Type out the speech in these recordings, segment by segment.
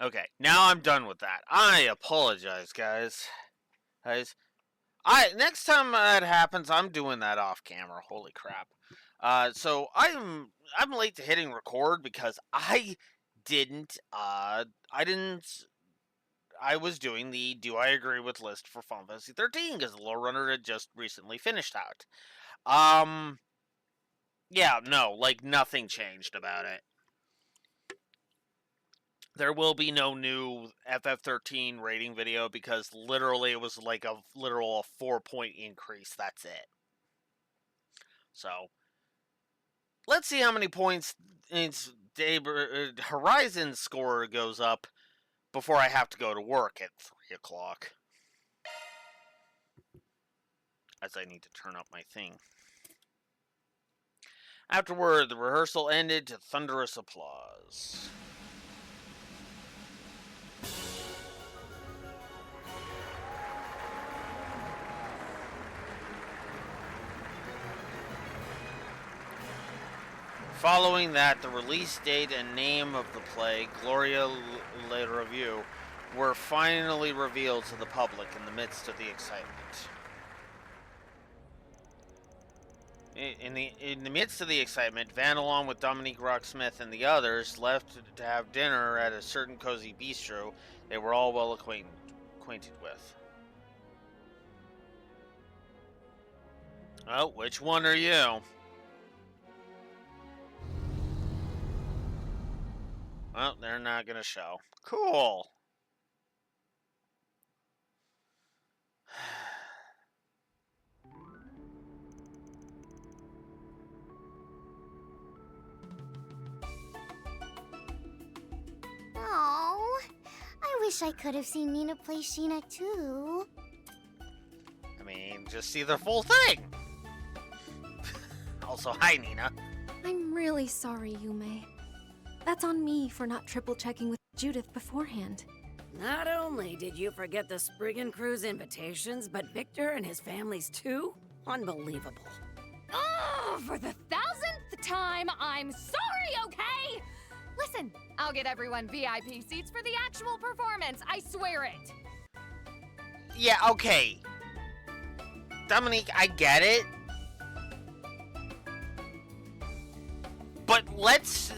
Okay, now I'm done with that. I apologize, guys. Next time that happens, I'm doing that off camera. Holy crap! So I'm late to hitting record because didn't. I didn't. I was doing the Do I Agree with list for Final Fantasy 13 because the Low Runner had just recently finished out. Yeah, no, like nothing changed about it. There will be no new FF13 rating video because literally it was like a literal 4-point increase. That's it. So let's see how many points Horizon score goes up before I have to go to work at 3 o'clock. As I need to turn up my thing. Afterward, the rehearsal ended to thunderous applause. Following that, the release date and name of the play, Gloria Le Revue, were finally revealed to the public in the midst of the excitement. In the midst of the excitement, Van, along with Dominique Rocksmith and the others, left to have dinner at a certain cozy bistro they were all well acquainted with. Oh, which one are you? Well, they're not going to show. Cool. Oh, I wish I could have seen Nina play Sheena too. I mean, just see the full thing. Also, hi, Nina. I'm really sorry, Yume. That's on me for not triple-checking with Judith beforehand. Not only did you forget the Spriggan crew's invitations, but Victor and his families too? Unbelievable. Oh, for the 1000th time, I'm sorry, okay? Listen, I'll get everyone VIP seats for the actual performance, I swear it. Yeah, okay. Dominique, I get it. But let's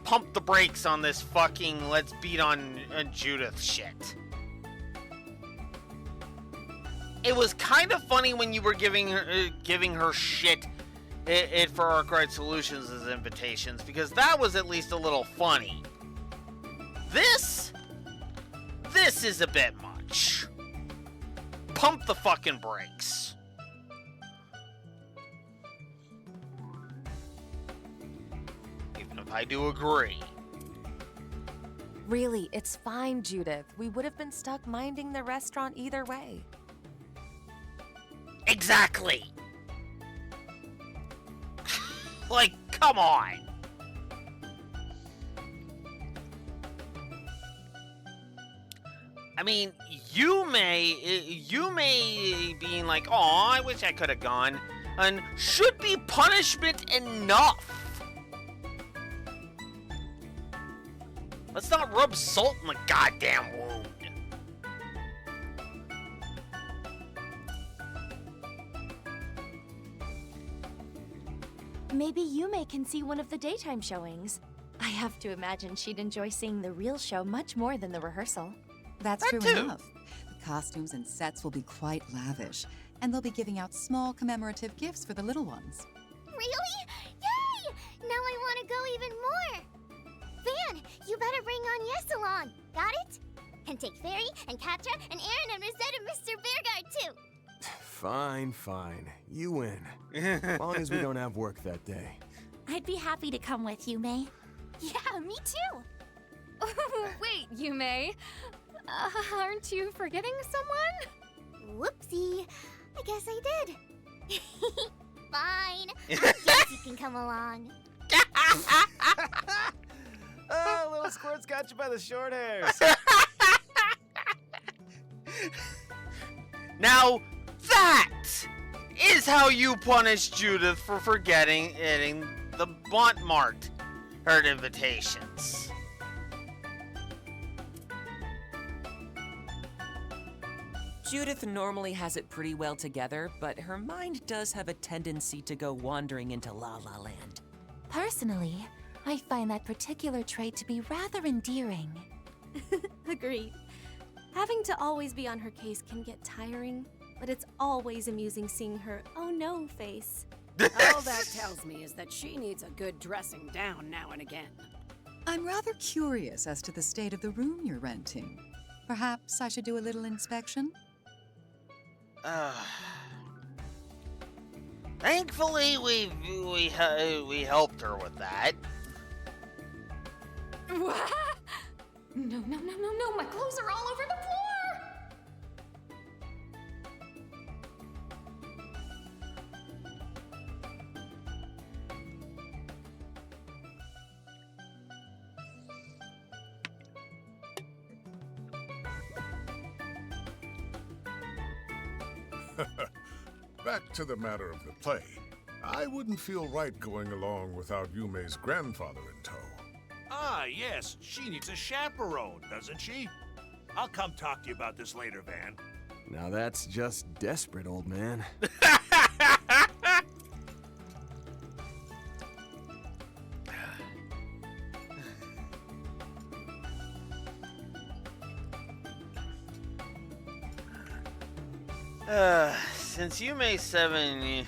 pump the brakes on this fucking let's beat on Judith shit. It was kind of funny when you were giving her shit for Arkwright Solutions as invitations because that was at least a little funny. This is a bit much. Pump the fucking brakes. I do agree. Really, it's fine, Judith. We would have been stuck minding the restaurant either way. Exactly! Like, come on! I mean, you may being like, "Aw, I wish I could have gone," and should be punishment enough. Let's not rub salt in the goddamn wound. Maybe Yume can see one of the daytime showings. I have to imagine she'd enjoy seeing the real show much more than the rehearsal. That's true enough. The costumes and sets will be quite lavish, and they'll be giving out small commemorative gifts for the little ones. Really? Yay! Now I want to go even more. Van, you better bring on Yes along. Got it? And take Fairy and Katra and Aaron and Rosette and Mr. Bearguard too. Fine. You win. As long as we don't have work that day. I'd be happy to come with you, May. Yeah, me too. Wait, Yume. Aren't you forgetting someone? Whoopsie. I guess I did. Fine. I guess you can come along. Oh, little squirt's got you by the short hairs. Now, that is how you punish Judith for forgetting the Montmartre her invitations. Judith normally has it pretty well together, but her mind does have a tendency to go wandering into La La Land. Personally, I find that particular trait to be rather endearing. Agreed. Having to always be on her case can get tiring, but it's always amusing seeing her oh no face. All that tells me is that she needs a good dressing down now and again. I'm rather curious as to the state of the room you're renting. Perhaps I should do a little inspection? Thankfully, we helped her with that. What? No, my clothes are all over the floor! Back to the matter of the play. I wouldn't feel right going along without Yume's grandfather in tow. Ah, yes. She needs a chaperone, doesn't she? I'll come talk to you about this later, Van. Now that's just desperate, old man. Since Yume's 7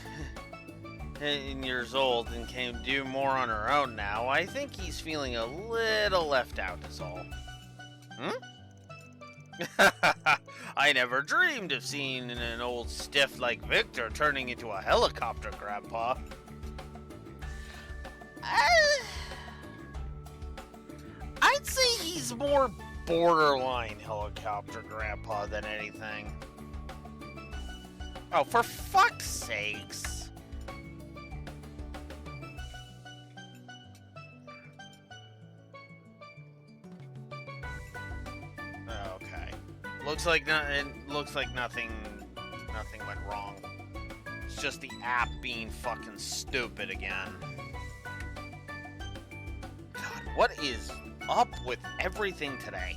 years old and can do more on her own now, I think he's feeling a little left out is all. I never dreamed of seeing an old stiff like Victor turning into a helicopter grandpa. I'd say he's more borderline helicopter grandpa than anything. Oh, for fuck's sakes. Okay. Looks like nothing went wrong. It's just the app being fucking stupid again. God, what is up with everything today?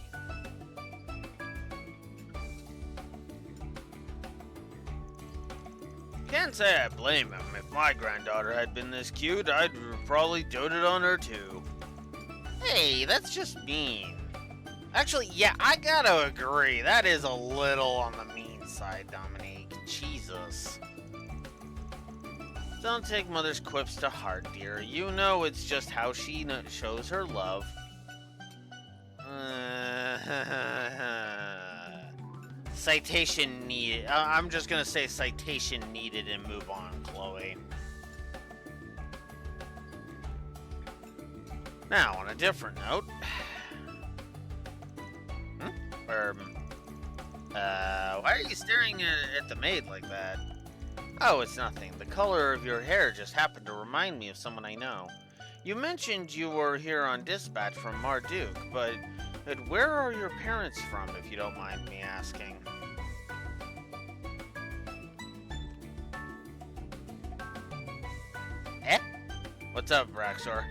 Can't say I blame him. If my granddaughter had been this cute, I'd probably doted on her too. Hey, that's just mean. Actually, yeah, I gotta agree. That is a little on the mean side, Dominique. Jesus. Don't take Mother's quips to heart, dear. You know it's just how she shows her love. Citation needed. I'm just gonna say citation needed and move on, Chloe. Now, on a different note. Why are you staring at the maid like that? Oh, it's nothing. The color of your hair just happened to remind me of someone I know. You mentioned you were here on dispatch from Marduk, but where are your parents from, if you don't mind me asking? Eh? What's up, Braxor?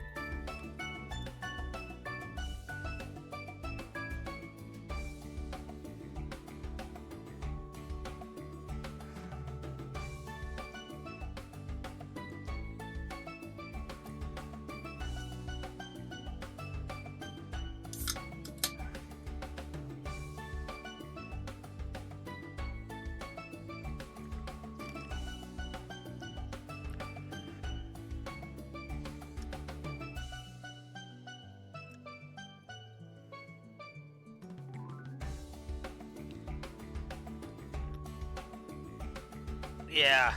Yeah.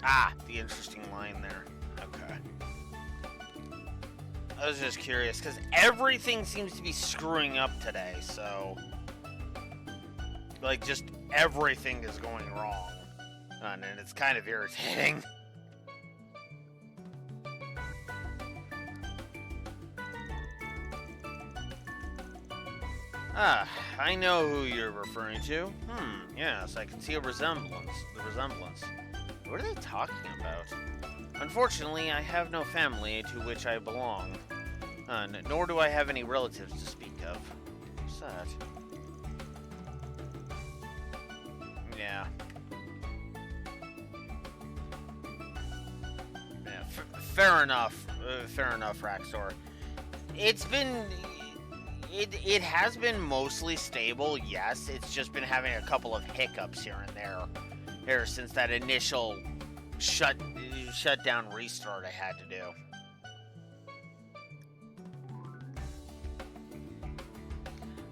Ah, the interesting line there. Okay. I was just curious, because everything seems to be screwing up today, so... Like, just everything is going wrong. And it's kind of irritating. Ah, I know who you're referring to. Yes, I can see a resemblance. The resemblance. What are they talking about? Unfortunately, I have no family to which I belong. Nor do I have any relatives to speak of. What's that? Yeah. Yeah, fair enough. Fair enough, Raxor. It's been... It has been mostly stable, yes. It's just been having a couple of hiccups here and there since that initial shutdown restart I had to do.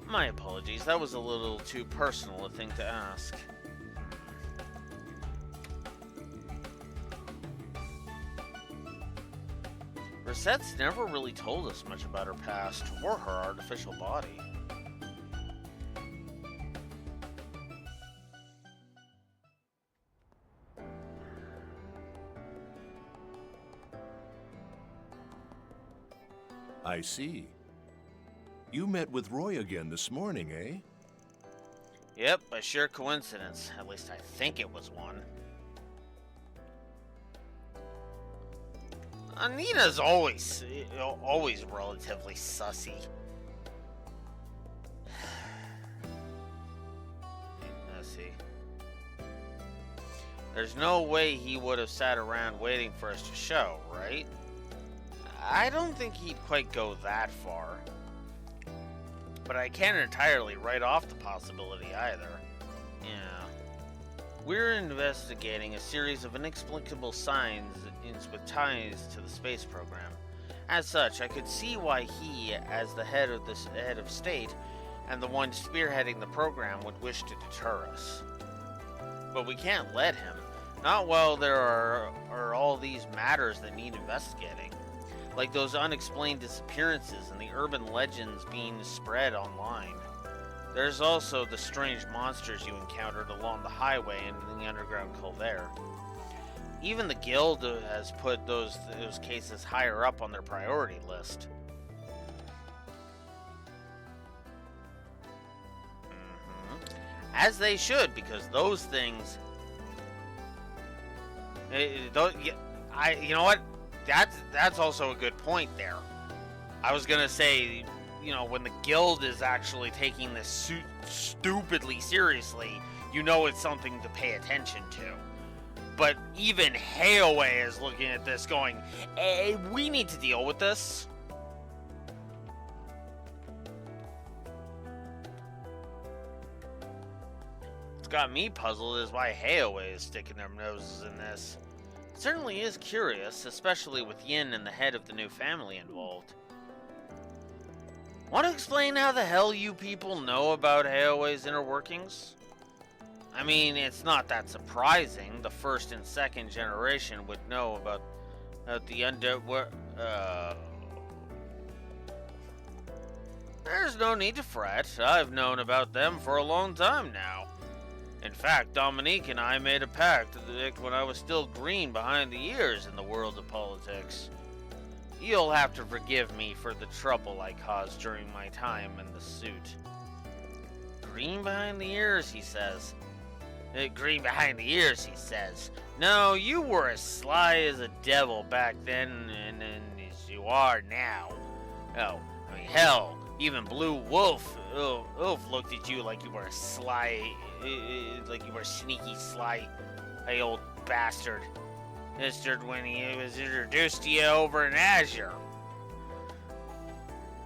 My apologies, that was a little too personal a thing to ask. Rosette's never really told us much about her past or her artificial body. I see. You met with Roy again this morning, eh? Yep, by sheer coincidence. At least I think it was one. Nina's always relatively sussy. Let's see. There's no way he would have sat around waiting for us to show, right? I don't think he'd quite go that far. But I can't entirely write off the possibility either. Yeah. We're investigating a series of inexplicable signs with ties to the space program. As such, I could see why he, as the head of state, and the one spearheading the program, would wish to deter us. But we can't let him. Not while there are all these matters that need investigating. Like those unexplained disappearances and the urban legends being spread online. There's also the strange monsters you encountered along the highway and in the underground Calvaire. Even the Guild has put those cases higher up on their priority list. As they should, because those things... you know what? That's also a good point there. I was gonna say, you know, when the Guild is actually taking this stupidly seriously, you know it's something to pay attention to. But even Hayway is looking at this going, hey, we need to deal with this. What's got me puzzled is why Hayway is sticking their noses in this. It certainly is curious, especially with Yin and the head of the new family involved. Want to explain how the hell you people know about Hayway's inner workings? I mean, it's not that surprising. The first and second generation would know about the There's no need to fret. I've known about them for a long time now. In fact, Dominique and I made a pact when I was still green behind the ears in the world of politics. You'll have to forgive me for the trouble I caused during my time in the suit. Green behind the ears, he says. Green behind the ears, he says. No, you were as sly as a devil back then, and as you are now. Oh, I mean, hell, even Blue Wolf looked at you like you were a sly, like you were a sneaky, sly, hey, old bastard. When he was introduced to you over in Azure.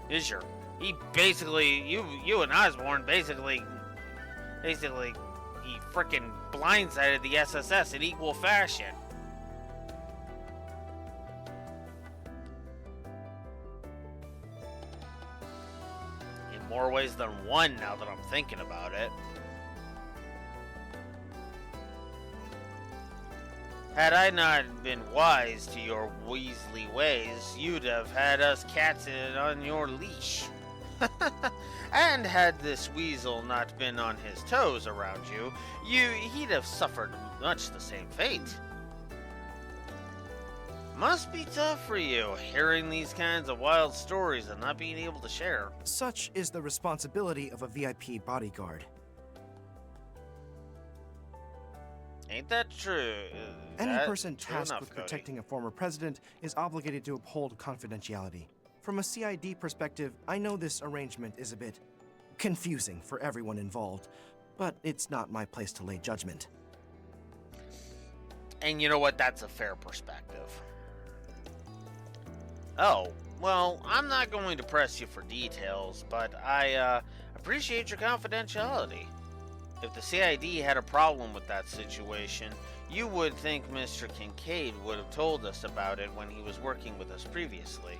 He basically, you and Osborn basically, he frickin' blindsided the SSS in equal fashion. In more ways than one, now that I'm thinking about it. Had I not been wise to your Weasley ways, you'd have had us cats on your leash. And had this weasel not been on his toes around you, he'd have suffered much the same fate. Must be tough for you, hearing these kinds of wild stories and not being able to share. Such is the responsibility of a VIP bodyguard. Ain't that true? Any person tasked with protecting a former president is obligated to uphold confidentiality. From a CID perspective, I know this arrangement is a bit confusing for everyone involved, but it's not my place to lay judgment. And you know what? That's a fair perspective. Oh, well, I'm not going to press you for details, but I appreciate your confidentiality. If the CID had a problem with that situation, you would think Mr. Kincaid would have told us about it when he was working with us previously.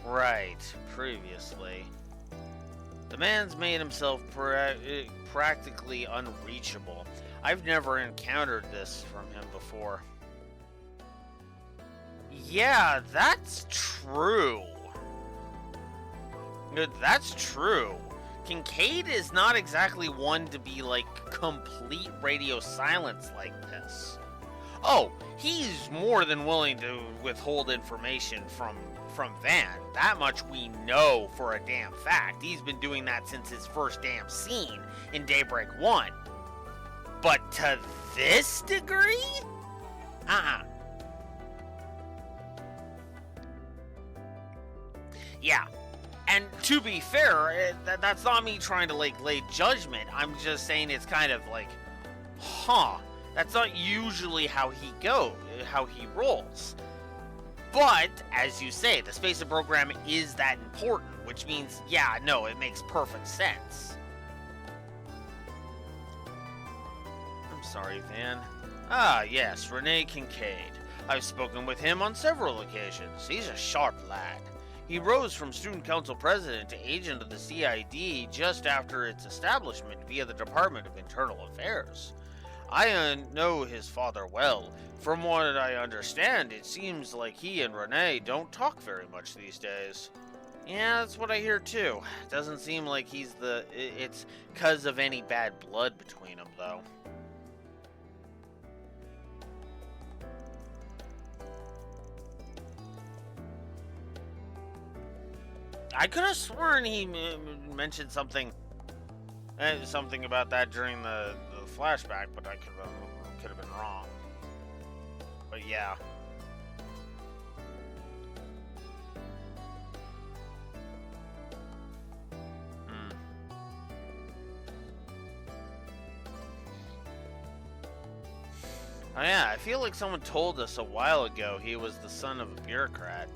Right, previously. The man's made himself practically unreachable. I've never encountered this from him before. Yeah, that's true. That's true. Kincaid is not exactly one to be like complete radio silence like this. Oh, he's more than willing to withhold information from Van. That much we know for a damn fact. He's been doing that since his first damn scene in Daybreak 1. But to this degree? Yeah. And to be fair, that's not me trying to like lay judgment. I'm just saying it's kind of like, that's not usually how he rolls. But, as you say, the spacer program is that important, which means, yeah, no, it makes perfect sense. I'm sorry, Van. Ah, yes, Rene Kincaid. I've spoken with him on several occasions. He's a sharp lad. He rose from student council president to agent of the CID just after its establishment via the Department of Internal Affairs. I know his father well. From what I understand, it seems like he and Rene don't talk very much these days. Yeah, that's what I hear too. Doesn't seem like it's 'cause of any bad blood between them, though. I could have sworn he mentioned something about that during the flashback, but I could have been wrong. But yeah. Oh yeah, I feel like someone told us a while ago he was the son of a bureaucrat.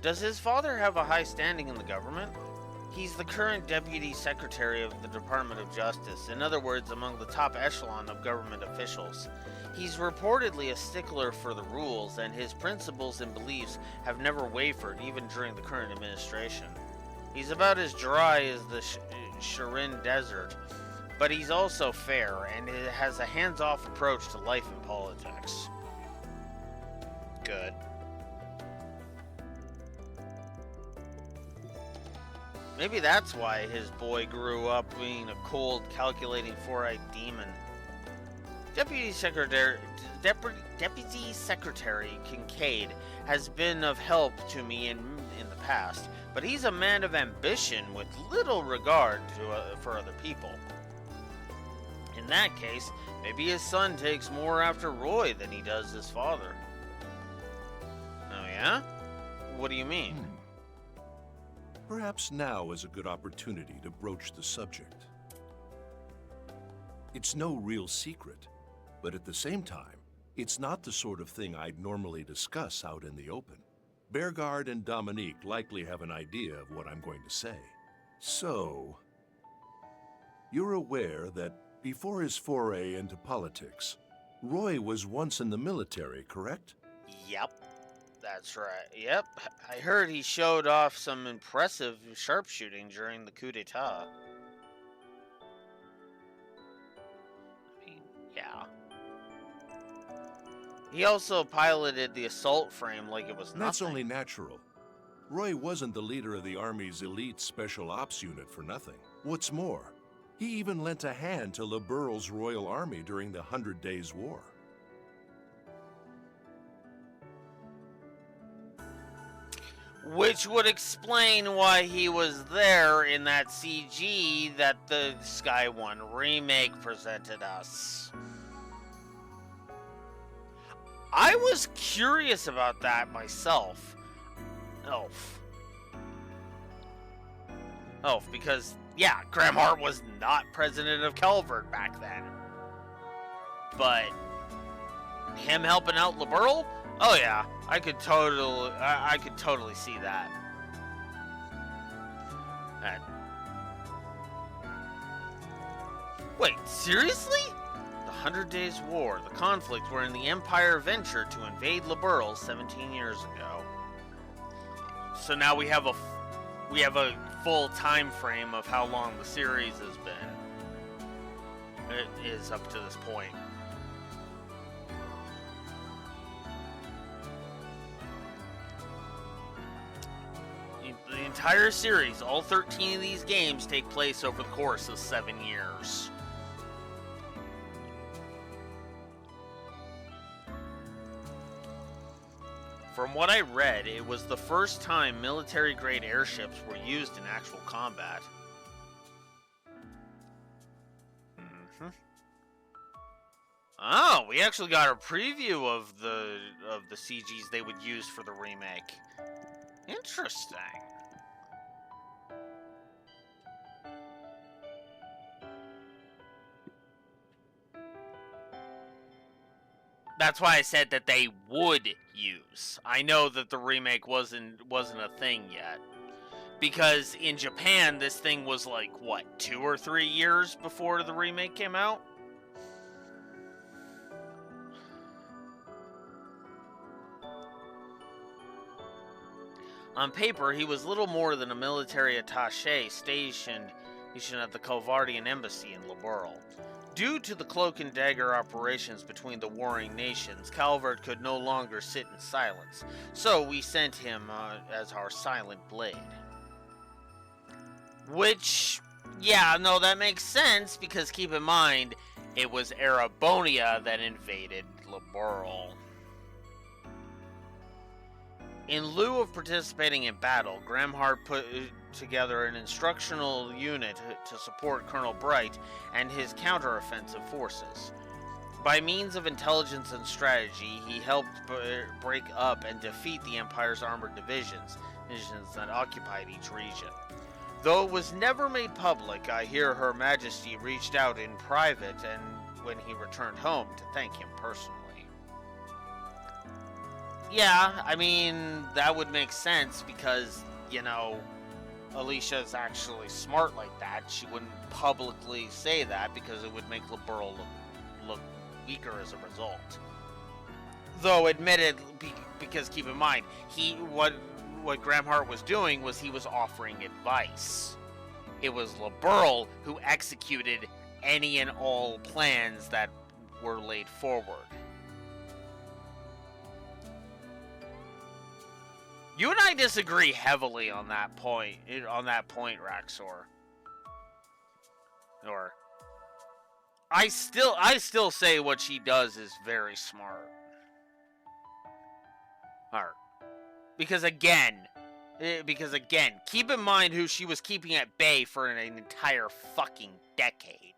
Does his father have a high standing in the government? He's the current Deputy Secretary of the Department of Justice, in other words, among the top echelon of government officials. He's reportedly a stickler for the rules, and his principles and beliefs have never wavered, even during the current administration. He's about as dry as the Shirin Desert, but he's also fair, and has a hands-off approach to life and politics. Good. Maybe that's why his boy grew up being a cold, calculating, four-eyed demon. Deputy Secretary Kincaid has been of help to me in the past, but he's a man of ambition with little regard for other people. In that case, maybe his son takes more after Roy than he does his father. Oh yeah? What do you mean? Perhaps now is a good opportunity to broach the subject. It's no real secret, but at the same time, it's not the sort of thing I'd normally discuss out in the open. Bearguard and Dominique likely have an idea of what I'm going to say. So, you're aware that before his foray into politics, Roy was once in the military, correct? Yep. That's right. Yep. I heard he showed off some impressive sharpshooting during the coup d'etat. I mean, yeah. He also piloted the assault frame like it was nothing. That's only natural. Roy wasn't the leader of the Army's elite special ops unit for nothing. What's more, he even lent a hand to Le Burle's Royal Army during the 100 Days' War. Which would explain why he was there in that CG that the Sky One remake presented us. I was curious about that myself. Because Yeah, Graham Hart was not president of Calvert back then. But him helping out LeBurl? Oh yeah, I could totally see that. Wait, seriously? The 100 Days War, the conflict wherein the Empire ventured to invade LeBurl 17 years ago. So now we have a full time frame of how long the series has been. It is up to this point. The entire series, all 13 of these games, take place over the course of 7 years. From what I read, it was the first time military-grade airships were used in actual combat. Oh, we actually got a preview of the CGs they would use for the remake. Interesting. That's why I said that they would use. I know that the remake wasn't a thing yet. Because in Japan, this thing was like, what, 2 or 3 years before the remake came out? On paper, he was little more than a military attaché stationed at the Calvardian embassy in LeBurl. Due to the cloak and dagger operations between the warring nations, Calvert could no longer sit in silence, so we sent him as our silent blade. Which, yeah, no, that makes sense, because keep in mind, it was Erebonia that invaded LeBurl. In lieu of participating in battle, Graham Hart put together an instructional unit to support Colonel Bright and his counteroffensive forces. By means of intelligence and strategy, he helped break up and defeat the Empire's armored divisions that occupied each region. Though it was never made public, I hear Her Majesty reached out in private and when he returned home to thank him personally. Yeah, I mean, that would make sense because, you know, Alicia's actually smart like that. She wouldn't publicly say that because it would make LeBurl look weaker as a result. Though, admitted, because keep in mind, what Graham Hart was doing was he was offering advice. It was LeBurl who executed any and all plans that were laid forward. You and I disagree heavily on that point, Raxor. Or I still say what she does is very smart. Because again, keep in mind who she was keeping at bay for an entire fucking decade.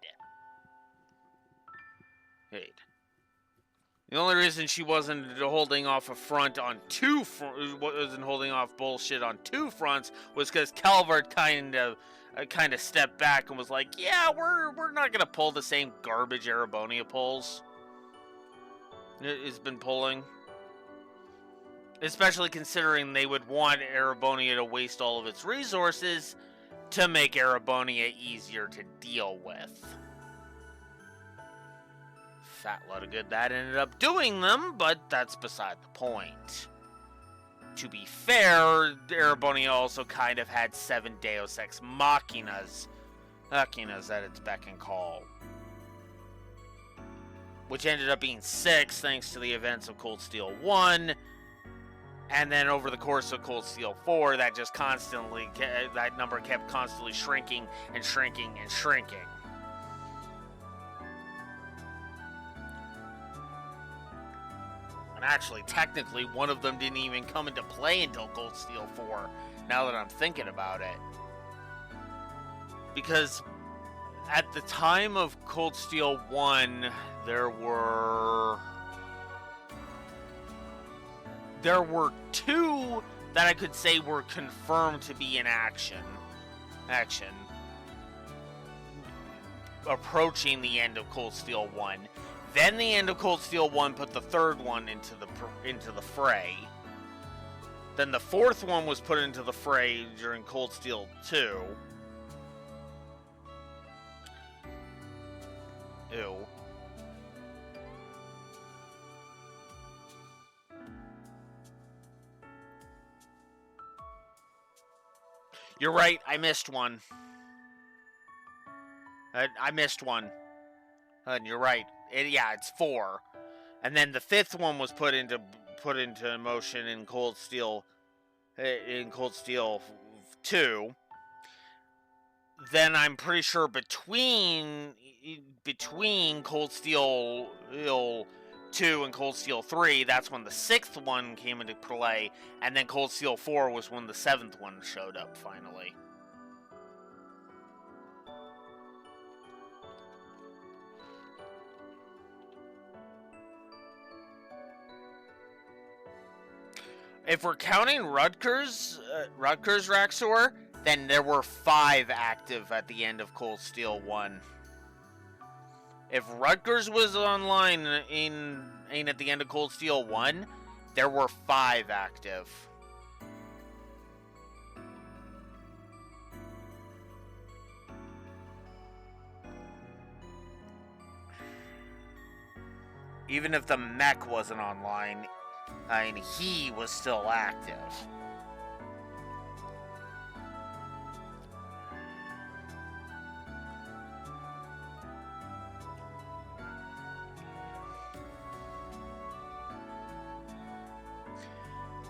Wait. The only reason she wasn't holding off wasn't holding off bullshit on 2 fronts was because Calvert kind of stepped back and was like, yeah, we're not gonna pull the same garbage Erebonia pulls. It's been pulling. Especially considering they would want Erebonia to waste all of its resources to make Erebonia easier to deal with. Fat lot of good that ended up doing them, but that's beside the point. To be fair, Erebonia also kind of had 7 Deus Ex Machinas at its beck and call. Which ended up being 6 thanks to the events of Cold Steel 1. And then over the course of Cold Steel 4, that number kept constantly shrinking and shrinking and shrinking. And actually, technically, one of them didn't even come into play until Cold Steel 4, now that I'm thinking about it. Because at the time of Cold Steel 1, there were 2 that I could say were confirmed to be in action. approaching the end of Cold Steel 1. Then the end of Cold Steel 1 put the third one into the fray. Then the fourth one was put into the fray during Cold Steel 2. Ew. You're right, I missed one. I missed one. You're right. It's 4. And then the fifth one was put into motion in Cold Steel 2. Then I'm pretty sure between Cold Steel 2 and Cold Steel 3, that's when the 6th one came into play, and then Cold Steel 4 was when the 7th one showed up finally. If we're counting Rutgers Raxor, then there were 5 active at the end of Cold Steel 1. If Rutgers was online at the end of Cold Steel 1, there were 5 active. Even if the mech wasn't online, he was still active.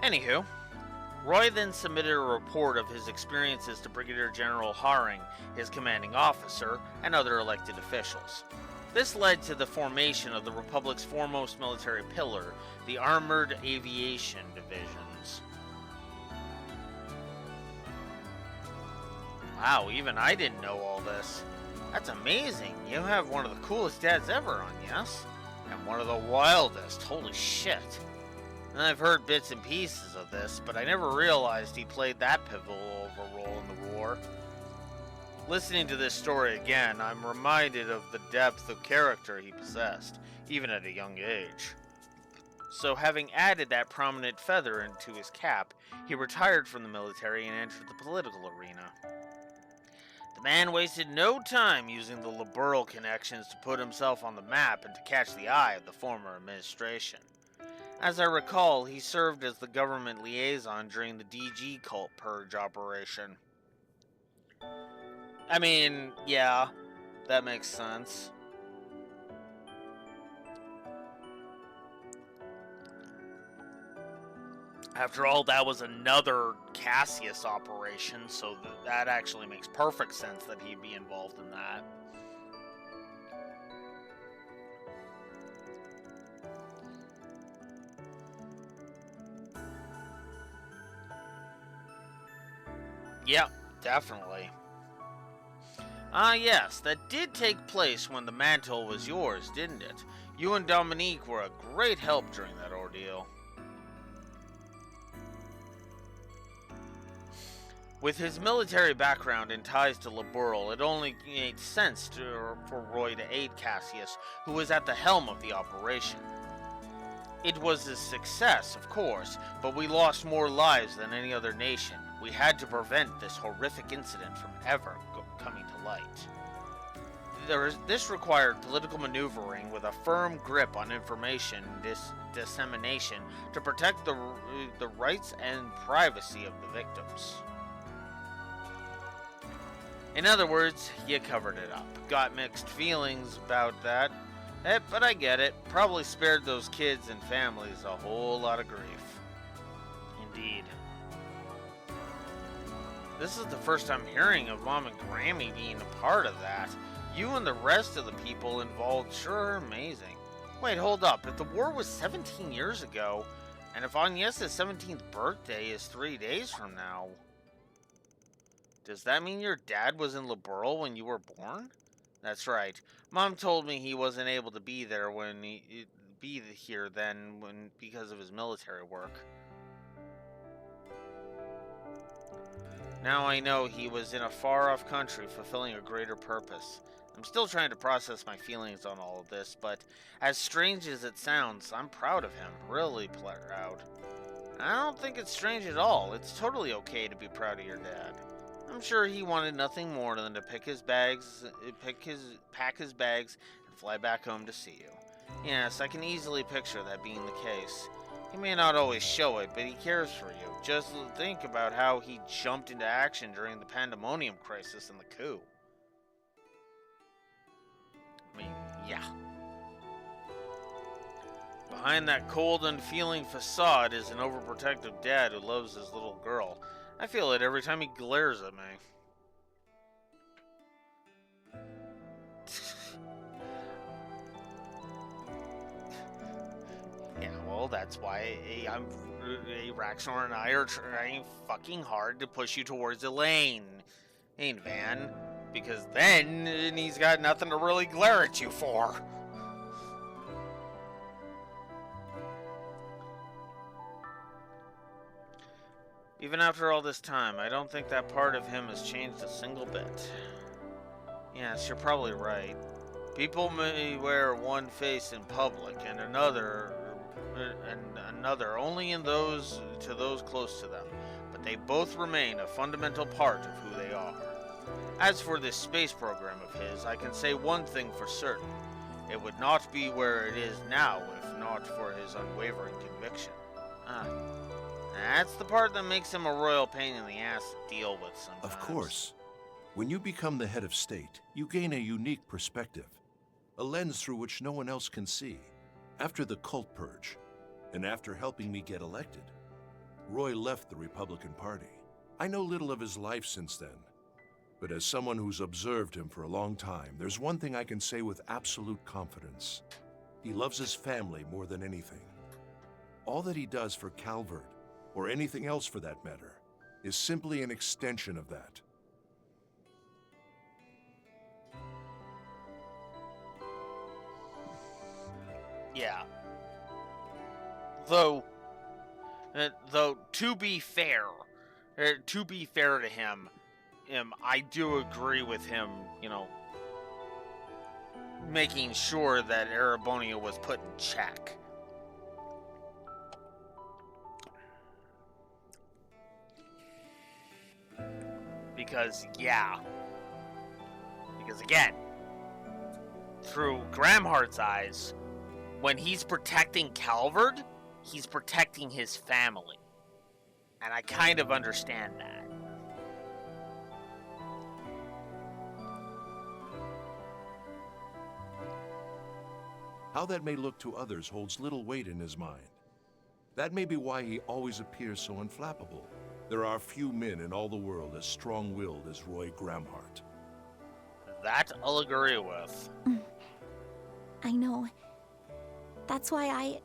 Anywho, Roy then submitted a report of his experiences to Brigadier General Haring, his commanding officer, and other elected officials. This led to the formation of the Republic's foremost military pillar, the Armored Aviation Divisions. Wow, even I didn't know all this. That's amazing. You have one of the coolest dads ever on Yes? And one of the wildest. Holy shit. And I've heard bits and pieces of this, but I never realized he played that pivotal of a role in the war. Listening to this story again, I'm reminded of the depth of character he possessed, even at a young age. So having added that prominent feather into his cap, he retired from the military and entered the political arena. The man wasted no time using the liberal connections to put himself on the map and to catch the eye of the former administration. As I recall, he served as the government liaison during the DG cult purge operation. I mean, yeah, that makes sense. After all, that was another Cassius operation, so that actually makes perfect sense that he'd be involved in that. Yep, definitely. Yes, that did take place when the mantle was yours, didn't it? You and Dominique were a great help during that ordeal. With his military background and ties to Liberl, it only made sense for Roy to aid Cassius, who was at the helm of the operation. It was a success, of course, but we lost more lives than any other nation. We had to prevent this horrific incident from ever coming to light. This required political maneuvering with a firm grip on information dissemination to protect the rights and privacy of the victims. In other words, you covered it up. Got mixed feelings about that, but I get it. Probably spared those kids and families a whole lot of grief. Indeed. This is the first I'm hearing of Mom and Grammy being a part of that. You and the rest of the people involved sure are amazing. Wait, hold up. If the war was 17 years ago, and if Agnes's 17th birthday is 3 days from now, does that mean your dad was in Liberl when you were born? That's right. Mom told me he wasn't able to be there here then because of his military work. Now I know he was in a far-off country fulfilling a greater purpose. I'm still trying to process my feelings on all of this, but as strange as it sounds, I'm proud of him. Really proud. I don't think it's strange at all. It's totally okay to be proud of your dad. I'm sure he wanted nothing more than to pack his bags, and fly back home to see you. Yes, I can easily picture that being the case. He may not always show it, but he cares for you. Just think about how he jumped into action during the pandemonium crisis and the coup. I mean, yeah. Behind that cold, unfeeling facade is an overprotective dad who loves his little girl. I feel it every time he glares at me. Yeah, well, that's why Raxnor and I are trying fucking hard to push you towards Elaine, ain't Van? Because then he's got nothing to really glare at you for. Even after all this time, I don't think that part of him has changed a single bit. Yes, you're probably right. People may wear one face in public and another only to those close to them, but they both remain a fundamental part of who they are. As for this space program of his, I can say one thing for certain. It would not be where it is now if not for his unwavering conviction. That's the part that makes him a royal pain in the ass to deal with sometimes. Of course. When you become the head of state, you gain a unique perspective, a lens through which no one else can see. After the cult purge, and after helping me get elected, Roy left the Republican Party. I know little of his life since then, but as someone who's observed him for a long time, there's one thing I can say with absolute confidence. He loves his family more than anything. All that he does for Calvert, or anything else for that matter, is simply an extension of that. Yeah. Though to be fair to him, I do agree with him, making sure that Erebonia was put in check. Because again, through Gramhart's eyes, when he's protecting Calvert, he's protecting his family. And I kind of understand that. How that may look to others holds little weight in his mind. That may be why he always appears so unflappable. There are few men in all the world as strong-willed as Roy Gramhart. That I'll agree with. I know. That's why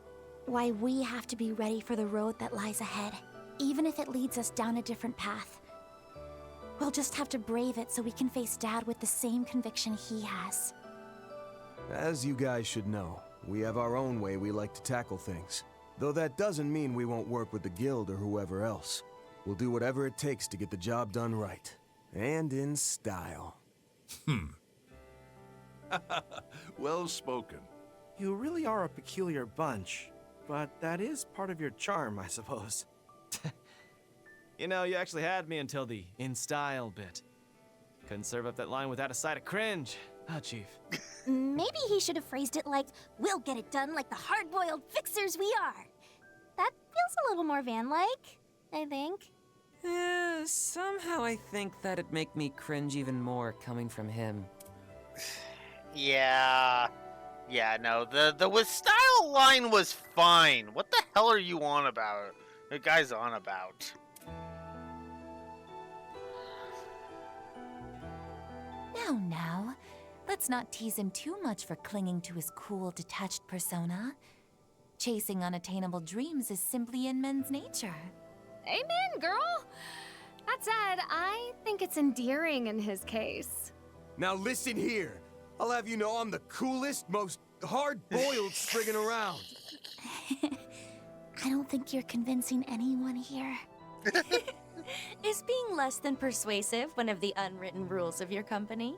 we have to be ready for the road that lies ahead, even if it leads us down a different path. We'll just have to brave it so we can face Dad with the same conviction he has. As you guys should know, we have our own way we like to tackle things. Though that doesn't mean we won't work with the Guild or whoever else. We'll do whatever it takes to get the job done right. And in style. Well spoken. You really are a peculiar bunch, but that is part of your charm, I suppose. You know, you actually had me until the in style bit. Couldn't serve up that line without a side of cringe. Ah, Chief. Maybe he should have phrased it like, we'll get it done like the hard-boiled fixers we are. That feels a little more Van-like, I think. Somehow I think that'd make me cringe even more coming from him. Yeah, no, the with style line was fine. What the hell are you on about? The guy's on about. Now, let's not tease him too much for clinging to his cool, detached persona. Chasing unattainable dreams is simply in men's nature. Amen, girl! That said, I think it's endearing in his case. Now listen here. I'll have you know I'm the coolest, most hard-boiled friggin' around. I don't think you're convincing anyone here. Is being less than persuasive one of the unwritten rules of your company?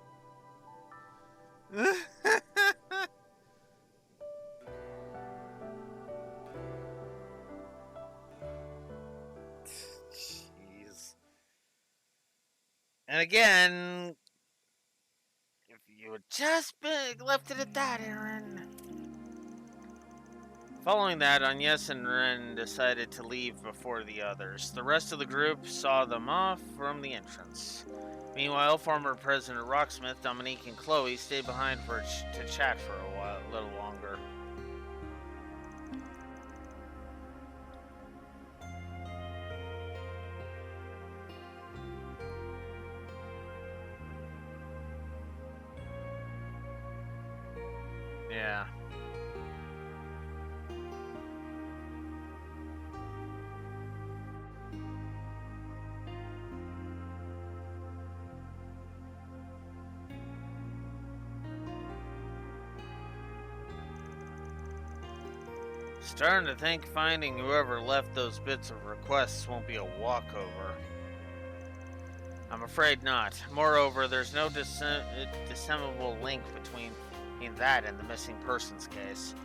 Jeez. And again, if you had just left it at that, Aaron. Following that, Agnes and Ren decided to leave before the others. The rest of the group saw them off from the entrance. Meanwhile, former President Rocksmith, Dominique, and Chloe stayed behind to chat for a little longer. Yeah. Starting to think finding whoever left those bits of requests won't be a walkover. I'm afraid not. Moreover, there's no dissemblable link between that and the missing persons case.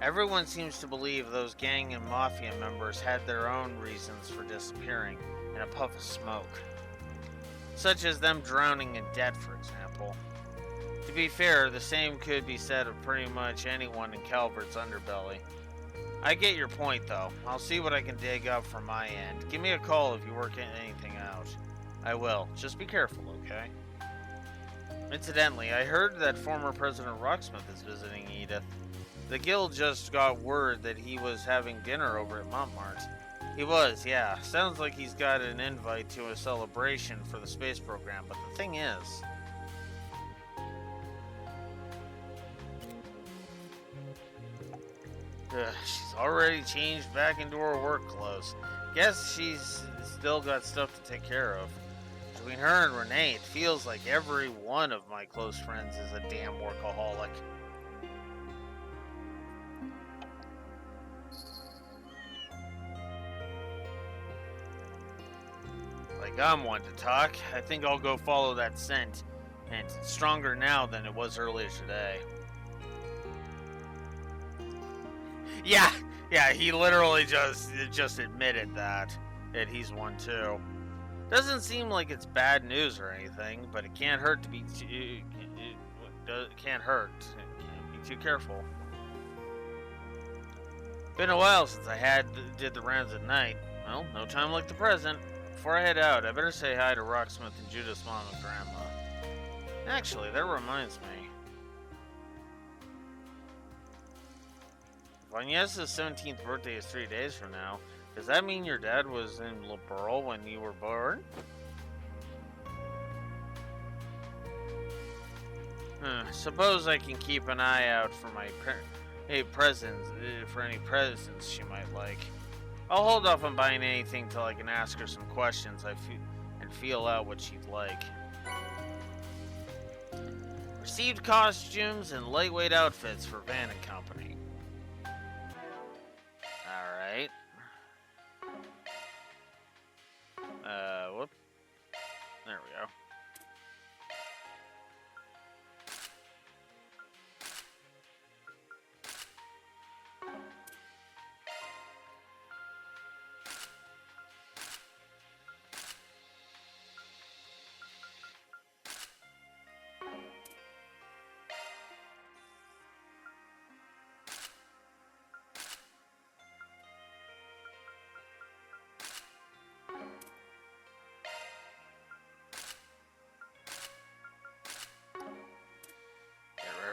Everyone seems to believe those gang and mafia members had their own reasons for disappearing in a puff of smoke. Such as them drowning in debt, for example. To be fair, the same could be said of pretty much anyone in Calvert's underbelly. I get your point, though. I'll see what I can dig up from my end. Give me a call if you work anything out. I will. Just be careful, okay? Incidentally, I heard that former President Rocksmith is visiting Edith. The guild just got word that he was having dinner over at Montmartre. He was, yeah. Sounds like he's got an invite to a celebration for the space program, but the thing is... she's already changed back into her work clothes. Guess she's still got stuff to take care of. Between her and Renee, it feels like every one of my close friends is a damn workaholic. Like I'm one to talk. I think I'll go follow that scent. And it's stronger now than it was earlier today. Yeah, he literally just admitted that he's one too. Doesn't seem like it's bad news or anything, but it can't hurt to be can't hurt. Can't be too careful. Been a while since I did the rounds at night. Well, no time like the present. Before I head out, I better say hi to Rocksmith and Judith's mom and grandma. Actually, that reminds me. Agnes's 17th birthday is 3 days from now. Does that mean your dad was in Liberl when you were born? Suppose I can keep an eye out for my presents, for any presents she might like. I'll hold off on buying anything till I can ask her some questions and feel out what she'd like. Received costumes and lightweight outfits for Van and Company. Alright. Whoop. There we go.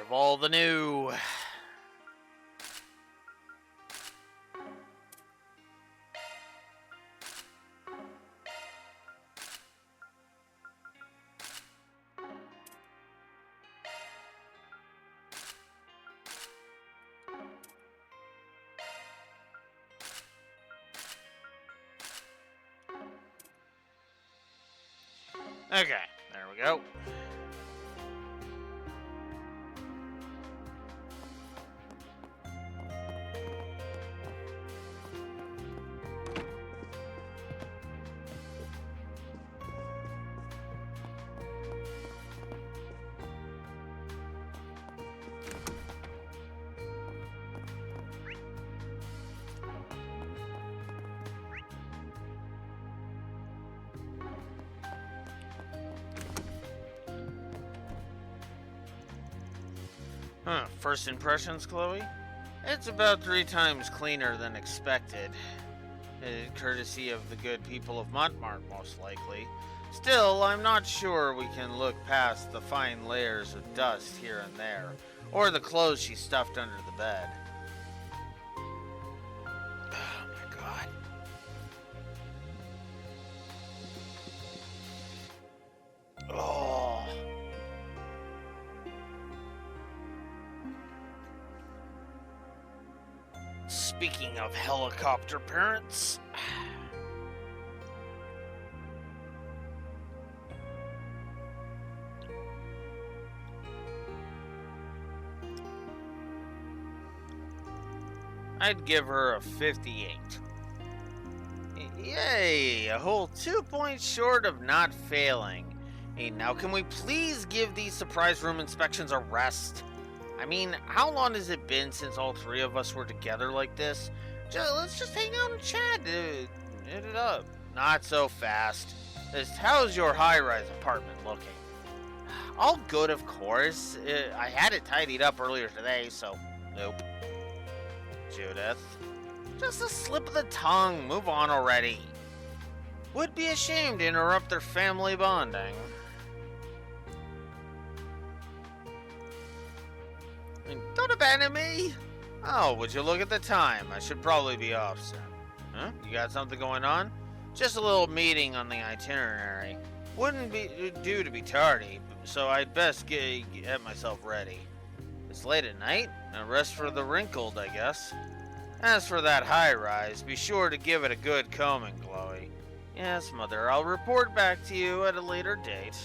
Of all the new. Okay, there we go. First impressions, Chloe? It's about 3 times cleaner than expected. Courtesy of the good people of Montmartre, most likely. Still, I'm not sure we can look past the fine layers of dust here and there, or the clothes she stuffed under the bed. Oh my god. Oh. Speaking of helicopter parents, I'd give her a 58. Yay, a whole 2 points short of not failing. Hey, now can we please give these surprise room inspections a rest? I mean, how long has it been since all 3 of us were together like this? Let's just hang out and chat, dude. Hit it up. Not so fast. How's your high-rise apartment looking? All good, of course. I had it tidied up earlier today, so nope. Judith. Just a slip of the tongue. Move on already. Would be ashamed to interrupt their family bonding. Don't abandon me! Oh, would you look at the time? I should probably be off soon. Huh? You got something going on? Just a little meeting on the itinerary. Wouldn't do to be tardy, so I'd best get myself ready. It's late at night. A rest for the wrinkled, I guess. As for that high-rise, be sure to give it a good combing, Chloe. Yes, Mother, I'll report back to you at a later date.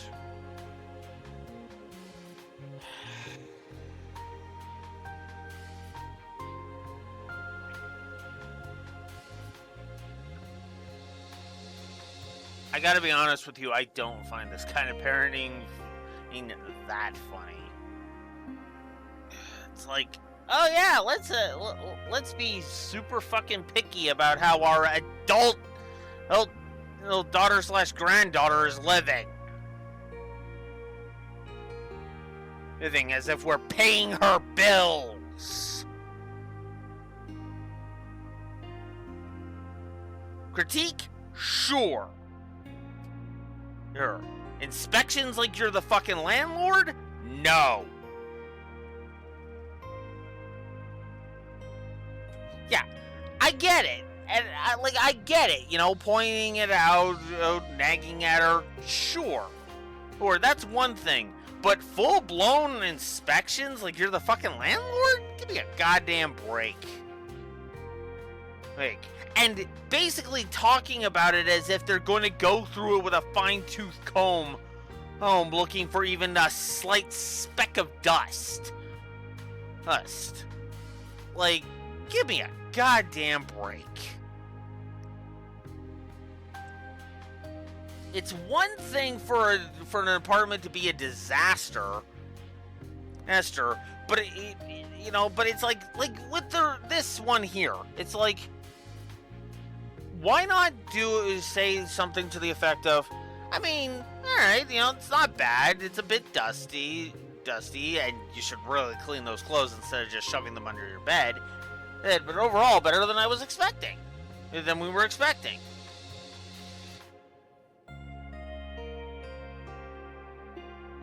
I gotta be honest with you, I don't find this kind of parenting that funny. It's like, oh yeah, let's be super fucking picky about how our adult daughter/granddaughter is living. Living as if we're paying her bills. Critique? Sure. Inspections like you're the fucking landlord? No. Yeah, I get it. And I get it, pointing it out, nagging at her, sure. Or that's one thing. But full-blown inspections like you're the fucking landlord? Give me a goddamn break. And basically talking about it as if they're going to go through it with a fine-tooth comb, looking for even a slight speck of dust. Like, give me a goddamn break. It's one thing for an apartment to be a disaster, Esther, but but it's like with this one here, it's like, why not say something to the effect of, I mean, alright, it's not bad, it's a bit dusty, and you should really clean those clothes instead of just shoving them under your bed, but overall, better than than we were expecting.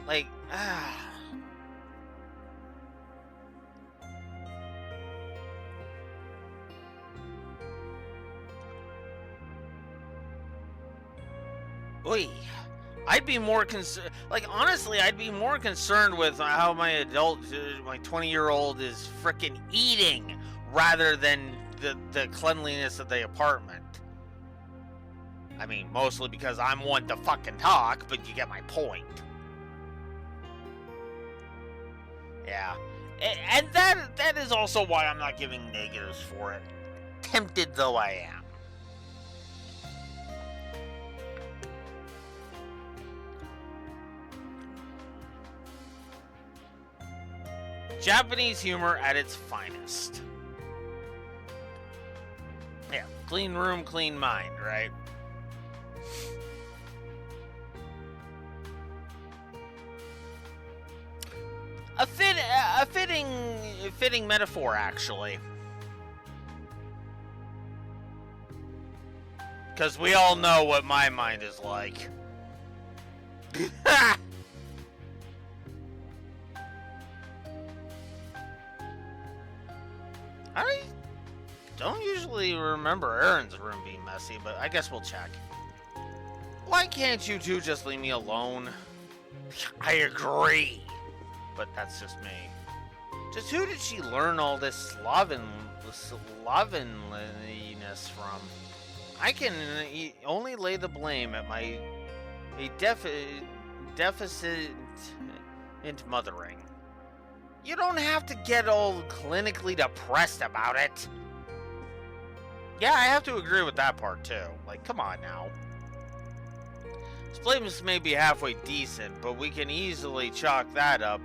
Like, Oy. I'd be more concerned, honestly, I'd be more concerned with how my 20-year-old is frickin' eating rather than the cleanliness of the apartment. I mean, mostly because I'm one to fucking talk, but you get my point. Yeah. And that is also why I'm not giving negatives for it. Tempted though I am. Japanese humor at its finest. Yeah, clean room, clean mind, right? A fitting metaphor, actually. Because we all know what my mind is like. I don't usually remember Aaron's room being messy, but I guess we'll check. Why can't you two just leave me alone? I agree, but that's just me. Just who did she learn all this slovenliness from? I can only lay the blame at my deficit in mothering. You don't have to get all clinically depressed about it. Yeah, I have to agree with that part too. Like, come on now. Splitmas may be halfway decent, but we can easily chalk that up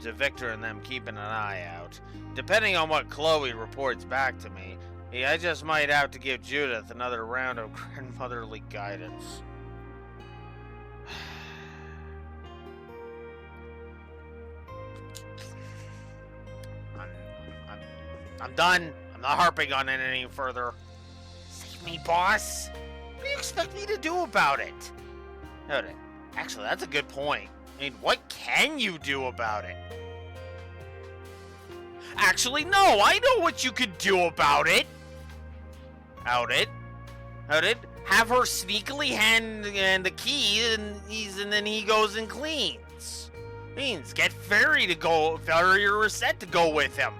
to Victor and them keeping an eye out. Depending on what Chloe reports back to me, I just might have to give Judith another round of grandmotherly guidance. I'm done. I'm not harping on it any further. Save me, boss. What do you expect me to do about it? No, actually, that's a good point. I mean, what can you do about it? Actually, no, I know what you could do about it. Out it? Have her sneakily hand the key, and then he goes and cleans. Get Fairy or Reset to go with him.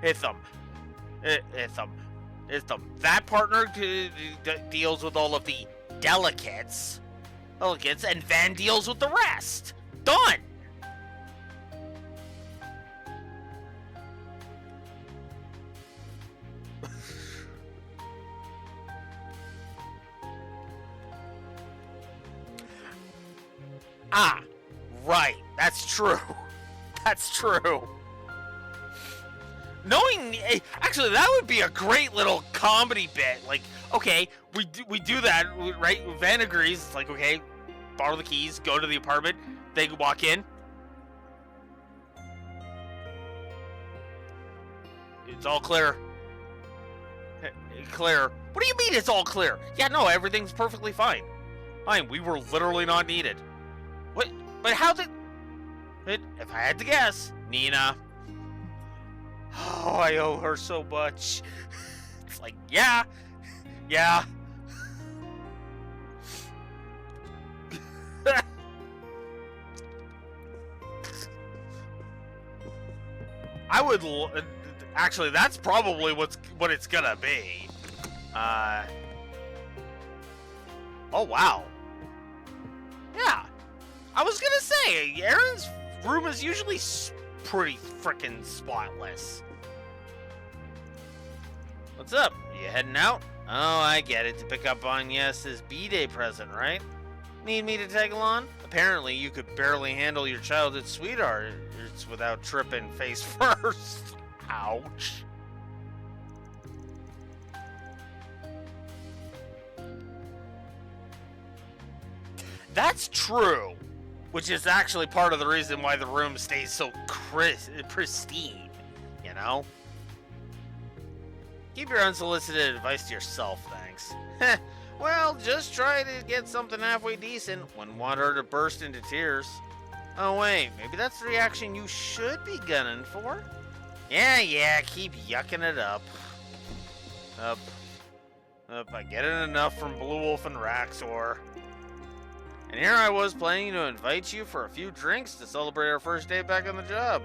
Itham. That partner deals with all of the delicates, and Van deals with the rest. Done. Right. That's true. Actually, that would be a great little comedy bit. Like, okay, we do that, right? Van agrees. It's like, okay, borrow the keys, go to the apartment. They walk in. It's all clear. Clear. What do you mean it's all clear? Yeah, no, everything's perfectly fine. We were literally not needed. What? But how did... If I had to guess, Nina. Oh, I owe her so much. It's like, yeah. I would... Actually, that's probably what it's gonna be. Oh, wow. Yeah. I was gonna say, Aaron's room is usually pretty frickin' spotless. What's up? You heading out? Oh, I get it. To pick up on Yes's B-Day present, right? Need me to tag along? Apparently, you could barely handle your childhood sweethearts without tripping face first. Ouch. That's true. Which is actually part of the reason why the room stays so pristine, you know? Keep your unsolicited advice to yourself, thanks. Well, just try to get something halfway decent. Wouldn't want her to burst into tears. Oh wait, maybe that's the reaction you should be gunning for? Yeah, keep yucking it up. Up. I get it enough from Blue Wolf and Raxor. And here I was planning to invite you for a few drinks to celebrate our first day back on the job.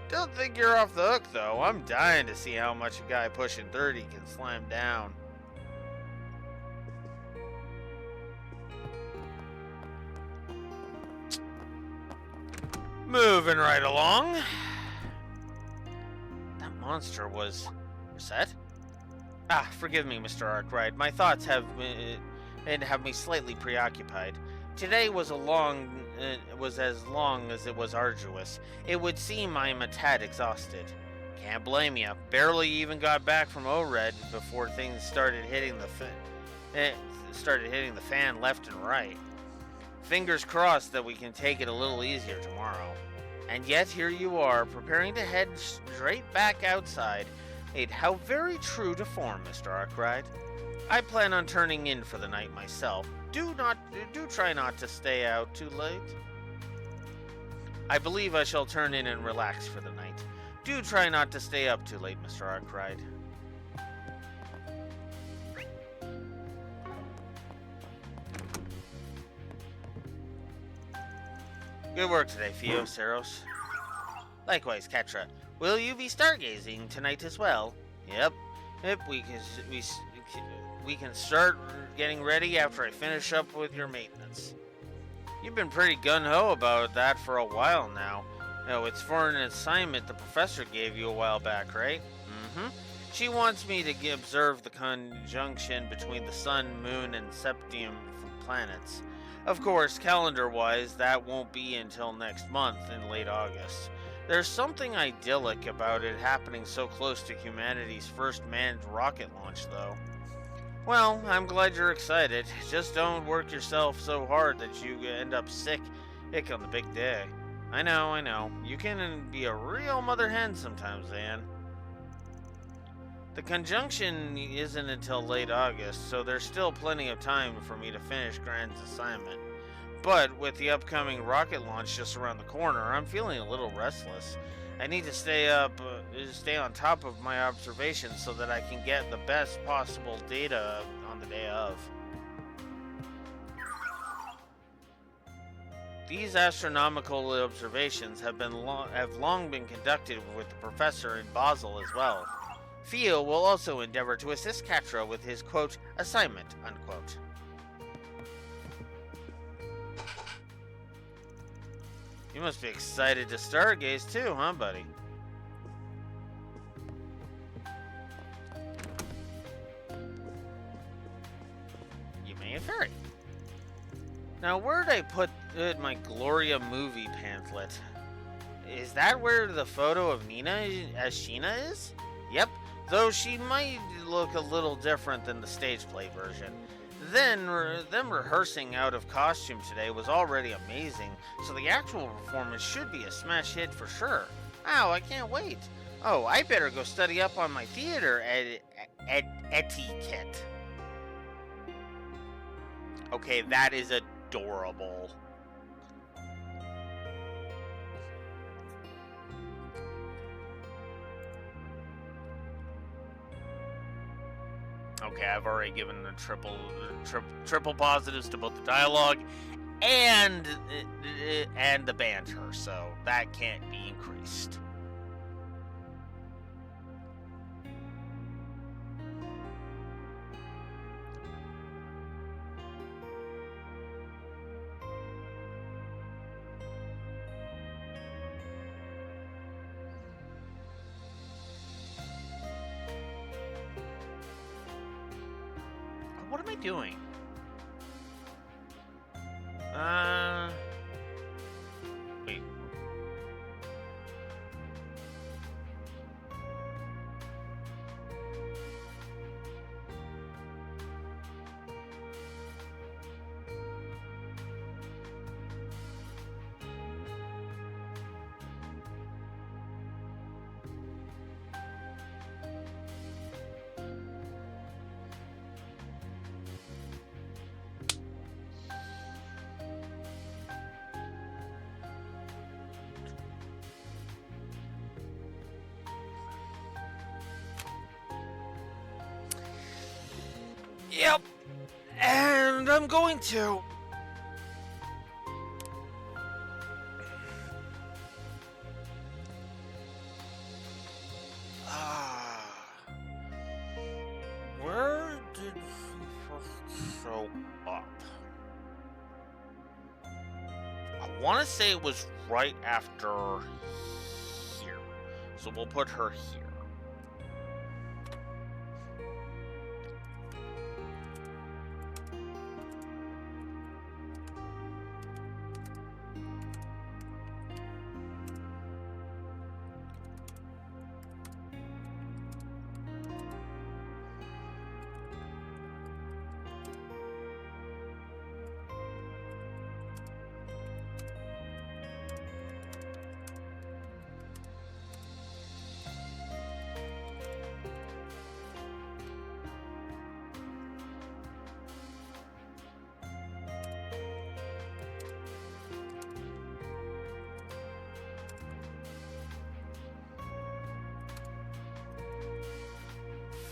Don't think you're off the hook, though. I'm dying to see how much a guy pushing 30 can slam down. Moving right along. That monster was... Reset? Forgive me, Mr. Arkwright. My thoughts have me slightly preoccupied. Today was as long as it was arduous. It would seem I am a tad exhausted. Can't blame you. Barely even got back from ORED before things started hitting the fan left and right. Fingers crossed that we can take it a little easier tomorrow. And yet here you are, preparing to head straight back outside. How very true to form, Mr. Arkwright. I plan on turning in for the night myself. Do try not to stay out too late. I believe I shall turn in and relax for the night. Do try not to stay up too late, Mr. Arkwright. Good work today, Fio, Saros. Likewise, Ketra. Will you be stargazing tonight as well? Yep. We can start getting ready after I finish up with your maintenance. You've been pretty gung-ho about that for a while now. No, it's for an assignment the professor gave you a while back, right? Mm-hmm. She wants me to observe the conjunction between the sun, moon, and septium planets. Of course, calendar-wise, that won't be until next month in late August. There's something idyllic about it happening so close to humanity's first manned rocket launch, though. Well, I'm glad you're excited. Just don't work yourself so hard that you end up sick on the big day. I know. You can be a real mother hen sometimes, Anne. The conjunction isn't until late August, so there's still plenty of time for me to finish Grant's assignment. But with the upcoming rocket launch just around the corner, I'm feeling a little restless. I need to stay on top of my observations so that I can get the best possible data on the day of. These astronomical observations have long been conducted with the professor in Basel as well. Fio will also endeavor to assist Ketra with his, quote, assignment, unquote. You must be excited to stargaze too, huh, buddy? You may have heard. Now, where'd I put my Gloria movie pamphlet? Is that where the photo of Nina as Sheena is? Yep, though she might look a little different than the stage play version. Then, them rehearsing out of costume today was already amazing, so the actual performance should be a smash hit for sure. Wow, I can't wait. Oh, I better go study up on my theater etiquette. Okay, that is adorable. Okay, I've already given the triple positives to both the dialogue and the banter, so that can't be increased. What am I doing? Wait. Yep, and I'm going to. Where did he first show up? I want to say it was right after here, so we'll put her here.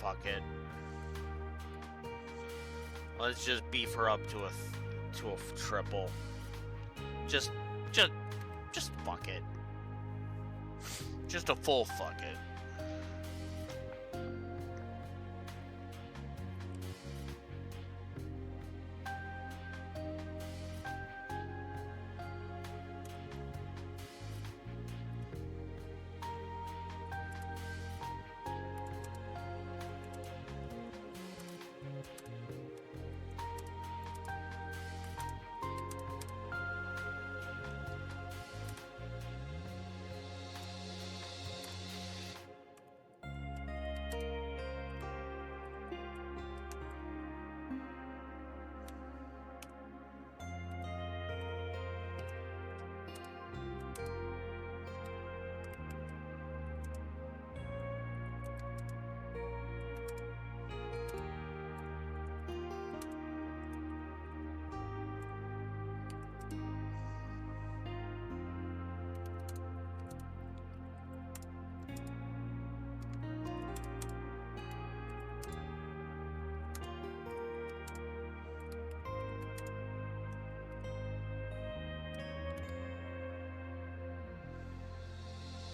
fuck it. Let's just beef her up to a triple. Just fuck it. Just a full fuck it.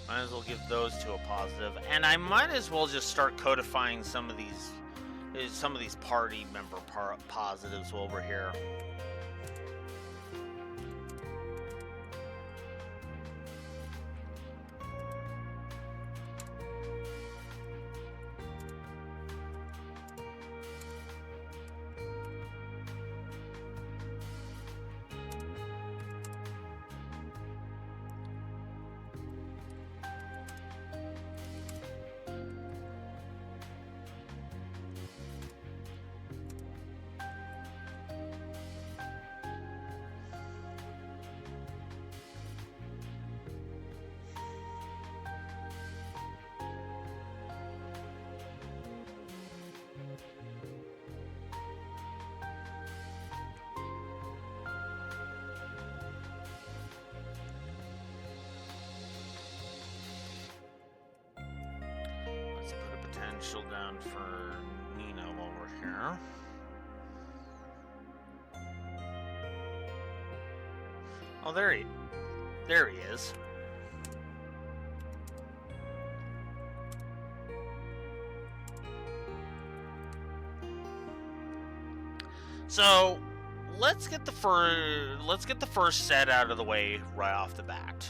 Might as well give those two a positive, and I might as well just start codifying some of these party member positives while we're here. Down for Nina while we're here. Oh, there he is. So let's get the first set out of the way right off the bat.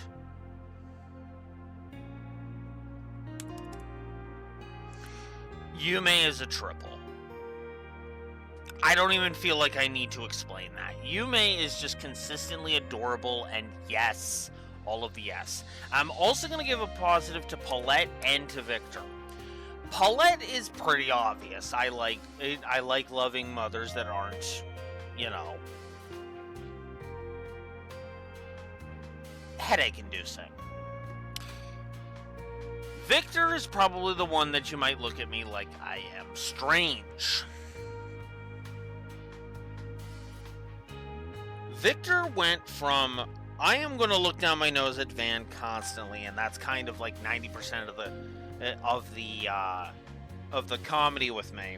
Yume is a triple. I don't even feel like I need to explain that. Yume is just consistently adorable, and yes, all of the yes. I'm also going to give a positive to Paulette and to Victor. Paulette is pretty obvious. I like loving mothers that aren't, headache-inducing. Victor is probably the one that you might look at me like I am strange. Victor went from, I am going to look down my nose at Van constantly, and that's kind of like 90% of the comedy with me,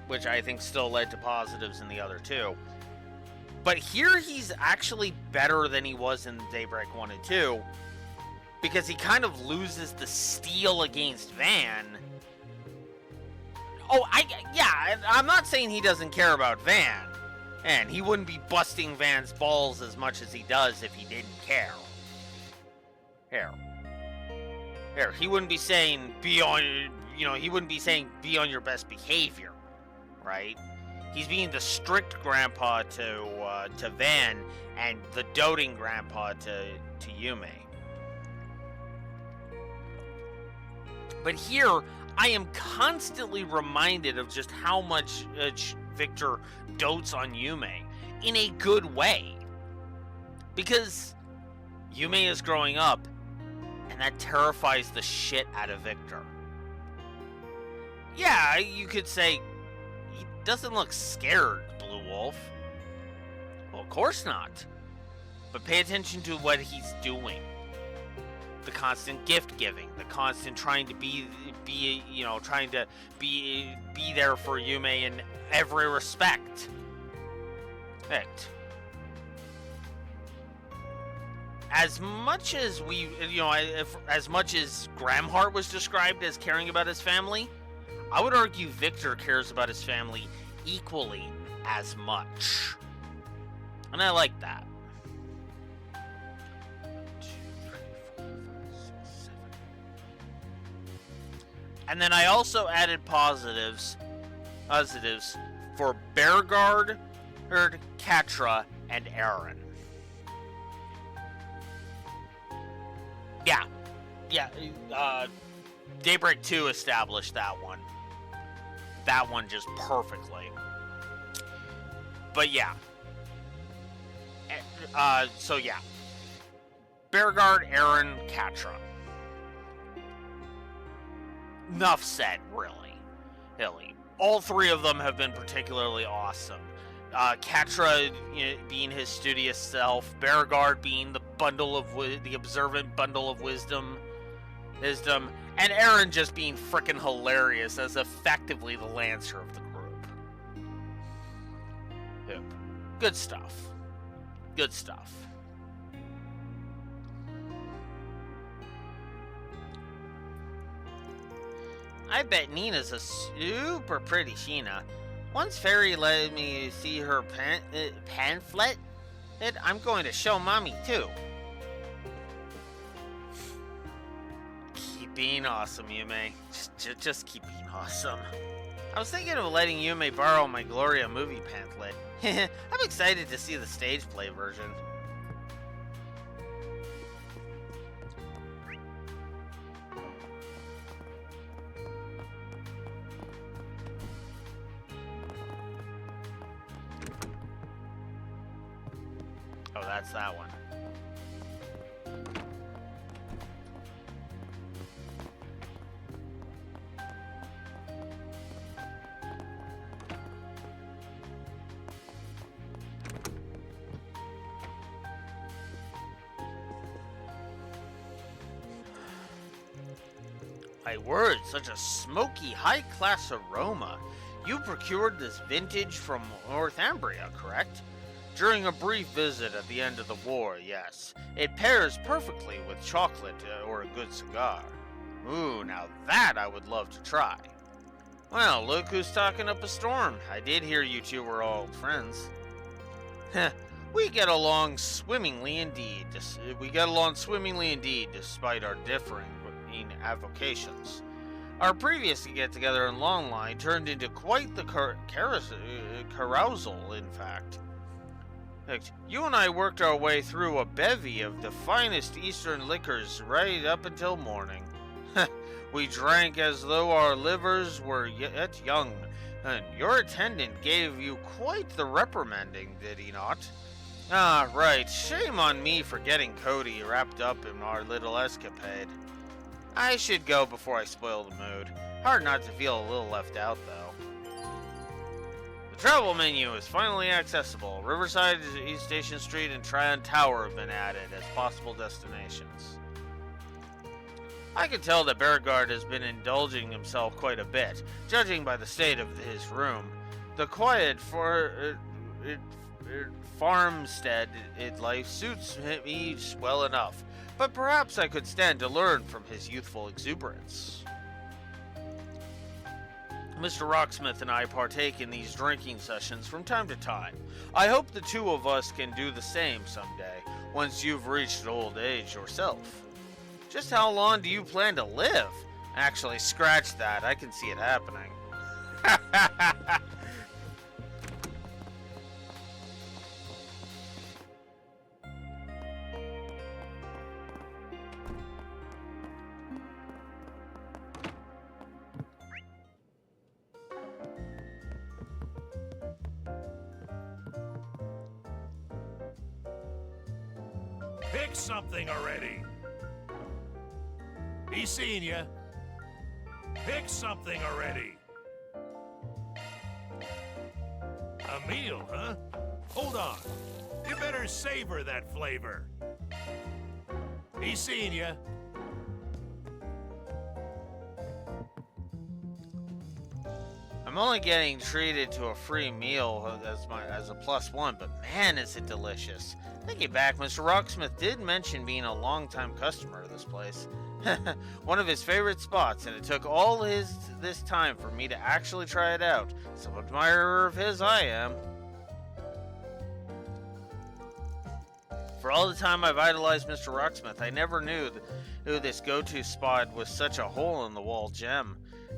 which I think still led to positives in the other two. But here he's actually better than he was in Daybreak 1 and 2. Because he kind of loses the steel against Van. Oh, I'm not saying he doesn't care about Van. And he wouldn't be busting Van's balls as much as he does if he didn't care. Here, he wouldn't be saying be on your best behavior, right? He's being the strict grandpa to Van and the doting grandpa to Yume. But here, I am constantly reminded of just how much Victor dotes on Yume in a good way. Because Yume is growing up, and that terrifies the shit out of Victor. Yeah, you could say, he doesn't look scared, Blue Wolf. Well, of course not. But pay attention to what he's doing. the constant gift giving, the constant trying to be there for Yume in every respect. Right. As much as as much as Gramhart was described as caring about his family, I would argue Victor cares about his family equally as much. And I like that. 1, 2, 3, 4, 5, 6, 7. And then I also added positives for Bearguard, Catra, and Aaron. Yeah. Daybreak 2 established that one. That one just perfectly. But yeah. So yeah. Bearguard, Aaron, Catra. Enough said, really. All three of them have been particularly awesome. Catra being his studious self, Bearguard being the observant bundle of wisdom, and Aaron just being frickin' hilarious as effectively the Lancer of the group. Yep. Good stuff. Good stuff. I bet Nina's a super pretty Sheena. Once Fairy let me see her pamphlet, I'm going to show Mommy too. Keep being awesome, Yume. Just keep being awesome. I was thinking of letting Yume borrow my Gloria movie pamphlet. I'm excited to see the stage play version. Oh, that's that one. My word, such a smoky, high-class aroma. You procured this vintage from Northumbria, correct? During a brief visit at the end of the war, yes. It pairs perfectly with chocolate or a good cigar. Ooh, now that I would love to try. Well, look who's talking up a storm. I did hear you two were old friends. We get along swimmingly indeed, despite our differing avocations. Our previous get-together in Longline turned into quite the carousal, in fact. You and I worked our way through a bevy of the finest Eastern liquors right up until morning. We drank as though our livers were yet young, and your attendant gave you quite the reprimanding, did he not? Ah, right. Shame on me for getting Cody wrapped up in our little escapade. I should go before I spoil the mood. Hard not to feel a little left out, though. The travel menu is finally accessible. Riverside, East Station Street, and Tryon Tower have been added as possible destinations. I can tell that Bearguard has been indulging himself quite a bit, judging by the state of his room. The quiet farmstead life suits me well enough, but perhaps I could stand to learn from his youthful exuberance. Mr. Rocksmith and I partake in these drinking sessions from time to time. I hope the two of us can do the same someday, once you've reached old age yourself. Just how long do you plan to live? Actually, scratch that. I can see it happening. Pick something already. Be seeing ya. Pick something already. A meal, huh? Hold on. You better savor that flavor. Be seeing ya. I'm only getting treated to a free meal as a +1, but man, is it delicious. Thinking back, Mr. Rocksmith did mention being a longtime customer of this place. One of his favorite spots, and it took all this time for me to actually try it out. Some admirer of his I am. For all the time I've idolized Mr. Rocksmith, I never knew who this go-to spot was such a hole-in-the-wall gem.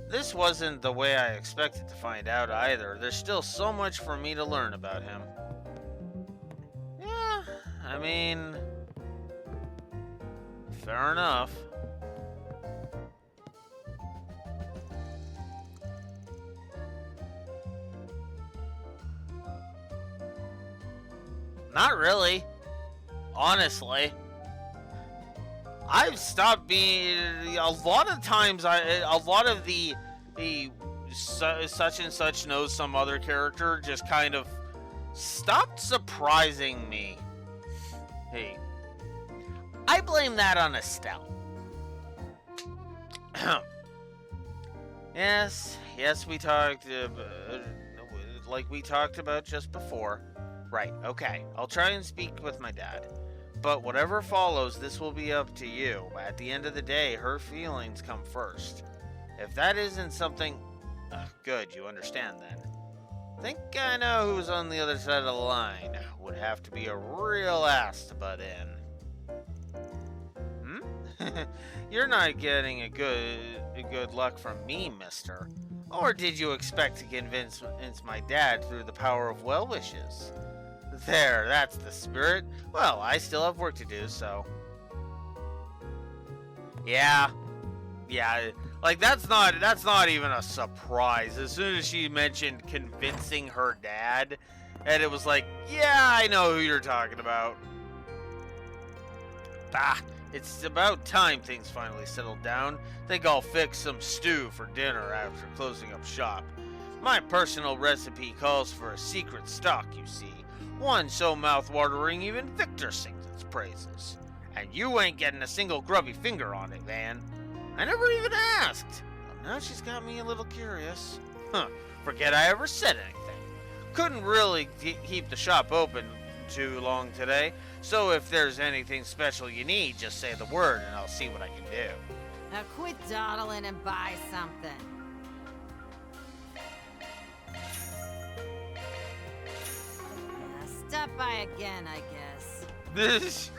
This wasn't the way I expected to find out either. There's still so much for me to learn about him. Yeah, I mean, fair enough. Not really. Honestly. I've stopped being a lot of times. A lot of the such and such knows some other character just kind of stopped surprising me. Hey, I blame that on Estelle. yes, we talked like we talked about just before. Right. Okay. I'll try and speak with my dad. But whatever follows, this will be up to you. At the end of the day, her feelings come first. If that isn't something... good, you understand then. Think I know who's on the other side of the line. Would have to be a real ass to butt in. You're not getting a good luck from me, mister. Or did you expect to convince my dad through the power of well wishes? There, that's the spirit. Well, I still have work to do, so... Yeah, like that's not even a surprise. As soon as she mentioned convincing her dad, and it was like, yeah, I know who you're talking about. It's about time things finally settled down. Think I'll fix some stew for dinner after closing up shop. My personal recipe calls for a secret stock, you see. One so mouth-watering even Victor sings its praises. And you ain't getting a single grubby finger on it, Van. I never even asked. But now she's got me a little curious. Forget I ever said anything. Couldn't really keep the shop open too long today, so if there's anything special you need, just say the word and I'll see what I can do. Now quit dawdling and buy something. Stop by again, I guess. This.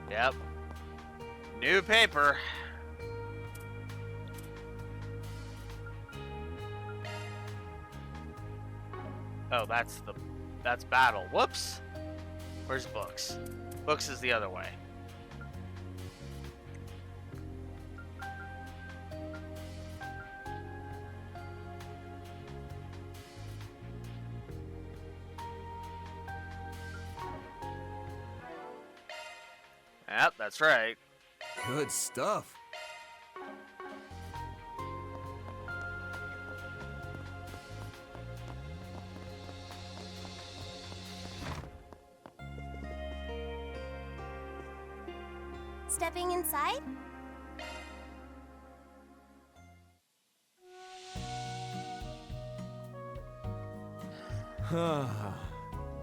Yep. New paper. Oh, that's battle. Whoops. Where's books? Books is the other way. Yep, that's right. Good stuff. Stepping inside?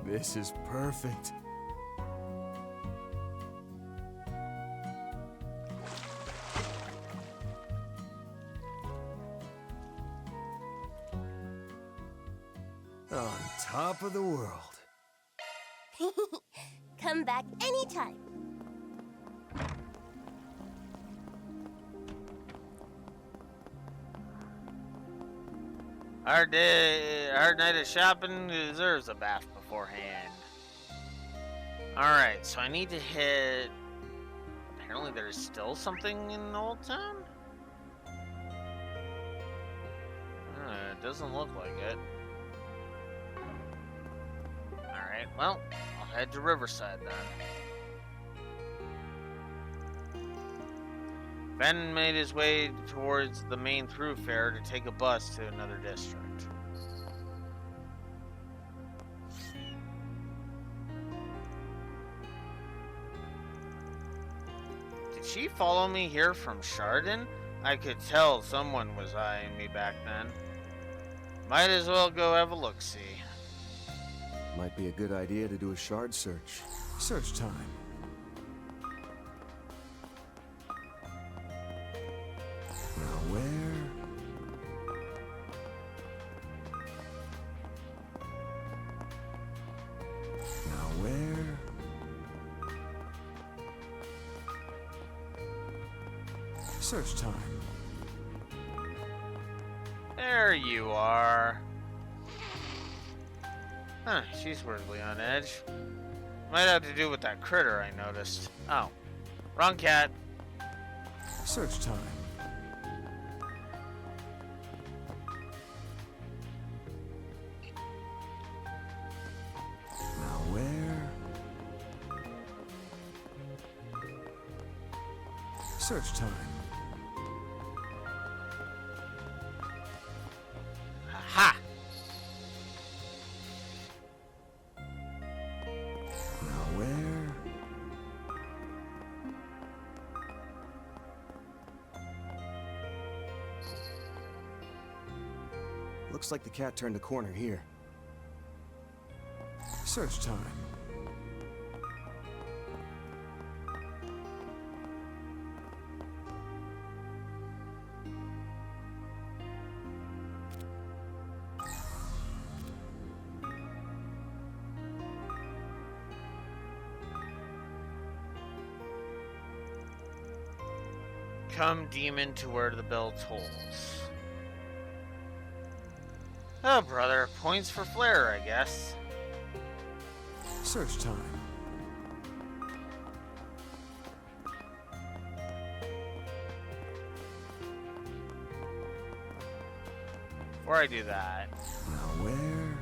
This is perfect. On top of the world. Come back anytime. Hard night of shopping deserves a bath beforehand. Alright, so I need to hit... Apparently there's still something in Old Town? It doesn't look like it. Alright, well, I'll head to Riverside then. Ben made his way towards the main thoroughfare to take a bus to another district. Did she follow me here from Chardon? I could tell someone was eyeing me back then. Might as well go have a look-see. Might be a good idea to do a shard search. Search time. Now where? Now where? Search time. There you are. Huh, she's weirdly on edge. Might have to do with that critter I noticed. Oh, wrong cat. Search time. Now where? Search time. Ha! Now where? Looks like the cat turned a corner here. Search time. Come, demon, to where the bell tolls. Oh, brother. Points for flair, I guess. Search time. Before I do that. Now where?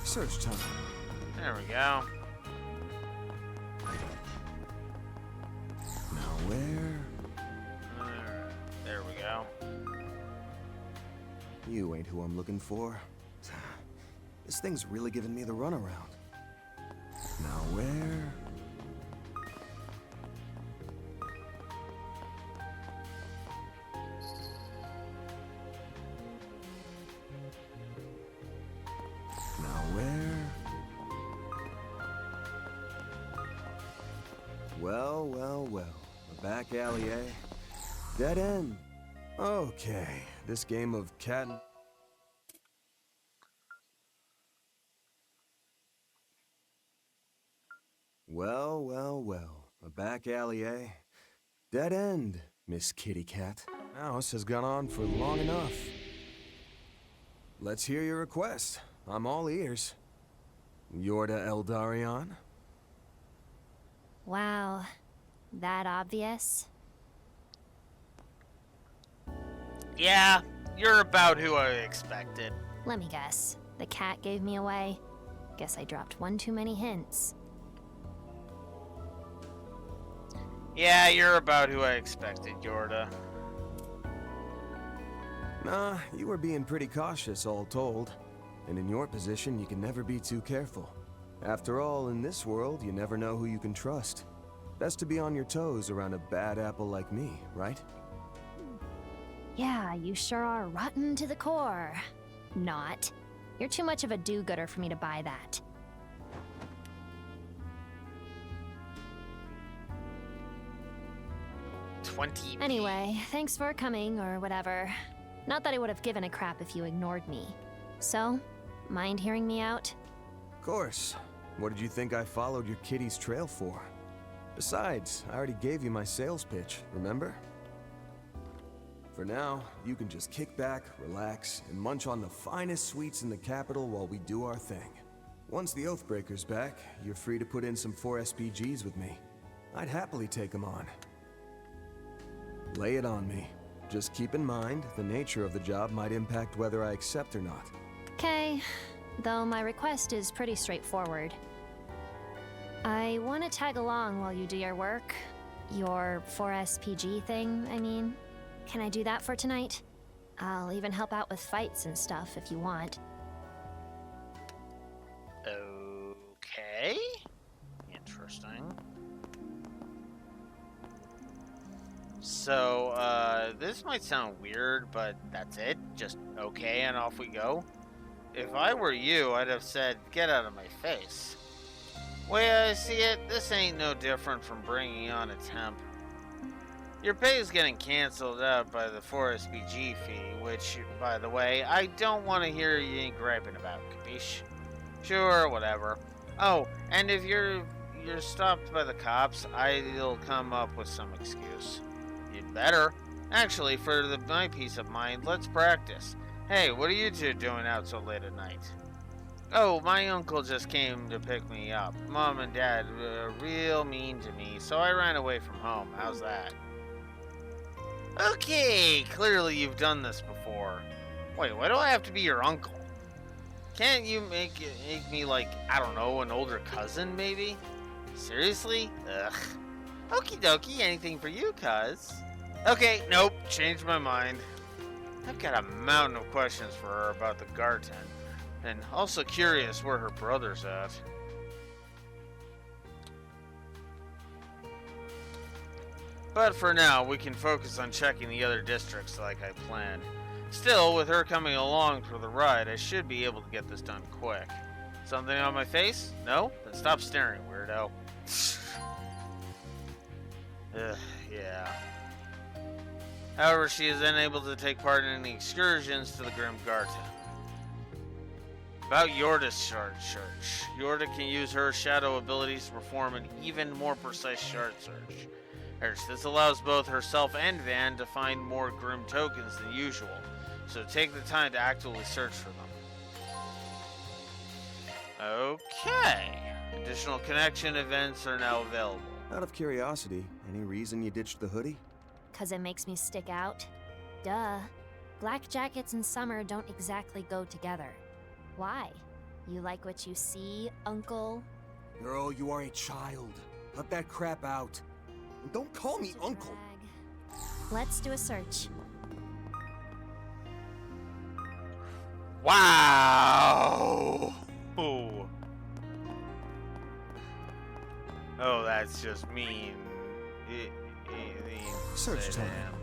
Search time. There we go. Now where? There we go. You ain't who I'm looking for. This thing's really giving me the runaround. Now where? Now where? Well, well, well. A back alley, eh? Dead end. Okay, this game of cat and... Well, well, well. A back alley, eh? Dead end, Miss Kitty Cat. Mouse has gone on for long enough. Let's hear your request. I'm all ears. Yorda Eldarion? Wow, that obvious? Yeah, you're about who I expected. Let me guess. The cat gave me away. Guess I dropped one too many hints. Yeah, you're about who I expected, Yorda. Nah, you were being pretty cautious, all told. And in your position, you can never be too careful. After all, in this world, you never know who you can trust. Best to be on your toes around a bad apple like me, right? Yeah, you sure are rotten to the core. Not. You're too much of a do-gooder for me to buy that. Anyway, thanks for coming, or whatever. Not that I would have given a crap if you ignored me. So, mind hearing me out? Of course. What did you think I followed your kitty's trail for? Besides, I already gave you my sales pitch, remember? For now, you can just kick back, relax, and munch on the finest sweets in the capital while we do our thing. Once the Oathbreaker's back, you're free to put in some 4 SPGs with me. I'd happily take them on. Lay it on me. Just keep in mind, the nature of the job might impact whether I accept or not. Okay, though my request is pretty straightforward. I want to tag along while you do your work. Your 4SPG thing, I mean. Can I do that for tonight? I'll even help out with fights and stuff if you want. So, this might sound weird, but that's it. Just okay, and off we go. If I were you, I'd have said, get out of my face. Way I see it, this ain't no different from bringing on a temp. Your pay is getting canceled out by the 4SBG fee, which, by the way, I don't want to hear you griping about, capiche? Sure, whatever. Oh, and if you're stopped by the cops, I'll come up with some excuse. You'd better. Actually, for my peace of mind, let's practice. Hey, what are you two doing out so late at night? Oh, my uncle just came to pick me up. Mom and Dad were real mean to me, so I ran away from home. How's that? Okay, clearly you've done this before. Wait, why do I have to be your uncle? Can't you make me like, I don't know, an older cousin maybe? Seriously? Ugh. Okie dokie, anything for you, cuz. Okay, nope, changed my mind. I've got a mountain of questions for her about the Garten, and also curious where her brother's at. But for now, we can focus on checking the other districts like I planned. Still, with her coming along for the ride, I should be able to get this done quick. Something on my face? No? Then stop staring, weirdo. Yeah. However, she is unable to take part in any excursions to the Grim Garten. About Yorda's shard search. Yorda can use her shadow abilities to perform an even more precise shard search. This allows both herself and Van to find more Grim tokens than usual, so take the time to actively search for them. Okay. Additional connection events are now available. Out of curiosity, any reason you ditched the hoodie? 'Cause it makes me stick out? Duh. Black jackets and summer don't exactly go together. Why? You like what you see, Uncle? Girl, you are a child. Cut that crap out. And don't call me Uncle. Let's do a search. Wow! Oh, that's just mean. Search time.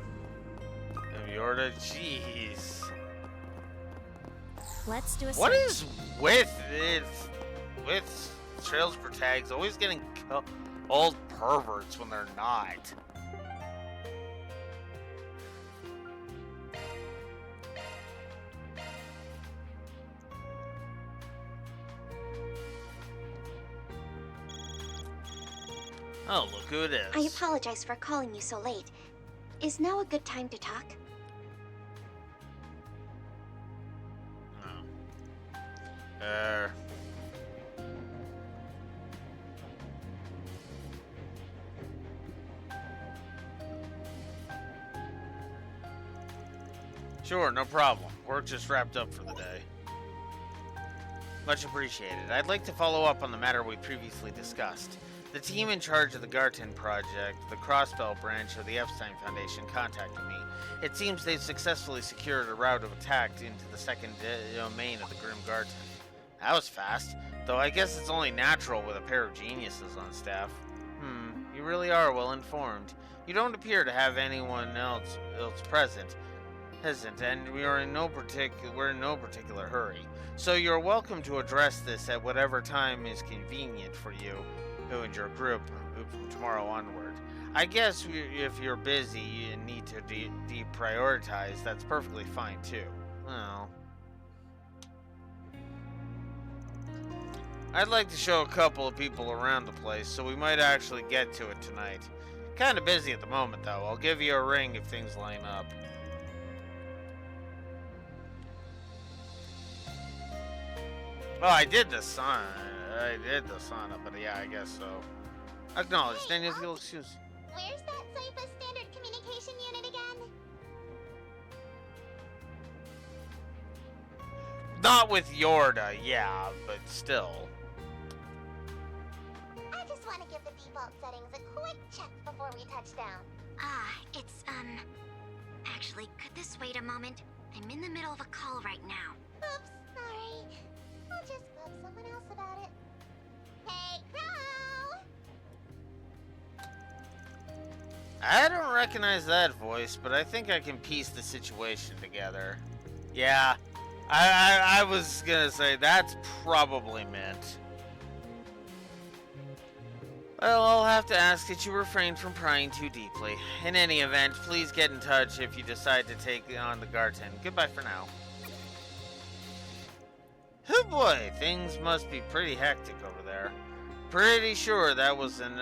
Yorda, jeez. Let's do a search. What is with Trails for Tags always getting old perverts when they're not? Oh, look who it is. I apologize for calling you so late. Is now a good time to talk? Sure, no problem. Work just wrapped up for the day. Much appreciated. I'd like to follow up on the matter we previously discussed. The team in charge of the Garten project, the Crossbell branch of the Epstein Foundation, contacted me. It seems they've successfully secured a route of attack into the second domain of the Grim Garten. That was fast, though I guess it's only natural with a pair of geniuses on staff. You really are well informed. You don't appear to have anyone else present, and we're in no particular hurry. So you're welcome to address this at whatever time is convenient for you and your group from tomorrow onward. I guess if you're busy and need to deprioritize, that's perfectly fine too. Well, I'd like to show a couple of people around the place, so we might actually get to it tonight. Kinda busy at the moment though. I'll give you a ring if things line up. Oh, I did the sauna, but yeah, I guess so. Acknowledged. Then you'll excuse. Where's that Cypher Standard Communication Unit again? Not with Yorda, yeah, but still. I just want to give the default settings a quick check before we touch down. It's, Actually, could this wait a moment? I'm in the middle of a call right now. Oops, sorry. I'll just bug someone else about it. Hey, Crow! I don't recognize that voice, but I think I can piece the situation together. Yeah, I was gonna say that's probably Mint. Well, I'll have to ask that you refrain from prying too deeply. In any event, please get in touch if you decide to take on the Garten. Goodbye for now. Oh boy, things must be pretty hectic over there. Pretty sure that was an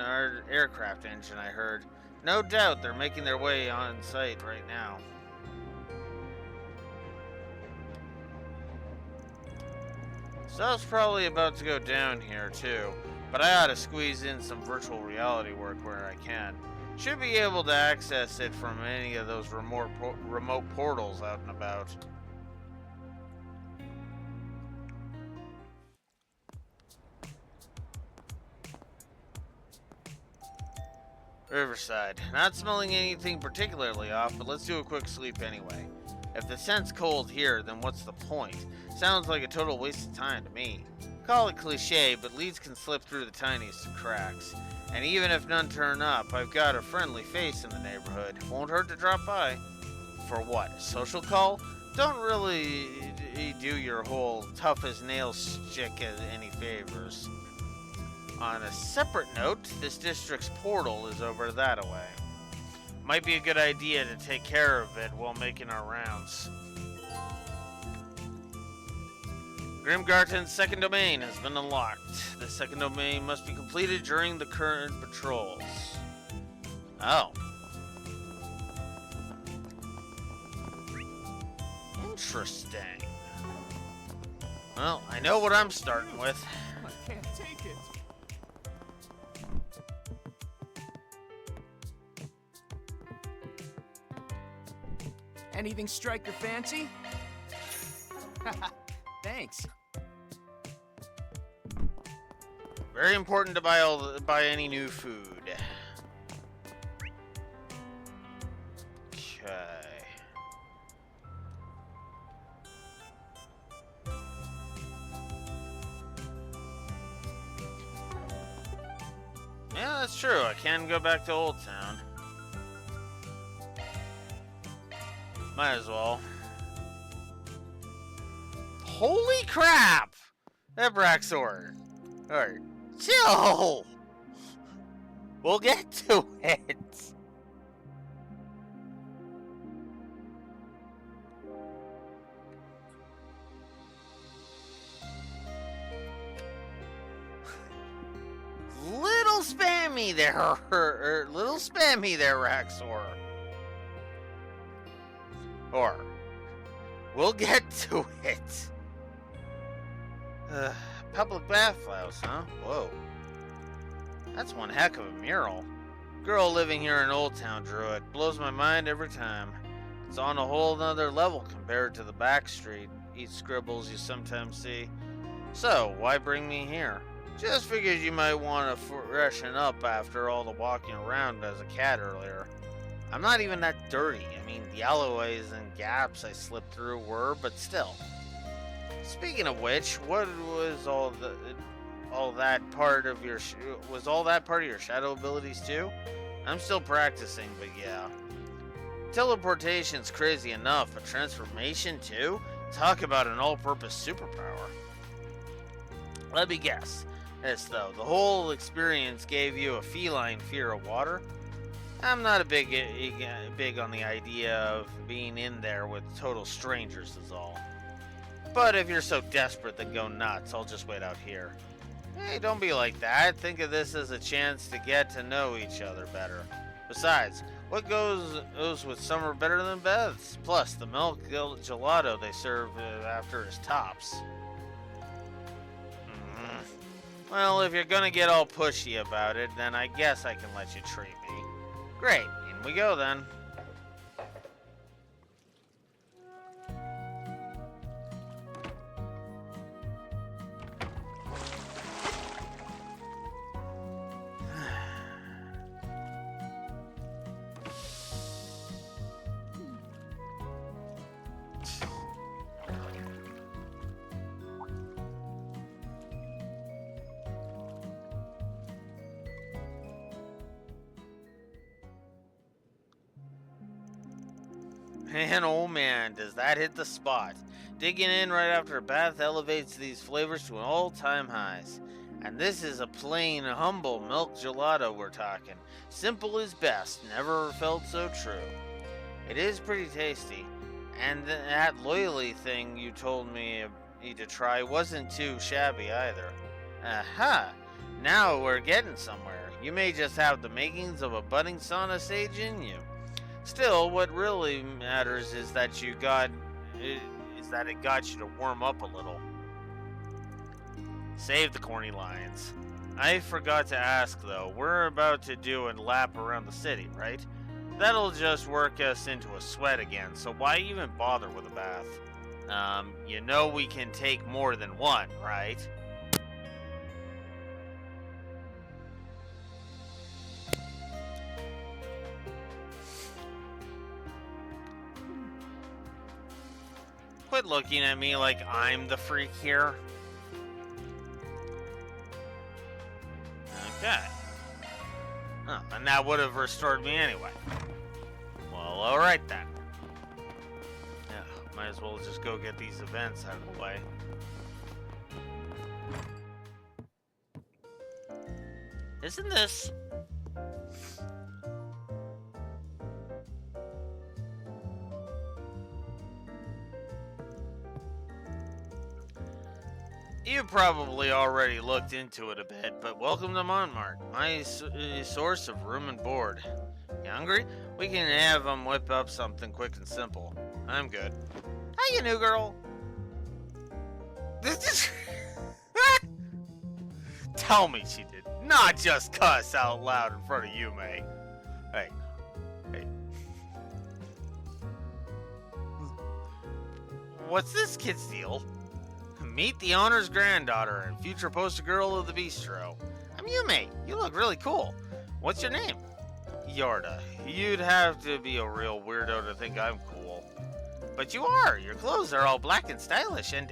aircraft engine I heard. No doubt they're making their way on site right now. Stuff's probably about to go down here too, but I ought to squeeze in some virtual reality work where I can. Should be able to access it from any of those remote portals out and about. Riverside. Not smelling anything particularly off, but let's do a quick sleep anyway. If the scent's cold here, then what's the point? Sounds like a total waste of time to me. Call it cliche, but leads can slip through the tiniest of cracks. And even if none turn up, I've got a friendly face in the neighborhood. Won't hurt to drop by. For what? A social call? Don't really do your whole tough as nails shtick any favors. On a separate note, this district's portal is over that away. Might be a good idea to take care of it while making our rounds. Grimgarten's second domain has been unlocked. The second domain must be completed during the current patrols. Oh. Interesting. Well, I know what I'm starting with. I can't take it. Anything strike your fancy? Thanks. Very important to buy any new food. Okay. Yeah, that's true. I can go back to Old Town. Might as well. Holy crap! That Braxor. Alright. Chill! We'll get to it. Little spammy there, little spammy there, Raxor. Or, we'll get to it. Public bathhouse, huh? Whoa. That's one heck of a mural. Girl living here in Old Town drew it. Blows my mind every time. It's on a whole nother level compared to the back street scribbles you sometimes see. So, why bring me here? Just figured you might want to freshen up after all the walking around as a cat earlier. I'm not even that dirty. I mean, the alleyways and gaps I slipped through were, but still. Speaking of which, what was all that part of your shadow abilities too? I'm still practicing, but yeah. Teleportation's crazy enough, but transformation too? Talk about an all-purpose superpower. Let me guess. This though, the whole experience gave you a feline fear of water? I'm not big on the idea of being in there with total strangers is all. But if you're so desperate, then go nuts. I'll just wait out here. Hey, don't be like that. Think of this as a chance to get to know each other better. Besides, what goes with summer better than Beth's? Plus, the milk gelato they serve after is tops. Well, if you're gonna get all pushy about it, then I guess I can let you treat me. Great, in we go then. Man, oh man, does that hit the spot. Digging in right after a bath elevates these flavors to an all-time highs. And this is a plain, humble milk gelato we're talking. Simple is best, never felt so true. It is pretty tasty. And that loyally thing you told me to try wasn't too shabby either. Aha! Now we're getting somewhere. You may just have the makings of a budding sauna sage in you. Still, what really matters is that it got you to warm up a little. Save the corny lines. I forgot to ask though, we're about to do a lap around the city, right? That'll just work us into a sweat again, so why even bother with a bath? You know we can take more than one, right? Quit looking at me like I'm the freak here. Okay. Oh, and that would have restored me anyway. Well, alright then. Yeah, might as well just go get these events out of the way. Isn't this... You probably already looked into it a bit, but welcome to Montmartre, my source of room and board. You hungry? We can have them whip up something quick and simple. I'm good. How you, new girl? This is... Tell me she did not just cuss out loud in front of you, May. Hey. What's this kid's deal? Meet the owner's granddaughter and future poster girl of the bistro. I'm Yume. You look really cool. What's your name? Yorda. You'd have to be a real weirdo to think I'm cool. But you are. Your clothes are all black and stylish, and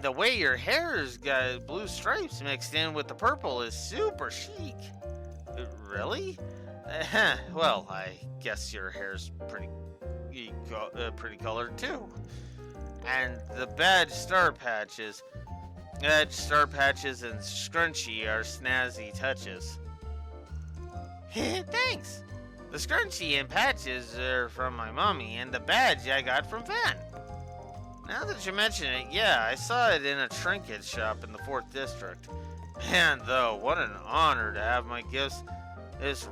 the way your hair's got blue stripes mixed in with the purple is super chic. Really? Well, I guess your hair's pretty colored too. And the badge star patches and scrunchy are snazzy touches. Thanks! The scrunchy and patches are from my mommy, and the badge I got from Van. Now that you mention it, yeah, I saw it in a trinket shop in the 4th District. Man, though, what an honor to have my gifts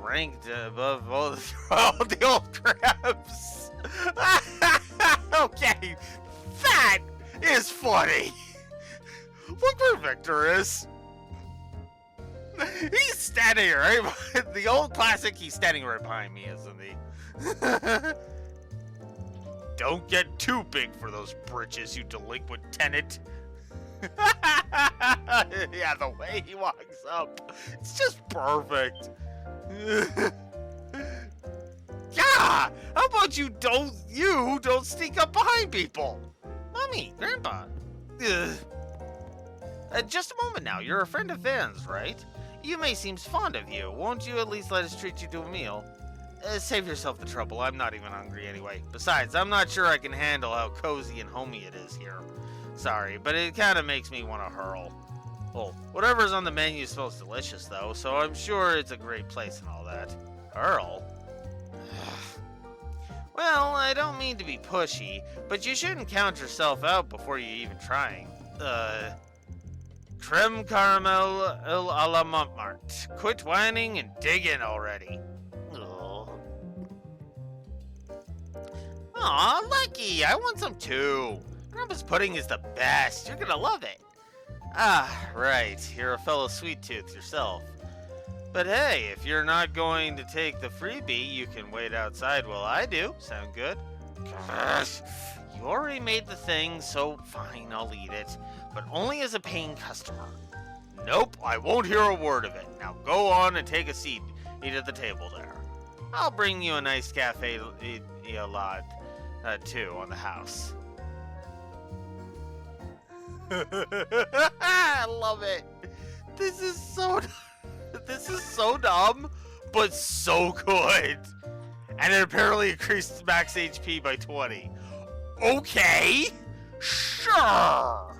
ranked above all the old crabs. Okay. That is funny. Look where Victor is. He's standing here, right? The old classic, he's standing right behind me, isn't he? Don't get too big for those britches, you delinquent tenant. Yeah, the way he walks up, it's just perfect. Yeah, how about you don't sneak up behind people? Mommy, Grandpa. Just a moment now. You're a friend of Van's, right? Yume seems fond of you. Won't you at least let us treat you to a meal? Save yourself the trouble. I'm not even hungry anyway. Besides, I'm not sure I can handle how cozy and homey it is here. Sorry, but it kind of makes me want to hurl. Well, whatever's on the menu smells delicious, though, so I'm sure it's a great place and all that. Hurl? Well, I don't mean to be pushy, but you shouldn't count yourself out before you're even trying. Creme caramel a la Montmartre. Quit whining and dig in already. Aw, Lucky, I want some too. Grandpa's pudding is the best. You're gonna love it. Ah, right. You're a fellow sweet tooth yourself. But hey, if you're not going to take the freebie, you can wait outside while I do. Sound good? Gosh, you already made the thing, so fine, I'll eat it. But only as a paying customer. Nope, I won't hear a word of it. Now go on and take a seat. Eat at the table there. I'll bring you a nice cafe lot, too, on the house. I love it. This is so dumb, but so good. And it apparently increased max HP by 20. Okay, sure.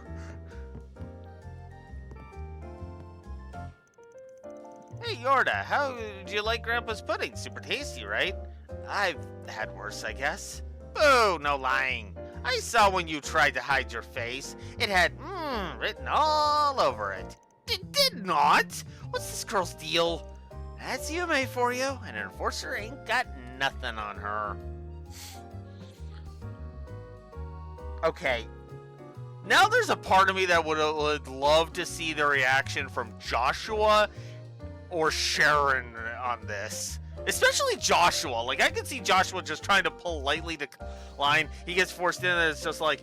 Hey, Yorda, how do you like Grandpa's pudding? Super tasty, right? I've had worse, I guess. Boo, no lying. I saw when you tried to hide your face. It had written all over it. Did not? What's this girl's deal? That's Yume for you. An enforcer ain't got nothing on her. Okay. Now there's a part of me that would love to see the reaction from Joshua or Sharon on this. Especially Joshua. Like, I could see Joshua just trying to politely decline. He gets forced in and it's just like,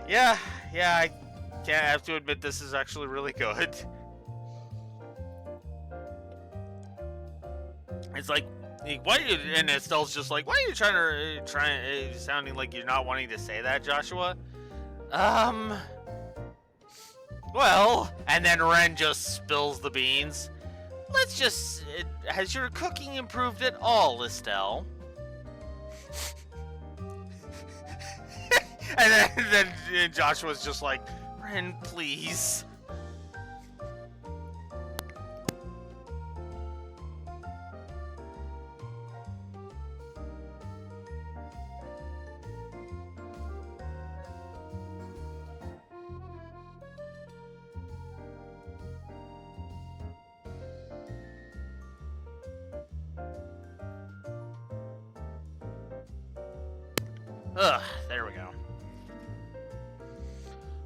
yeah, I can't have to admit this is actually really good. It's like, why are you, and Estelle's just like, why are you trying sounding like you're not wanting to say that, Joshua? Well, and then Ren just spills the beans. Let's just, has your cooking improved at all, Estelle? and then Joshua's just like, Ren, please. Ugh, there we go.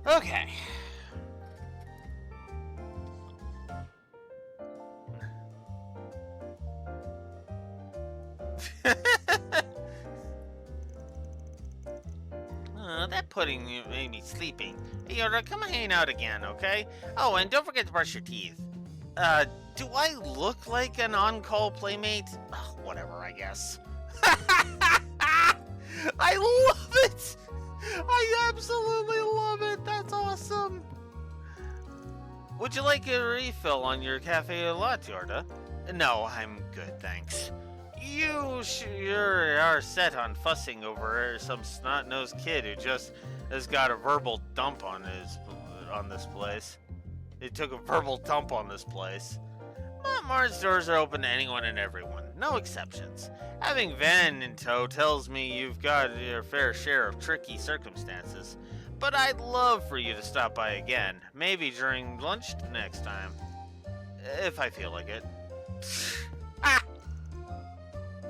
Okay. That pudding made me sleeping. Hey, Yoda, come hang out again, okay? Oh, and don't forget to brush your teeth. Do I look like an on-call playmate? Ugh, whatever, I guess. I love it! I absolutely love it! That's awesome! Would you like a refill on your cafe latte, Yorda? No, I'm good, thanks. You sure are set on fussing over some snot-nosed kid who just has got a verbal dump on this place. He took a verbal dump on this place. Montmartre's doors are open to anyone and everyone, no exceptions. Having Van in tow tells me you've got your fair share of tricky circumstances, but I'd love for you to stop by again, maybe during lunch next time, if I feel like it. Ah!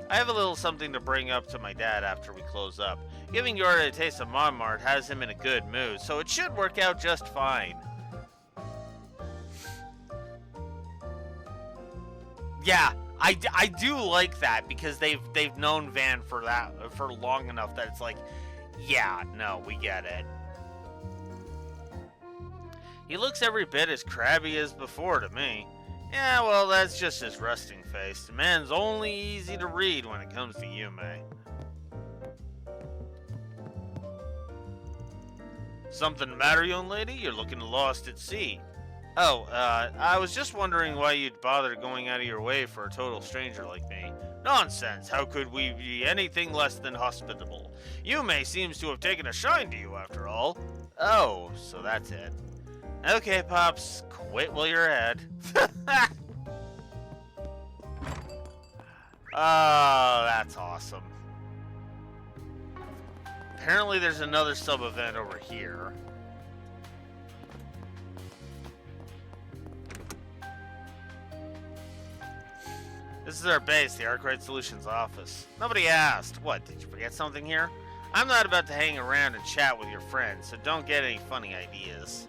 I have a little something to bring up to my dad after we close up. Giving Yorda a taste of Montmartre has him in a good mood, so it should work out just fine. Yeah, I do like that because they've known Van for long enough that it's like, yeah, no, we get it. He looks every bit as crabby as before to me. Yeah, well, that's just his resting face. The man's only easy to read when it comes to Yume. Something the matter, young lady? You're looking lost at sea. Oh, I was just wondering why you'd bother going out of your way for a total stranger like me. Nonsense, how could we be anything less than hospitable? Yume seems to have taken a shine to you after all. Oh, so that's it. Okay, Pops, quit while you're ahead. Oh, that's awesome. Apparently there's another sub-event over here. This is our base, the Arkwright Solutions office. Nobody asked. What, did you forget something here? I'm not about to hang around and chat with your friends, so don't get any funny ideas.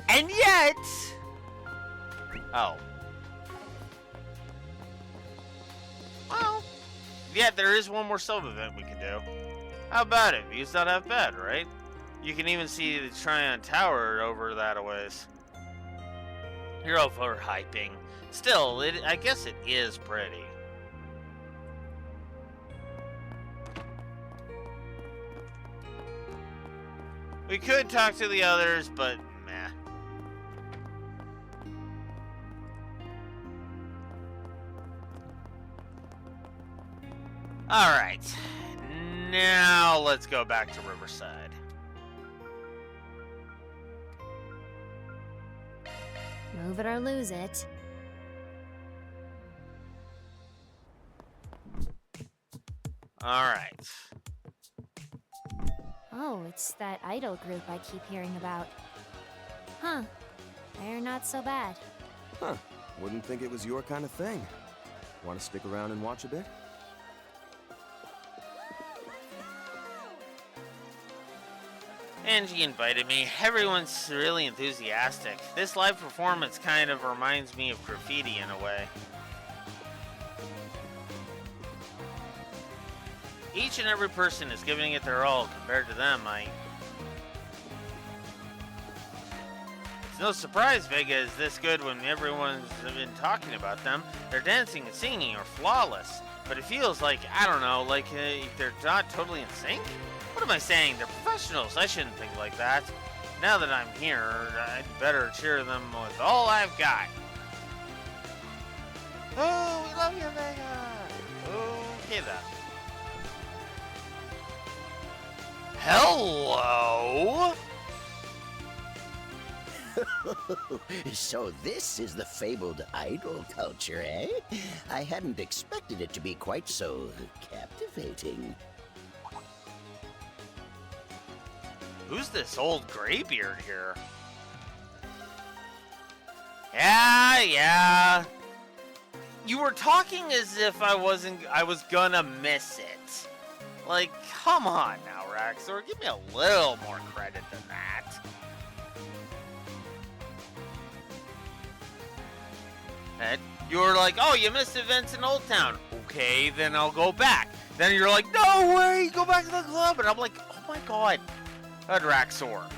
And yet... Oh. Well, yet there is one more sub-event we can do. How about it? Views not half bad, right? You can even see the Tryon Tower over that a ways. You're overhyping. Still, I guess it is pretty. We could talk to the others, but meh. Alright. Now let's go back to Riverside. Move it or lose it. Alright. Oh, it's that idol group I keep hearing about. Huh. They're not so bad. Huh. Wouldn't think it was your kind of thing. Want to stick around and watch a bit? Angie invited me. Everyone's really enthusiastic. This live performance kind of reminds me of graffiti in a way. Each and every person is giving it their all compared to them. It's no surprise Vega is this good when everyone's been talking about them. Their dancing and singing are flawless, but it feels like, I don't know, like they're not totally in sync? What am I saying? They're professionals. I shouldn't think like that. Now that I'm here, I'd better cheer them with all I've got. Oh, we love you, Vega. Okay, then. Hello? So this is the fabled idol culture, eh? I hadn't expected it to be quite so captivating. Who's this old graybeard here? Yeah. You were talking as if I was gonna miss it. Like, come on now, Raxor. Give me a little more credit than that. And you were like, oh, you missed events in Old Town. Okay, then I'll go back. Then you're like, no way, go back to the club. And I'm like, oh my god. Raxor.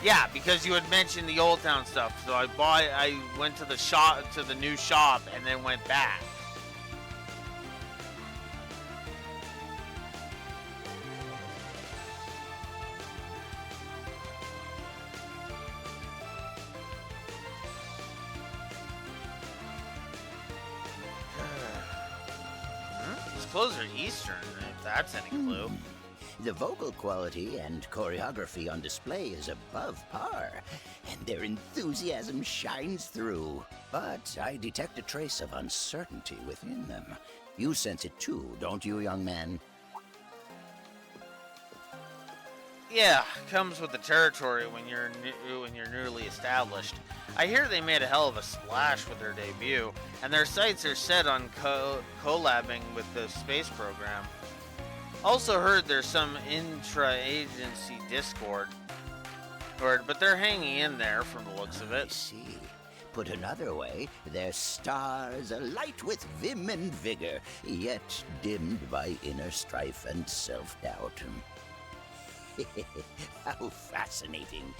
Yeah, because you had mentioned the Old Town stuff, so I went to the shop, to the new shop, and then went back. These clothes are Eastern, if that's any clue. The vocal quality and choreography on display is above par, and their enthusiasm shines through. But I detect a trace of uncertainty within them. You sense it too, don't you, young man? Yeah, comes with the territory when you're newly established. I hear they made a hell of a splash with their debut, and their sights are set on collabing with the space program. Also heard there's some intra-agency discord, but they're hanging in there from the looks of it. I see. Put another way, their stars alight with vim and vigor, yet dimmed by inner strife and self-doubt. How fascinating.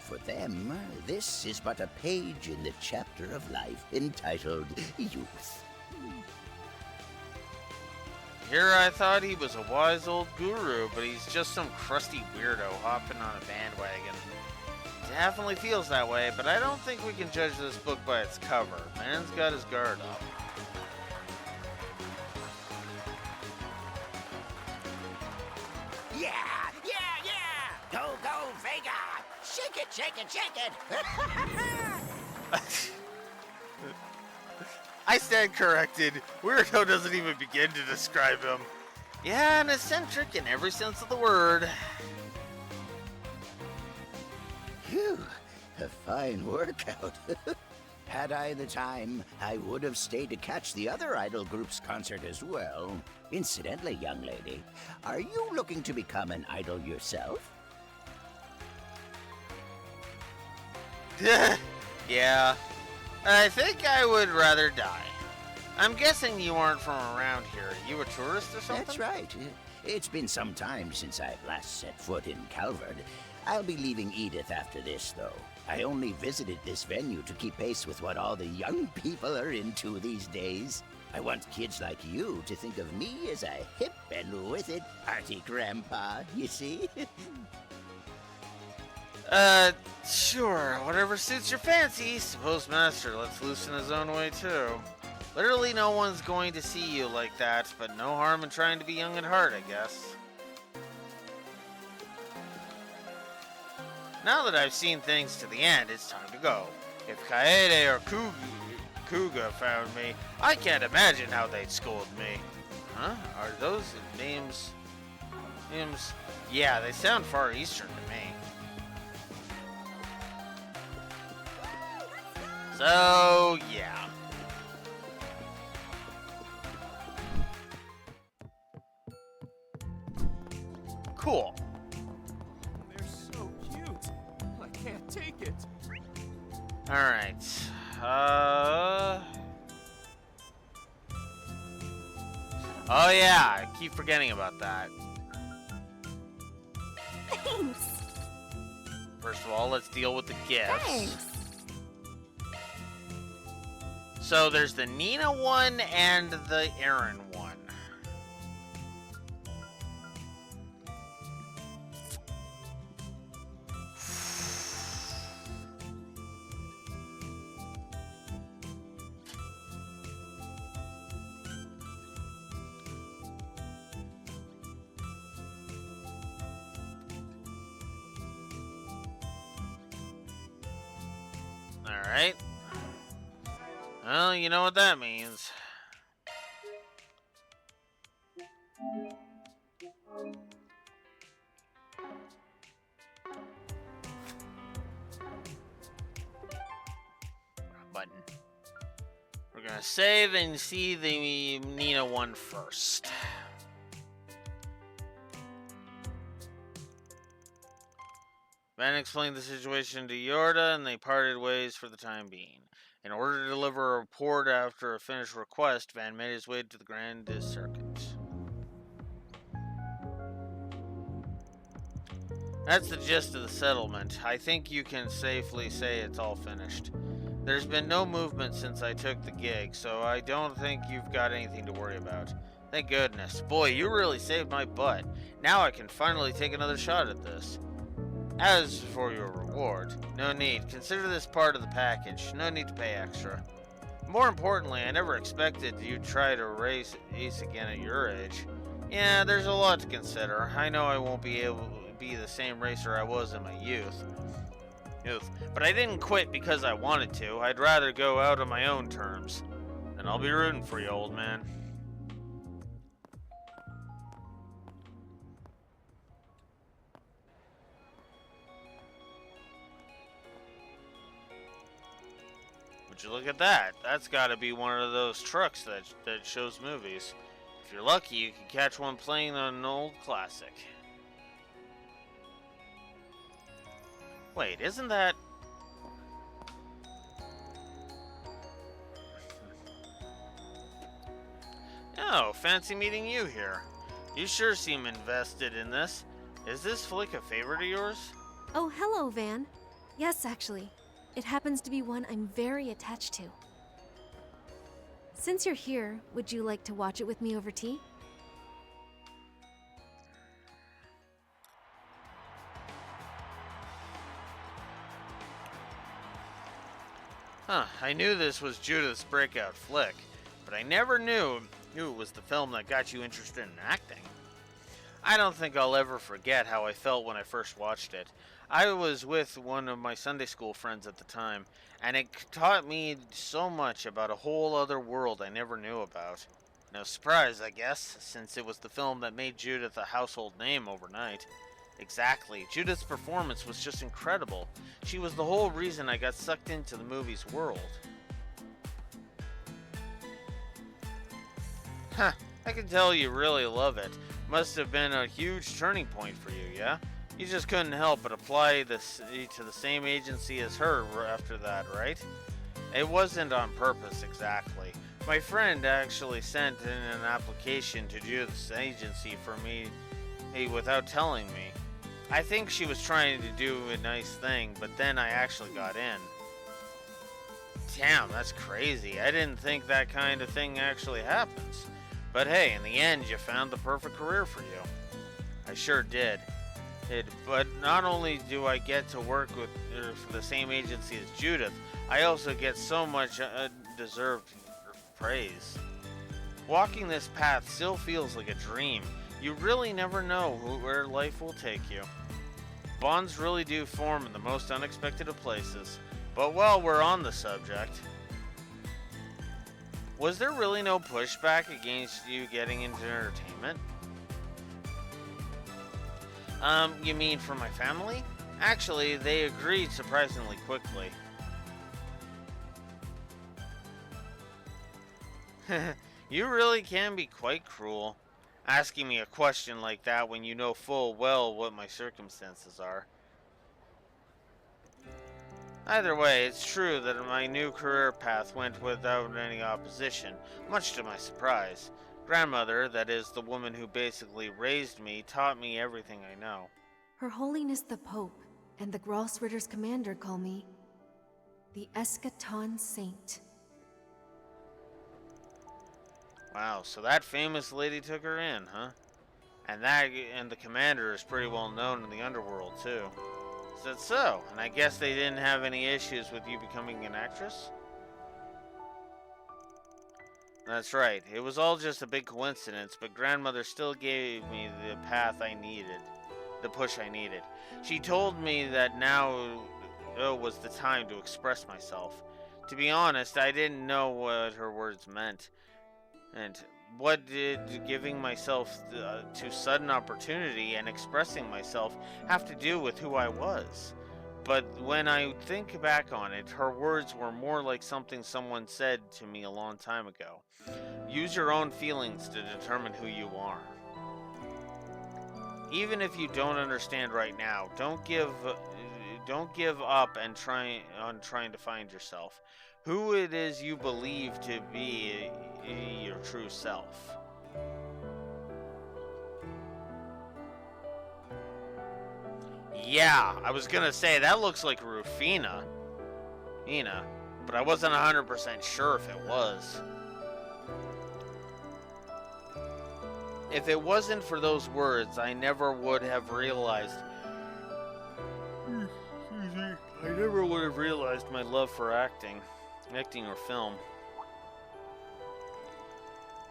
For them, this is but a page in the chapter of life entitled Youth. Here I thought he was a wise old guru, but he's just some crusty weirdo hopping on a bandwagon. Definitely feels that way, but I don't think we can judge this book by its cover. Man's got his guard up. Yeah! Go, Vega! Shake it, shake it, shake it! I stand corrected. Weirdo doesn't even begin to describe him. Yeah, and eccentric in every sense of the word. Phew, a fine workout. Had I the time, I would have stayed to catch the other idol group's concert as well. Incidentally, young lady, are you looking to become an idol yourself? Yeah. I think I would rather die. I'm guessing you aren't from around here. You a tourist or something? That's right. It's been some time since I've last set foot in Calvard. I'll be leaving Edith after this, though. I only visited this venue to keep pace with what all the young people are into these days. I want kids like you to think of me as a hip and with it party grandpa, you see? Sure, whatever suits your fancy. Suppose Master lets loose in his own way, too. Literally no one's going to see you like that, but no harm in trying to be young at heart, I guess. Now that I've seen things to the end, it's time to go. If Kaede or Kuga found me, I can't imagine how they'd scold me. Huh? Are those names? Yeah, they sound Far Eastern to me. So, yeah. Cool. They're so cute. I can't take it. Alright. Oh yeah, I keep forgetting about that. Thanks. First of all, let's deal with the gifts. Thanks. So there's the Nina one and the Aaron one. Alright. Well, you know what that means. Button. We're gonna save and see the Nina one first. Van explained the situation to Yorda, and they parted ways for the time being. In order to deliver a report after a finished request, Van made his way to the Grand Circuit. That's the gist of the settlement. I think you can safely say it's all finished. There's been no movement since I took the gig, so I don't think you've got anything to worry about. Thank goodness. Boy, you really saved my butt. Now I can finally take another shot at this. As for your reward, no need. Consider this part of the package. No need to pay extra. More importantly, I never expected you'd try to race Ace again at your age. Yeah, there's a lot to consider. I know I won't be able to be the same racer I was in my youth. But I didn't quit because I wanted to. I'd rather go out on my own terms. And I'll be rooting for you, old man. Would you look at that? That's got to be one of those trucks that shows movies. If you're lucky, you can catch one playing on an old classic. Wait, isn't that... Oh, fancy meeting you here. You sure seem invested in this. Is this flick a favorite of yours? Oh, hello, Van. Yes, actually. It happens to be one I'm very attached to. Since you're here, would you like to watch it with me over tea? Huh, I knew this was Judith's breakout flick, but I never knew it was the film that got you interested in acting. I don't think I'll ever forget how I felt when I first watched it. I was with one of my Sunday school friends at the time, and it taught me so much about a whole other world I never knew about. No surprise, I guess, since it was the film that made Judith a household name overnight. Exactly. Judith's performance was just incredible. She was the whole reason I got sucked into the movie's world. Huh, I can tell you really love it. Must have been a huge turning point for you, yeah? You just couldn't help but apply this to the same agency as her after that, right? It wasn't on purpose exactly. My friend actually sent in an application to Judith's agency for me without telling me. I think she was trying to do a nice thing, but then I actually got in. Damn, that's crazy. I didn't think that kind of thing actually happens. But hey, in the end, you found the perfect career for you. I sure did. But not only do I get to work with for the same agency as Judith, I also get so much deserved praise. Walking this path still feels like a dream. You really never know where life will take you. Bonds really do form in the most unexpected of places. But while we're on the subject, was there really no pushback against you getting into entertainment? You mean for my family? Actually, they agreed surprisingly quickly. You really can be quite cruel, asking me a question like that when you know full well what my circumstances are. Either way, it's true that my new career path went without any opposition, much to my surprise. Grandmother, that is, the woman who basically raised me, taught me everything I know. Her Holiness the Pope and the Grossritter's commander call me the Eschaton Saint. Wow, so that famous lady took her in, huh? And the commander is pretty well known in the underworld, too. Is that so? And I guess they didn't have any issues with you becoming an actress? That's right. It was all just a big coincidence, but Grandmother still gave me the path I needed. The push I needed. She told me that now was the time to express myself. To be honest, I didn't know what her words meant. And what did giving myself to sudden opportunity and expressing myself have to do with who I was? But when I think back on it, her words were more like something someone said to me a long time ago. Use your own feelings to determine who you are. Even if you don't understand right now, don't give up and trying to find yourself. Who it is you believe to be your true self. Yeah, I was gonna say, that looks like Rufina. But I wasn't 100% sure if it was. If it wasn't for those words, I never would have realized... I never would have realized my love for acting or film.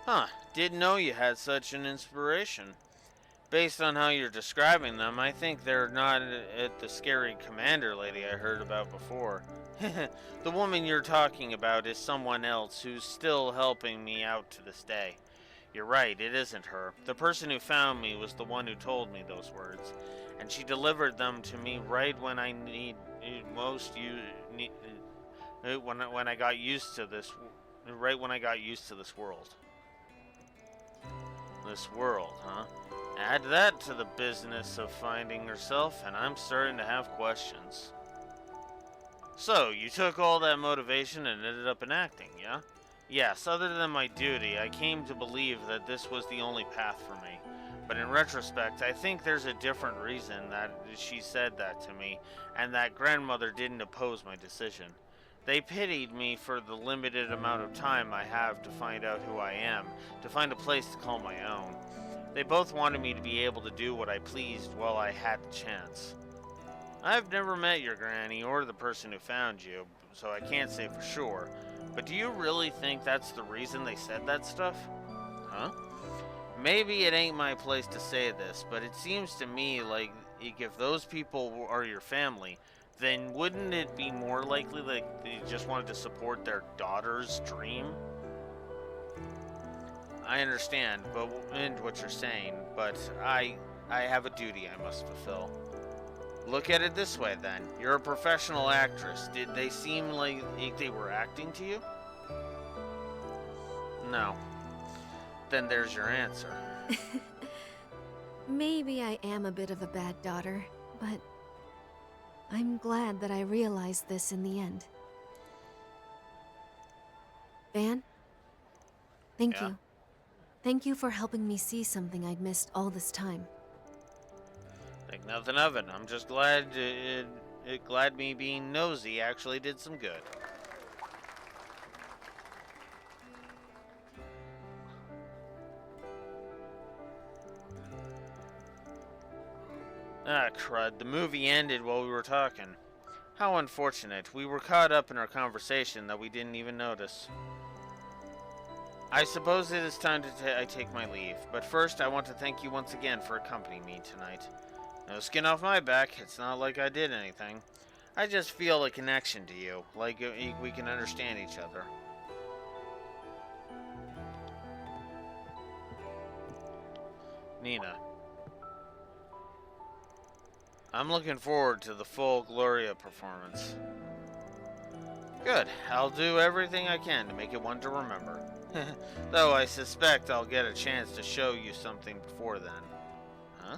Huh, didn't know you had such an inspiration. Based on how you're describing them, I think they're not at the scary commander lady I heard about before. The woman you're talking about is someone else who's still helping me out to this day. You're right, it isn't her. The person who found me was the one who told me those words, and she delivered them to me right when I when I got used to this, right when I got used to this world. This world, huh? Add that to the business of finding herself, and I'm starting to have questions. So, you took all that motivation and ended up in acting, yeah? Yes, other than my duty, I came to believe that this was the only path for me. But in retrospect, I think there's a different reason that she said that to me, and that Grandmother didn't oppose my decision. They pitied me for the limited amount of time I have to find out who I am, to find a place to call my own. They both wanted me to be able to do what I pleased while I had the chance. I've never met your granny or the person who found you, so I can't say for sure. But do you really think that's the reason they said that stuff? Huh? Maybe it ain't my place to say this, but it seems to me like if those people are your family, then wouldn't it be more likely that they just wanted to support their daughter's dream? I understand and what you're saying, but I have a duty I must fulfill. Look at it this way, then. You're a professional actress. Did they seem like they were acting to you? No. Then there's your answer. Maybe I am a bit of a bad daughter, but I'm glad that I realized this in the end. Van? Thank you. Thank you for helping me see something I'd missed all this time. Think nothing of it. I'm just glad glad me being nosy actually did some good. Ah, crud. The movie ended while we were talking. How unfortunate. We were caught up in our conversation that we didn't even notice. I suppose it is time to I take my leave, but first I want to thank you once again for accompanying me tonight. No skin off my back, it's not like I did anything. I just feel a connection to you, like we can understand each other. Nina. I'm looking forward to the full Gloria performance. Good. I'll do everything I can to make it one to remember. Though I suspect I'll get a chance to show you something before then. Huh?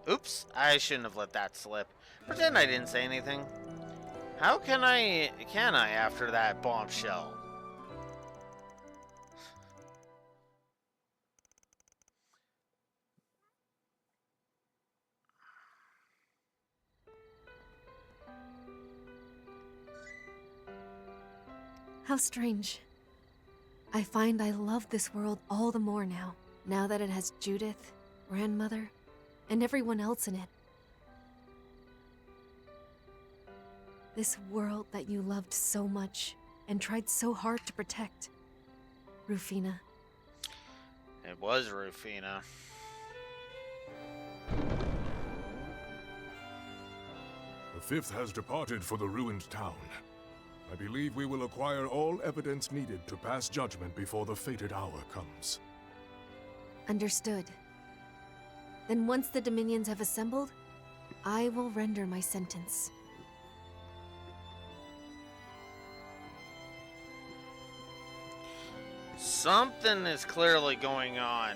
Oops, I shouldn't have let that slip. Pretend I didn't say anything. How can I after that bombshell? How strange. I find I love this world all the more now that it has Judith, grandmother, and everyone else in it. This world that you loved so much and tried so hard to protect. Rufina. It was Rufina. The Fifth has departed for the ruined town. I believe we will acquire all evidence needed to pass judgment before the fated hour comes. Understood. Then once the Dominions have assembled, I will render my sentence. Something is clearly going on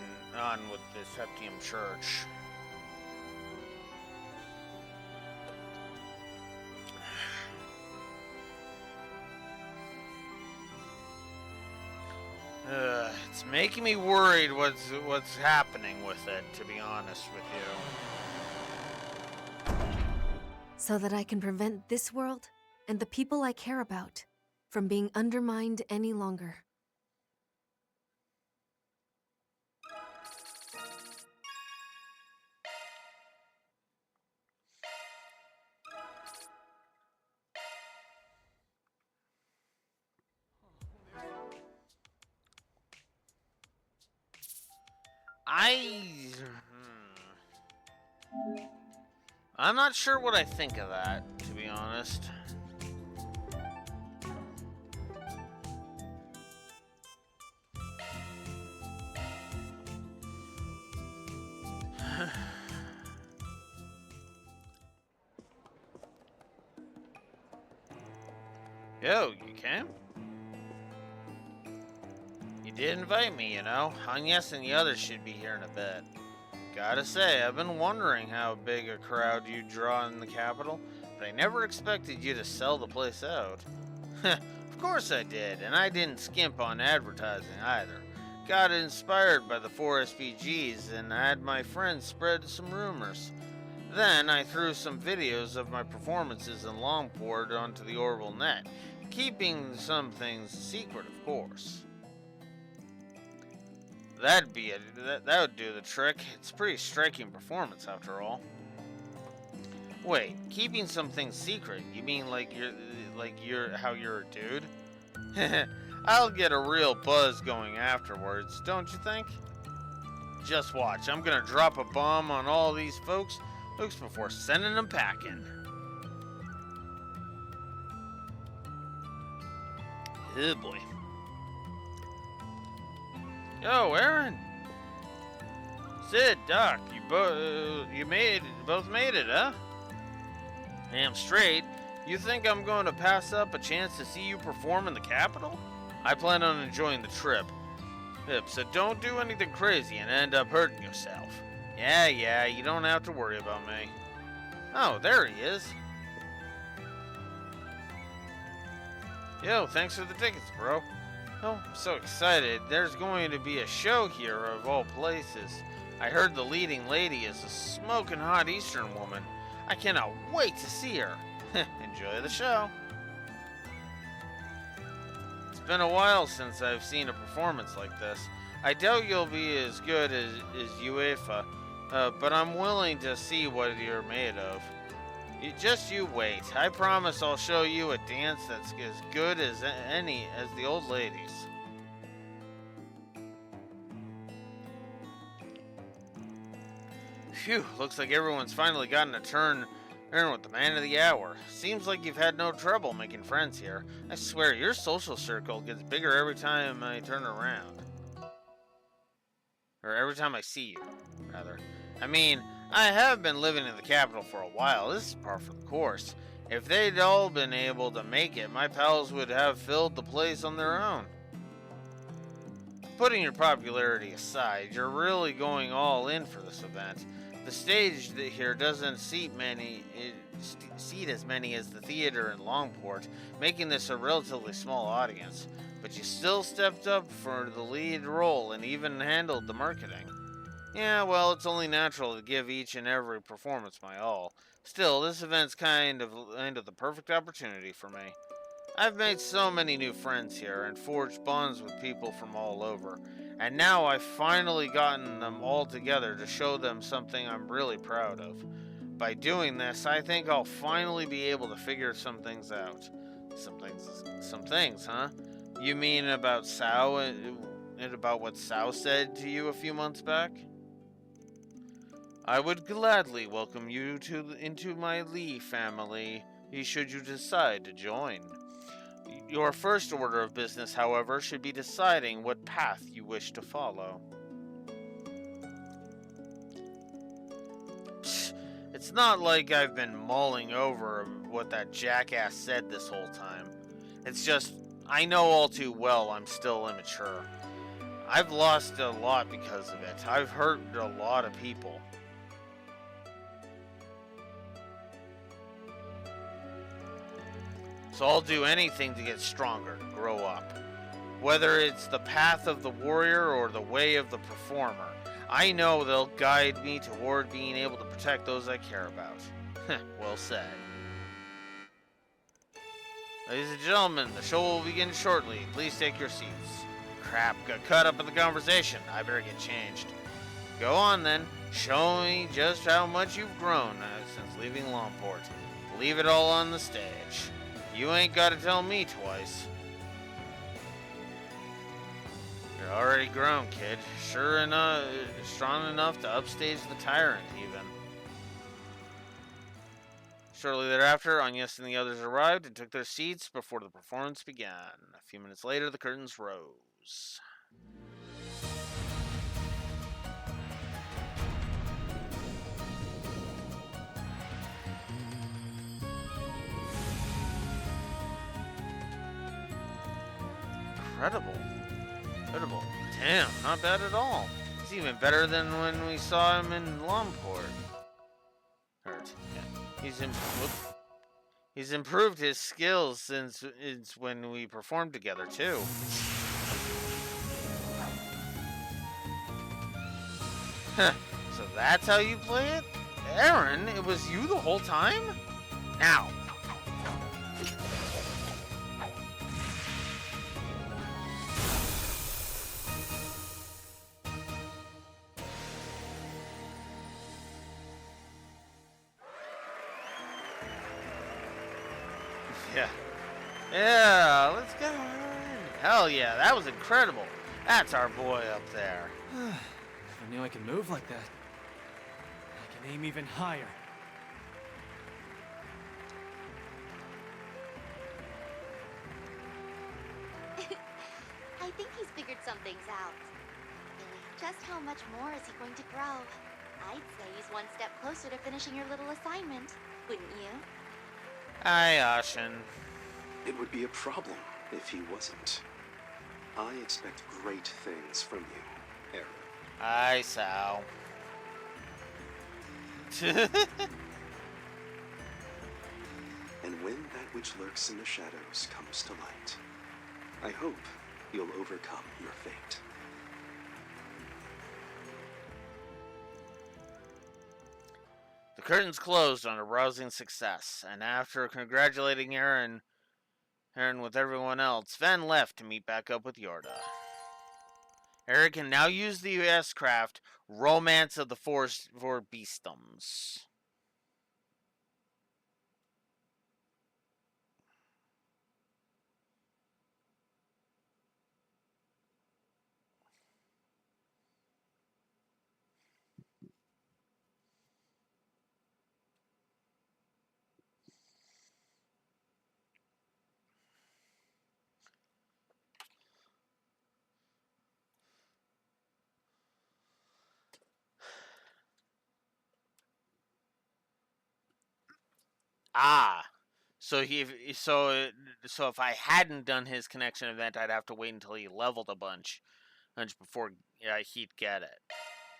with the Septium Church. It's making me worried what's happening with it, to be honest with you. So that I can prevent this world and the people I care about from being undermined any longer. I'm not sure what I think of that, to be honest. Yo, you came? You did invite me, you know. Agnes and the others should be here in a bit. Gotta say, I've been wondering how big a crowd you'd draw in the capital, but I never expected you to sell the place out. Of course I did, and I didn't skimp on advertising either. Got inspired by the 4 SPGs and had my friends spread some rumors. Then I threw some videos of my performances in Longport onto the Orbital net, keeping some things secret, of course. That would do the trick. It's a pretty striking performance, after all. Wait, keeping some things secret? You mean like you're how you're a dude? I'll get a real buzz going afterwards, don't you think? Just watch. I'm gonna drop a bomb on all these folks before sending them packing. Oh boy. Yo, Aaron! Sid, Doc, you both made it, huh? Damn straight. You think I'm going to pass up a chance to see you perform in the capital? I plan on enjoying the trip. Yep, so don't do anything crazy and end up hurting yourself. Yeah, you don't have to worry about me. Oh, there he is. Yo, thanks for the tickets, bro. Oh, I'm so excited. There's going to be a show here of all places. I heard the leading lady is a smoking hot Eastern woman. I cannot wait to see her. Enjoy the show. It's been a while since I've seen a performance like this. I doubt you'll be as good as UEFA, but I'm willing to see what you're made of. Just you wait. I promise I'll show you a dance that's as good as any as the old ladies. Phew, looks like everyone's finally gotten a turn with the man of the hour. Seems like you've had no trouble making friends here. I swear, your social circle gets bigger every time I turn around. Or every time I see you, rather. I mean, I have been living in the capital for a while. This is par for the course. If they'd all been able to make it, my pals would have filled the place on their own. Putting your popularity aside, you're really going all in for this event. The stage here doesn't seat as many as the theater in Longport, making this a relatively small audience. But you still stepped up for the lead role and even handled the marketing. Yeah, well, it's only natural to give each and every performance my all. Still, this event's kind of the perfect opportunity for me. I've made so many new friends here and forged bonds with people from all over. And now I've finally gotten them all together to show them something I'm really proud of. By doing this, I think I'll finally be able to figure some things out. Some things, huh? You mean about Sao and about what Sao said to you a few months back? I would gladly welcome you into my Lee family, should you decide to join. Your first order of business, however, should be deciding what path you wish to follow. Psst, it's not like I've been mulling over what that jackass said this whole time. It's just, I know all too well I'm still immature. I've lost a lot because of it. I've hurt a lot of people. So I'll do anything to get stronger, to grow up. Whether it's the path of the warrior or the way of the performer, I know they'll guide me toward being able to protect those I care about. Well said. Ladies and gentlemen, the show will begin shortly. Please take your seats. Crap, got caught up in the conversation. I better get changed. Go on then. Show me just how much you've grown since leaving Longport. Leave it all on the stage. You ain't gotta tell me twice. You're already grown, kid. Sure enough, strong enough to upstage the tyrant, even. Shortly thereafter, Agnes and the others arrived and took their seats before the performance began. A few minutes later, the curtains rose. Incredible. Damn, not bad at all. It's even better than when we saw him in Longport. Yeah. He's improved his skills since when we performed together too. So that's how you play it? Aaron, it was you the whole time? Now. Yeah, let's go. Hell yeah, that was incredible. That's our boy up there. Never knew I could move like that. I can aim even higher. I think he's figured some things out. Just how much more is he going to grow? I'd say he's one step closer to finishing your little assignment, wouldn't you? Hi, Ashen. It would be a problem if he wasn't. I expect great things from you, Aaron. Hi, Sal. And when that which lurks in the shadows comes to light, I hope you'll overcome your fate. The curtains closed on a rousing success, and after congratulating Aaron with everyone else, Ven left to meet back up with Yorda. Eric can now use the US craft Romance of the Four Beastums. Ah, so if I hadn't done his connection event, I'd have to wait until he leveled a bunch before he'd get it.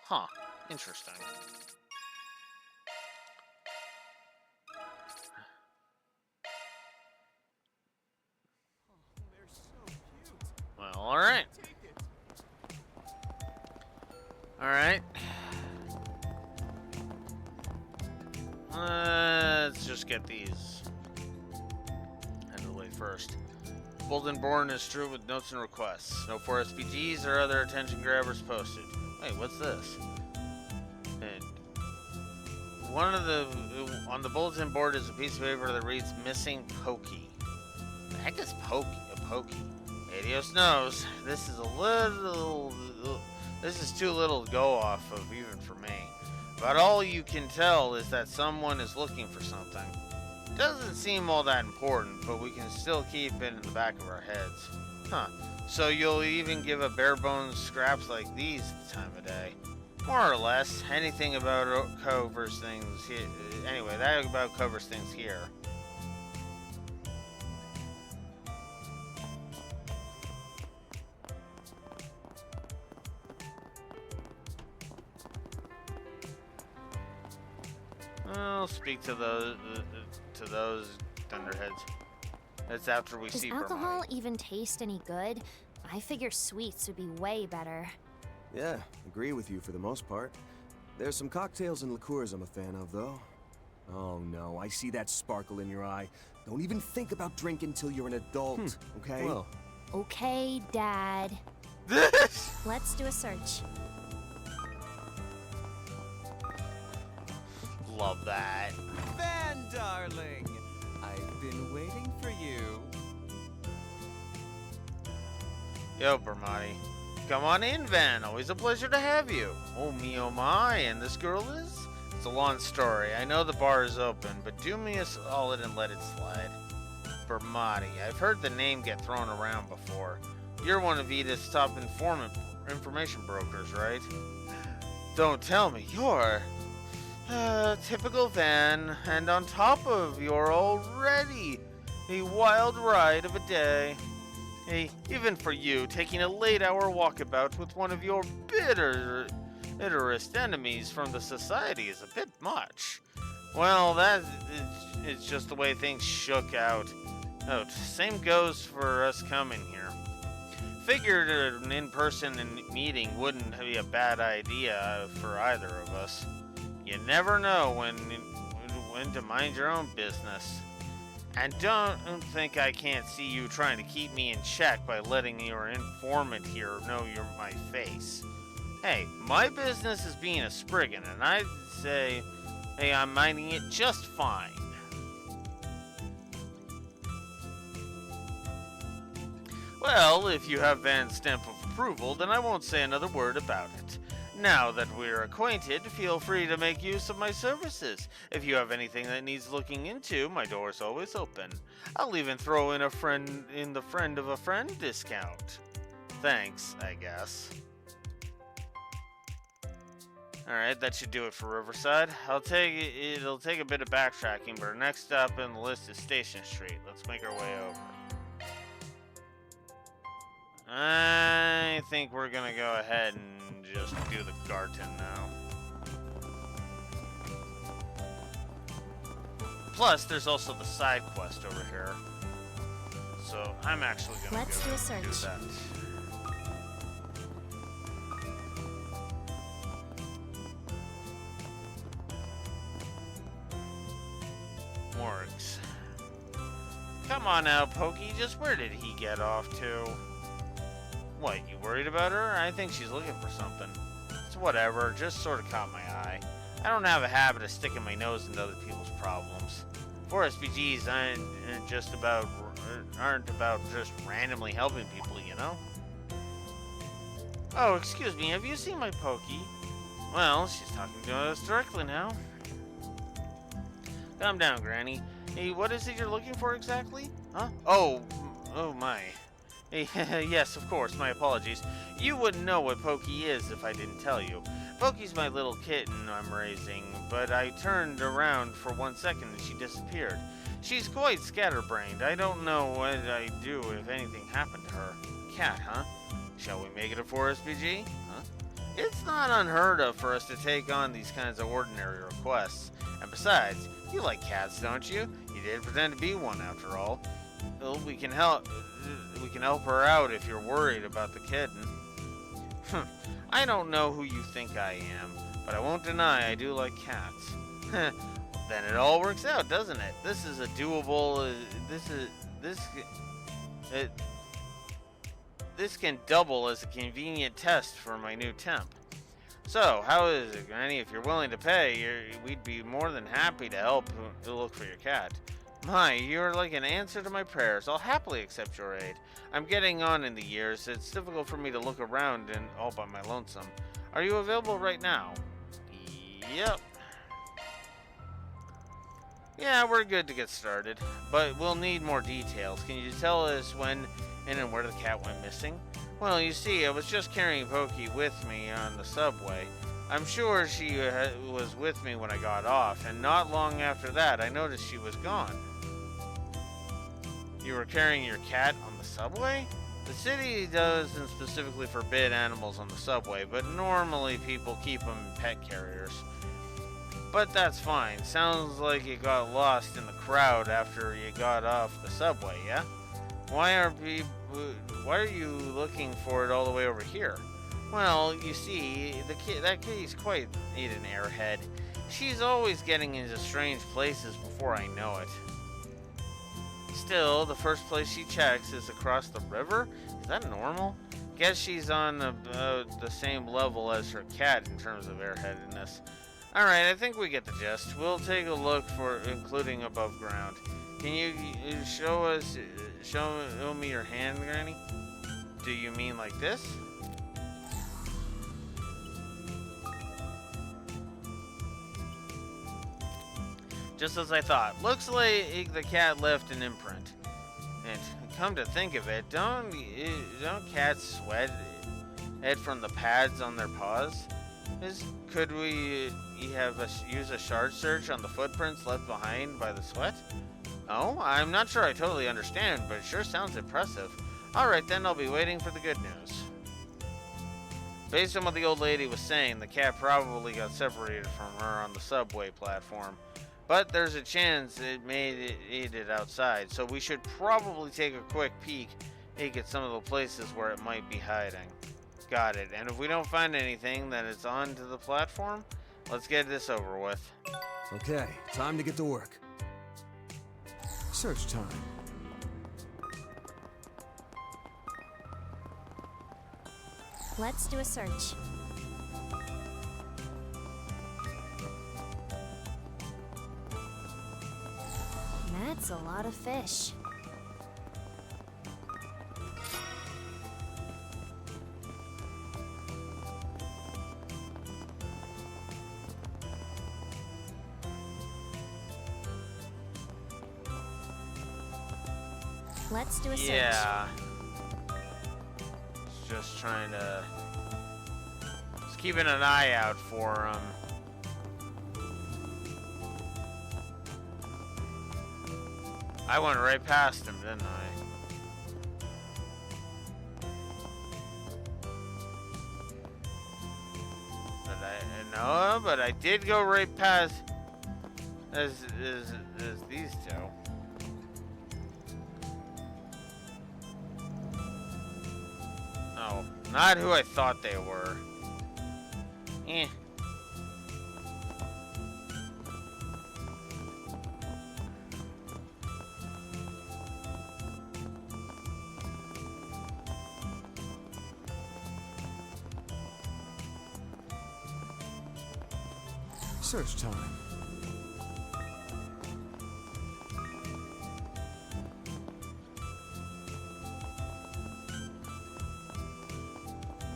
Huh? Interesting. Well, all right. All right. Let's just get these out of the way first. Boldenborn is true with notes and requests. No 4 SPGs or other attention grabbers posted. Wait, what's this? One of the on the bulletin board is a piece of paper that reads "Missing Pokey." The heck is Pokey? Adios knows. This is too little to go off of even for me. But all you can tell is that someone is looking for something. Doesn't seem all that important, but we can still keep it in the back of our heads. Huh. So you'll even give a bare bones scraps like these the time of day. More or less. Anything about covers things here. Anyway, that about covers things here. I'll speak to those thunderheads. That's after we see Does alcohol Bermani. even taste any good? I figure sweets would be way better. Yeah, agree with you for the most part. There's some cocktails and liqueurs I'm a fan of, though. Oh no, I see that sparkle in your eye. Don't even think about drinking till you're an adult, okay? Well. Okay, Dad. Let's do a search. Love that. Van, darling! I've been waiting for you. Yo, Bermani. Come on in, Van. Always a pleasure to have you. Oh, me, oh, my. And this girl is? It's a long story. I know the bar is open, but do me a solid and let it slide. Bermani. I've heard the name get thrown around before. You're one of Edith's top information brokers, right? Don't tell me. You're... typical Van, and on top of you're already a wild ride of a day. Hey, even for you, taking a late-hour walkabout with one of your bitterest enemies from the society is a bit much. Well, it's just the way things shook out. Oh, same goes for us coming here. Figured an in-person meeting wouldn't be a bad idea for either of us. You never know when to mind your own business. And don't think I can't see you trying to keep me in check by letting your informant here know you're my face. Hey, my business is being a Spriggan, and I'd say, hey, I'm minding it just fine. Well, if you have Van's stamp of approval, then I won't say another word about it. Now that we're acquainted, feel free to make use of my services. If you have anything that needs looking into, my door's always open. I'll even throw in the friend of a friend discount. Thanks, I guess. Alright, that should do it for Riverside. It'll take a bit of backtracking, but our next stop in the list is Station Street. Let's make our way over. I think we're gonna go ahead and just do the Garten now. Plus, there's also the side quest over here. So I'm actually gonna Let's do a search. do that. Morgs. Come on now, Pokey. Just where did he get off to? What, you worried about her? I think she's looking for something. It's whatever, just sort of caught my eye. I don't have a habit of sticking my nose into other people's problems. 4SPGs aren't about just randomly helping people, you know? Oh, excuse me, have you seen my Pokey? Well, she's talking to us directly now. Calm down, Granny. Hey, what is it you're looking for exactly? Huh? Oh my. Hey, yes, of course, my apologies. You wouldn't know what Pokey is if I didn't tell you. Pokey's my little kitten I'm raising, but I turned around for 1 second and she disappeared. She's quite scatterbrained. I don't know what I'd do if anything happened to her. Cat, huh? Shall we make it a 4SPG? Huh? It's not unheard of for us to take on these kinds of ordinary requests. And besides, you like cats, don't you? You did pretend to be one after all. Well, we can help her out if you're worried about the kitten. I don't know who you think I am, but I won't deny I do like cats. Then it all works out, doesn't it? This is a doable. This can double as a convenient test for my new temp. So, how is it, Granny? If you're willing to pay, we'd be more than happy to help to look for your cat. My, you're like an answer to my prayers. I'll happily accept your aid. I'm getting on in the years. It's difficult for me to look around and all by my lonesome. Are you available right now? Yep. Yeah, we're good to get started, but we'll need more details. Can you tell us when and where the cat went missing? Well, you see, I was just carrying Pokey with me on the subway. I'm sure she was with me when I got off, and not long after that, I noticed she was gone. You were carrying your cat on the subway? The city doesn't specifically forbid animals on the subway, but normally people keep them in pet carriers. But that's fine. Sounds like you got lost in the crowd after you got off the subway, yeah? Why are you looking for it all the way over here? Well, you see, that kitty's quite an airhead. She's always getting into strange places before I know it. Still, the first place she checks is across the river? Is that normal? Guess she's on the same level as her cat in terms of airheadedness. Alright, I think we get the gist. We'll take a look for including above ground. Can you show me your hand, Granny? Do you mean like this? Just as I thought. Looks like the cat left an imprint. And come to think of it, don't cats sweat it from the pads on their paws? Could we use a shard search on the footprints left behind by the sweat? Oh, I'm not sure I totally understand, but it sure sounds impressive. Alright then, I'll be waiting for the good news. Based on what the old lady was saying, the cat probably got separated from her on the subway platform. But there's a chance it made it outside, so we should probably take a quick peek at some of the places where it might be hiding. Got it. And if we don't find anything, then it's on to the platform. Let's get this over with. Okay, time to get to work. Search time. Let's do a search. That's a lot of fish. Let's do a search. Yeah. Just trying to... Just keeping an eye out for them. I went right past him, didn't I? But I did go right past as these two. Oh, not who I thought they were. Eh. research time.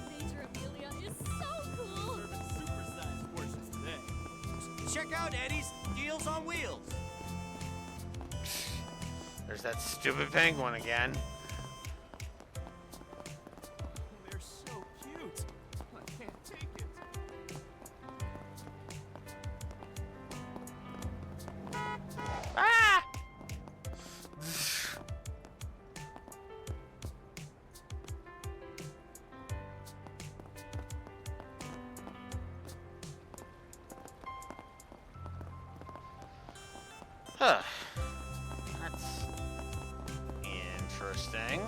Major Amelia is so cool. Serving supersized portions today. Check out Eddie's Deals on Wheels. There's that stupid penguin again. They're so cute. I can't take it. Ah! Huh. That's interesting.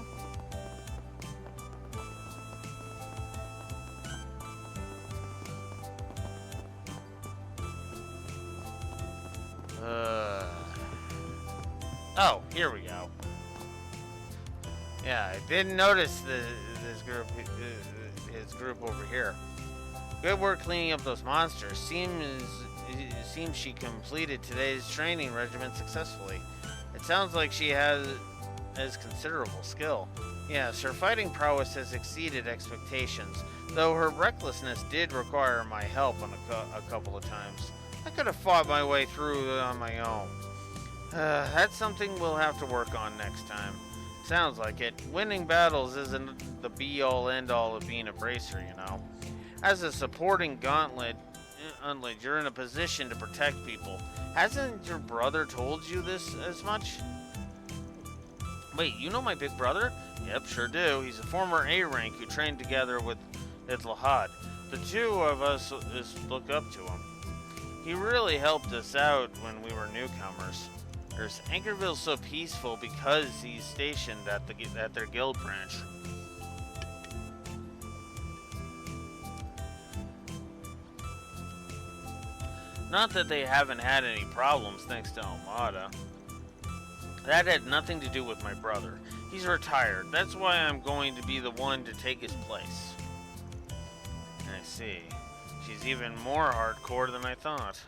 Oh, here we go. Yeah, I didn't notice this group, his group over here. Good work cleaning up those monsters. Seems she completed today's training regimen successfully. It sounds like she has considerable skill. Yes, her fighting prowess has exceeded expectations, though her recklessness did require my help on a couple of times. I could have fought my way through on my own. That's something we'll have to work on next time. Sounds like it. Winning battles isn't the be-all, end-all of being a bracer, you know. As a supporting gauntlet, you're in a position to protect people. Hasn't your brother told you this as much? Wait, you know my big brother? Yep, sure do. He's a former A-rank who trained together with Lahad. The two of us look up to him. He really helped us out when we were newcomers. Anchorville's so peaceful because he's stationed at their guild branch. Not that they haven't had any problems thanks to Omada. That had nothing to do with my brother. He's retired. That's why I'm going to be the one to take his place. I see. She's even more hardcore than I thought.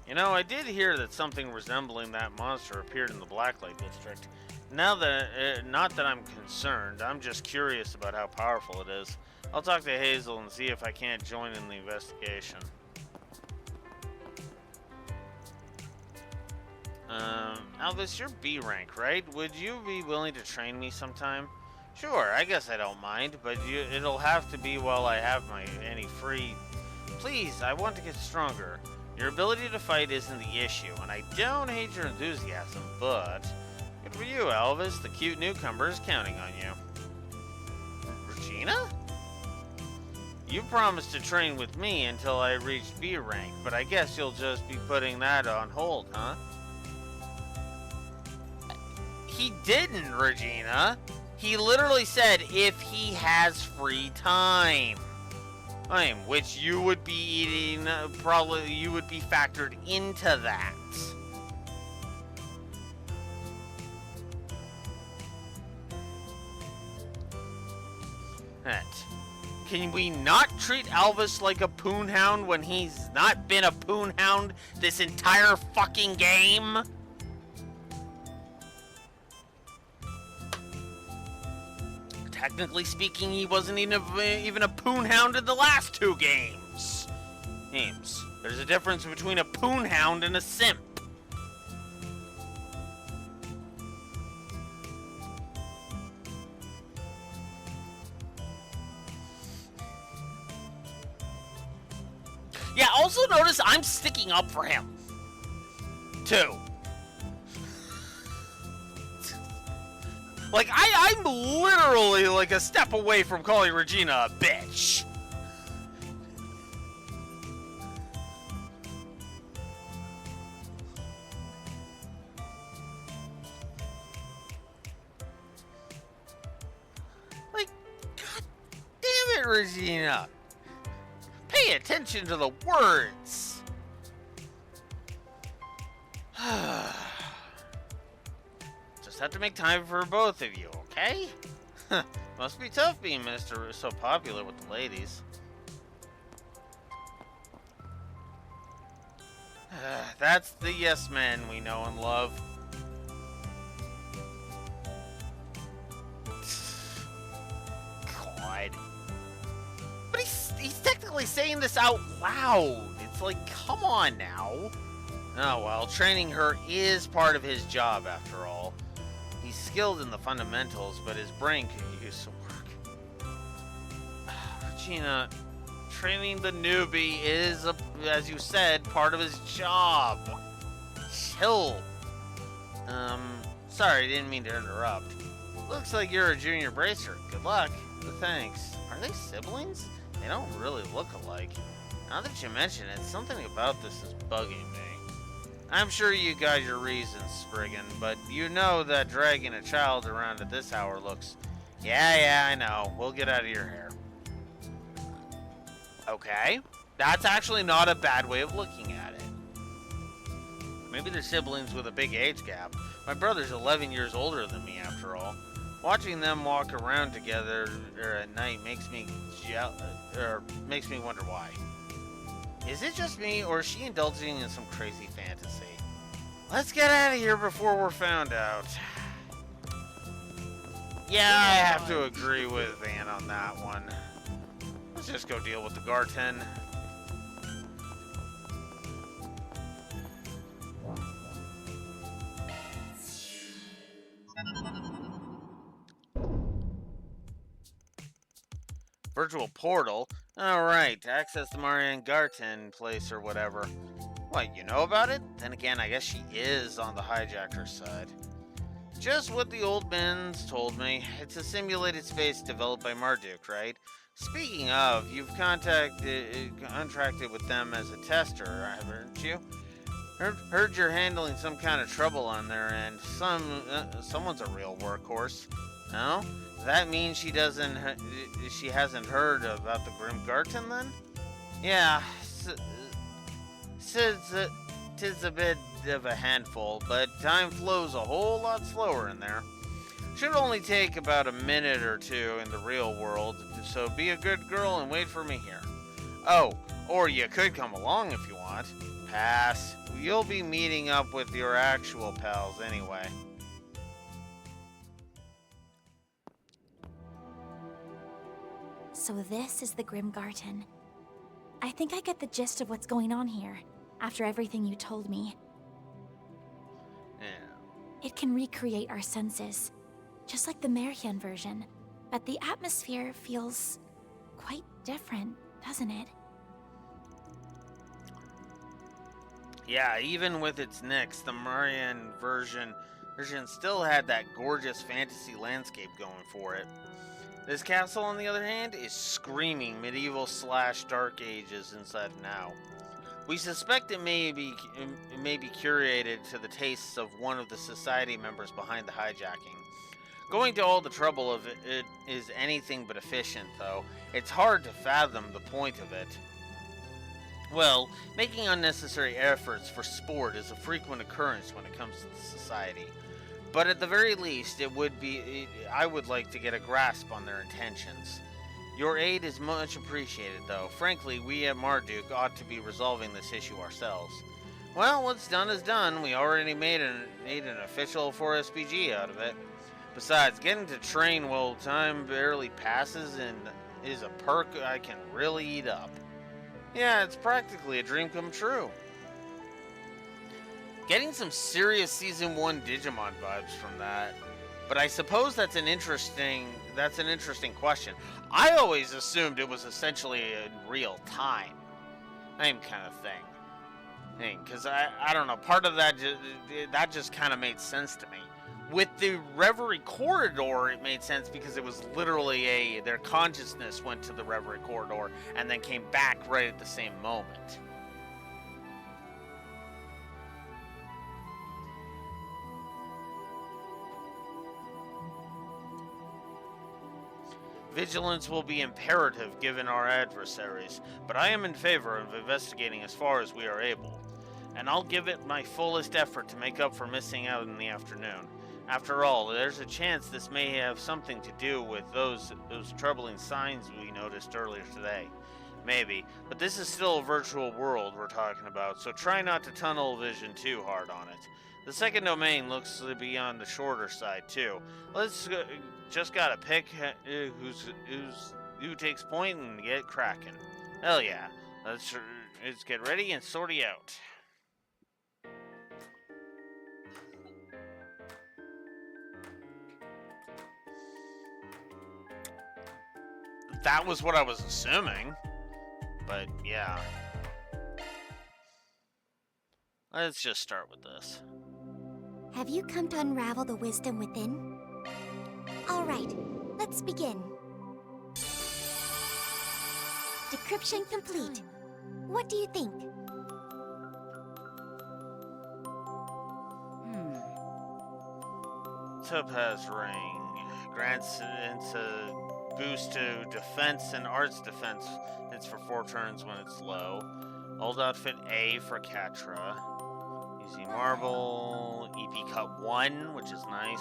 You know, I did hear that something resembling that monster appeared in the Blacklight District. Not that I'm concerned, I'm just curious about how powerful it is. I'll talk to Hazel and see if I can't join in the investigation. Alvis, you're B rank, right? Would you be willing to train me sometime? Sure, I guess I don't mind, but it'll have to be while I have any free... Please, I want to get stronger. Your ability to fight isn't the issue, and I don't hate your enthusiasm, but... Good for you, Alvis. The cute newcomer is counting on you. Regina? You promised to train with me until I reached B rank, but I guess you'll just be putting that on hold, huh? He didn't, Regina. He literally said if he has free time. Which you would be eating, probably you would be factored into that. Can we not treat Alvis like a poonhound when he's not been a poonhound this entire fucking game? Technically speaking, he wasn't even a poonhound in the last two games. There's a difference between a poonhound and a simp. Yeah, also notice I'm sticking up for him, too. Like, I'm literally like a step away from calling Regina a bitch. Like, god damn it, Regina. Pay attention to the words. Just have to make time for both of you, okay? Must be tough being Minister so popular with the ladies. That's the yes man we know and love. God. But he's technically saying this out loud. It's like, come on now. Oh well, training her is part of his job after all. He's skilled in the fundamentals, but his brain could use some work. Regina, training the newbie is, as you said, part of his job. Chill. Sorry, didn't mean to interrupt. Looks like you're a junior bracer. Good luck. Thanks. Are they siblings? They don't really look alike. Now that you mention it, something about this is bugging me. I'm sure you got your reasons, Spriggan, but you know that dragging a child around at this hour looks... Yeah, I know. We'll get out of your hair. Okay. That's actually not a bad way of looking at it. Maybe they're siblings with a big age gap. My brother's 11 years older than me, after all. Watching them walk around together at night makes me wonder why. Is it just me, or is she indulging in some crazy fantasy? Let's get out of here before we're found out. Yeah, I have to agree with Van on that one. Let's just go deal with the Garten. Virtual portal? Alright, to access the Marianne Garten place or whatever. What, you know about it? Then again, I guess she is on the hijacker's side. Just what the old men's told me. It's a simulated space developed by Marduk, right? Speaking of, you've contracted with them as a tester, haven't you? Heard you're handling some kind of trouble on their end. Someone's a real workhorse. No? Does that mean she hasn't heard about the Grim Garten then? Yeah, tis a bit of a handful, but time flows a whole lot slower in there. Should only take about a minute or two in the real world, so be a good girl and wait for me here. Oh, or you could come along if you want. Pass. You'll be meeting up with your actual pals anyway. So this is the Grim Garten. I think I get the gist of what's going on here, after everything you told me. Yeah. It can recreate our senses, just like the Marianne version, but the atmosphere feels quite different, doesn't it? Yeah, even with its nicks, the Marianne version still had that gorgeous fantasy landscape going for it. This castle, on the other hand, is screaming medieval/dark ages inside and out. We suspect it may be curated to the tastes of one of the society members behind the hijacking. Going to all the trouble of it is anything but efficient, though. It's hard to fathom the point of it. Well, making unnecessary efforts for sport is a frequent occurrence when it comes to the society. But at the very least, I would like to get a grasp on their intentions. Your aid is much appreciated, though. Frankly, we at Marduk ought to be resolving this issue ourselves. Well, what's done is done. We already made an official 4SPG out of it. Besides, getting to train while time barely passes is a perk I can really eat up. Yeah, it's practically a dream come true. Getting some serious Season 1 Digimon vibes from that. But I suppose that's an interesting question. I always assumed it was essentially in real time. Same kind of thing. Because I don't know, part of that just kind of made sense to me. With the Reverie Corridor, it made sense because it was literally their consciousness went to the Reverie Corridor and then came back right at the same moment. Vigilance will be imperative given our adversaries, but I am in favor of investigating as far as we are able. And I'll give it my fullest effort to make up for missing out in the afternoon. After all, there's a chance this may have something to do with those troubling signs we noticed earlier today. Maybe. But this is still a virtual world we're talking about, so try not to tunnel vision too hard on it. The second domain looks to be on the shorter side, too. Just gotta pick who takes point and get cracking. Hell yeah. Let's get ready and sort it out. That was what I was assuming. But yeah. Let's just start with this. Have you come to unravel the wisdom within? All right, let's begin. Decryption complete. What do you think? Topaz Ring grants a boost to defense and arts defense. It's for 4 turns when it's low. Old outfit A for Catra. Easy marble. EP cut 1, which is nice.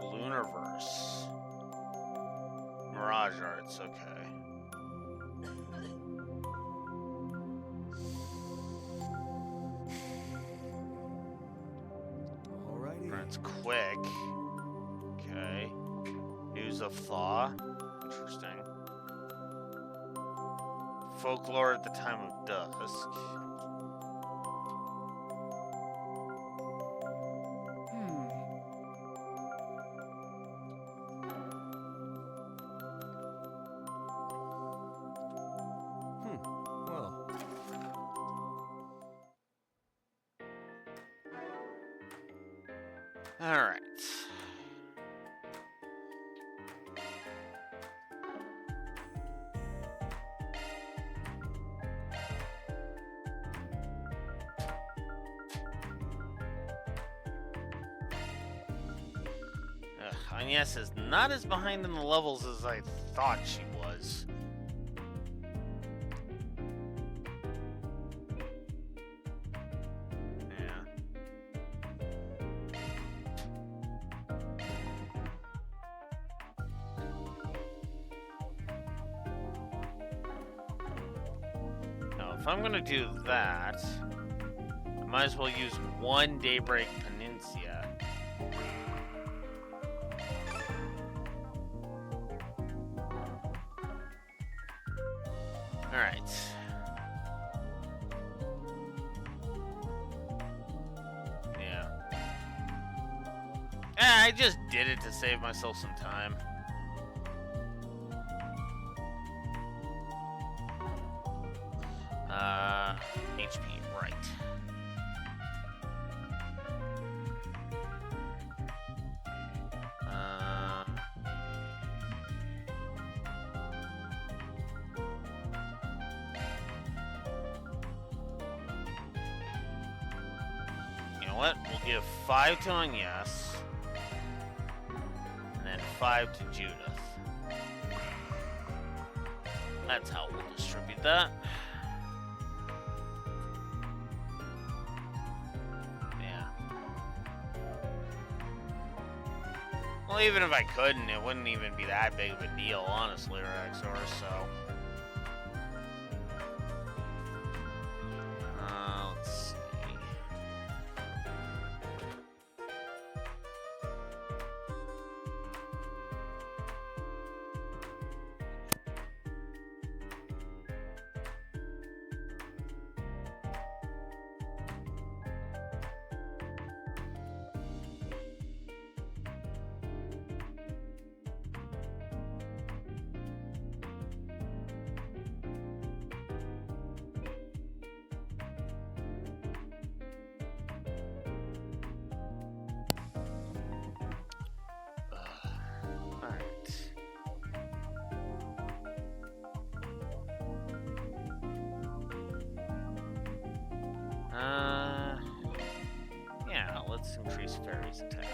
Lunarverse. Mirage arts, okay. Alrighty. Grants quick. Okay. News of Thaw. Interesting. Folklore at the time of dusk. Well. All right. Agnes is not as behind in the levels as I thought she was. Now, if I'm gonna do that, I might as well use one Daybreak Peninsula. Alright. Yeah. I just did it to save myself some time. HP, right. You know what? We'll give 5 to Agnes, and then 5 to Judith. That's how we'll distribute that. Well, even if I couldn't, it wouldn't even be that big of a deal, honestly, Rexor, so... let's see... yeah, let's increase Fairy's attack.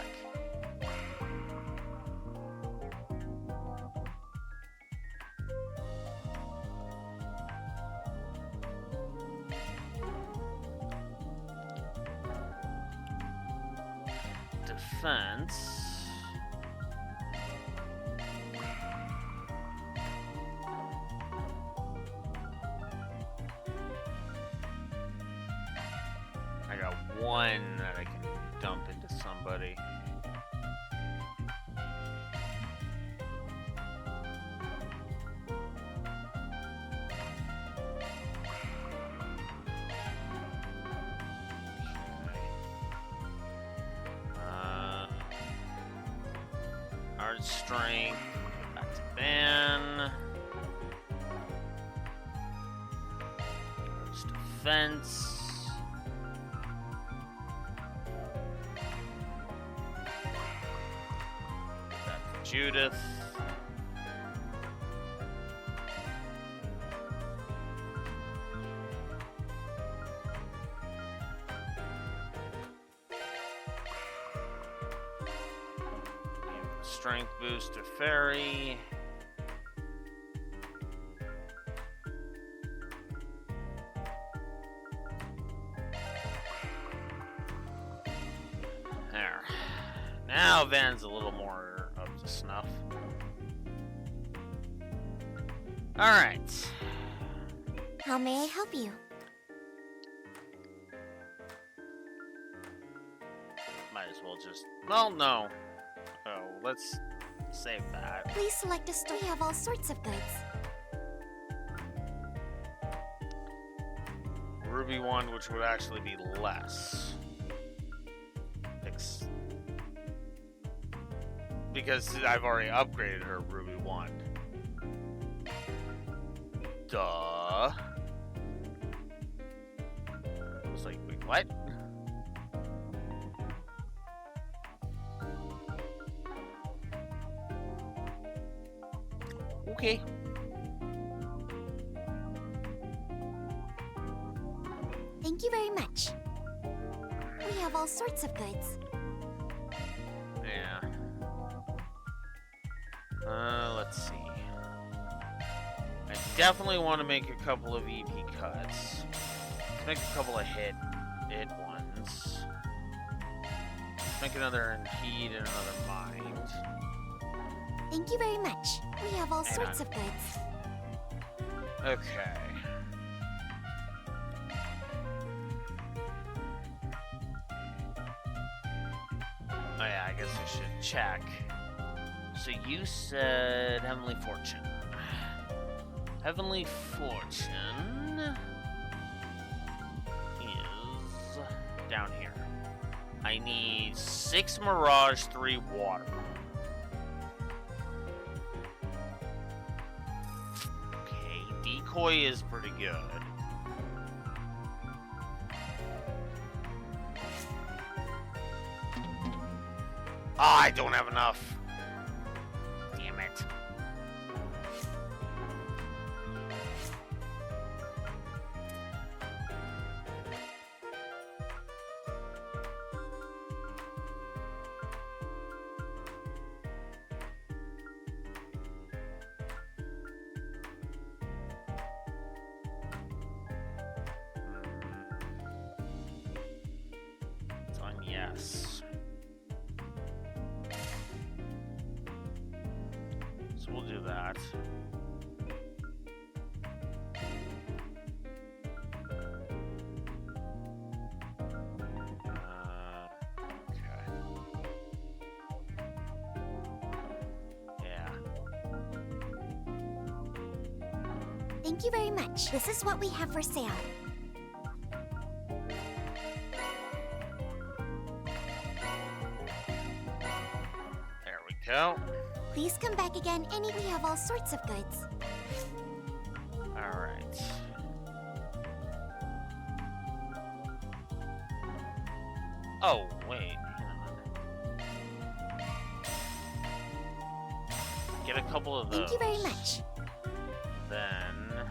Defense. one that I can dump into somebody. Art strength. Back to Van. Arts defense. Back to Judith. Strength boost to Fairy. There. Now Van's a little more up to snuff. Alright. How may I help you? Might as well just... Well, no. Oh, let's save that. Please select a store. We have all sorts of goods. Ruby wand, which would actually be less. Because I've already upgraded her Ruby wand. Duh. I was like, wait, what? Okay. Thank you very much. We have all sorts of goods. Yeah. Let's see. I definitely want to make a couple of EP cuts. Let's make a couple of hit ones. Let's make another impede and another mind. Thank you very much. We have all sorts of goods. Okay. Oh yeah, I guess I should check. So you said Heavenly Fortune. Heavenly Fortune is down here. I need 6 Mirage, 3 Water. Decoy is pretty good. I don't have enough. Damn it. Yes. So we'll do that. Okay. Yeah. Thank you very much. This is what we have for sale. Go. Please come back again. We have all sorts of goods. All right. Oh wait, hang on. Get a couple of those. Thank you very much. Then.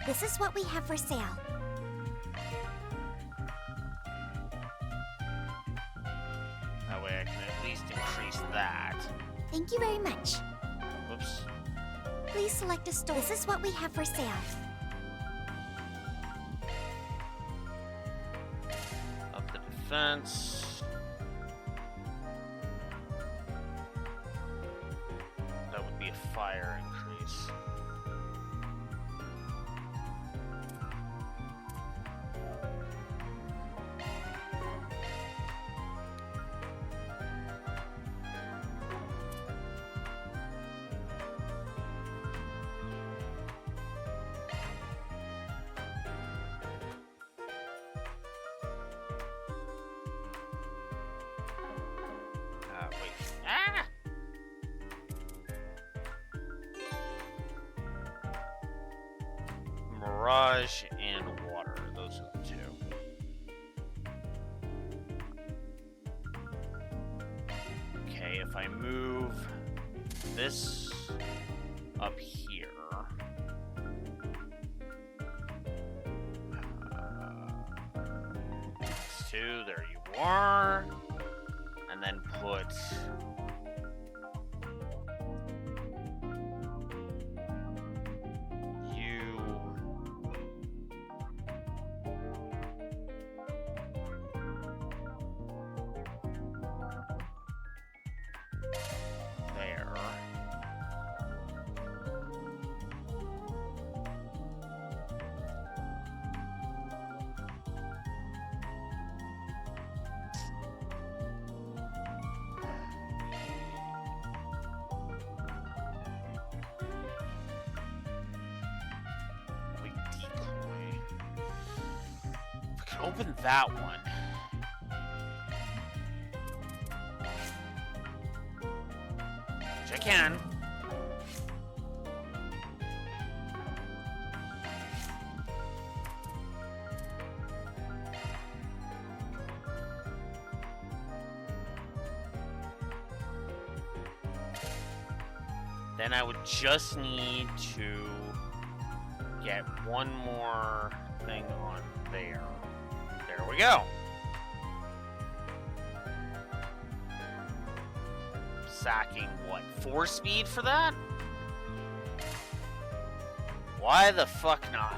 This is what we have for sale. That way I can at least increase that. Thank you very much. Whoops. Please select a store. This is what we have for sale. Up the defense. That would be a fire increase. barrage and water. Those are the two. Okay, if I move this up here. These two, there you are. And then put there. Open that one. Which I can. Then I would just need to get one more thing on there. There we go. Sacking what? 4 speed for that? Why the fuck not?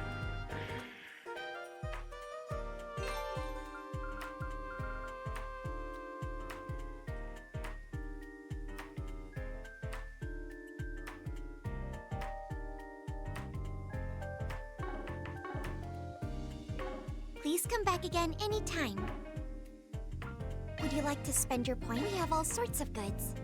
Please come back again anytime. Would you like to spend your point? We have all sorts of goods.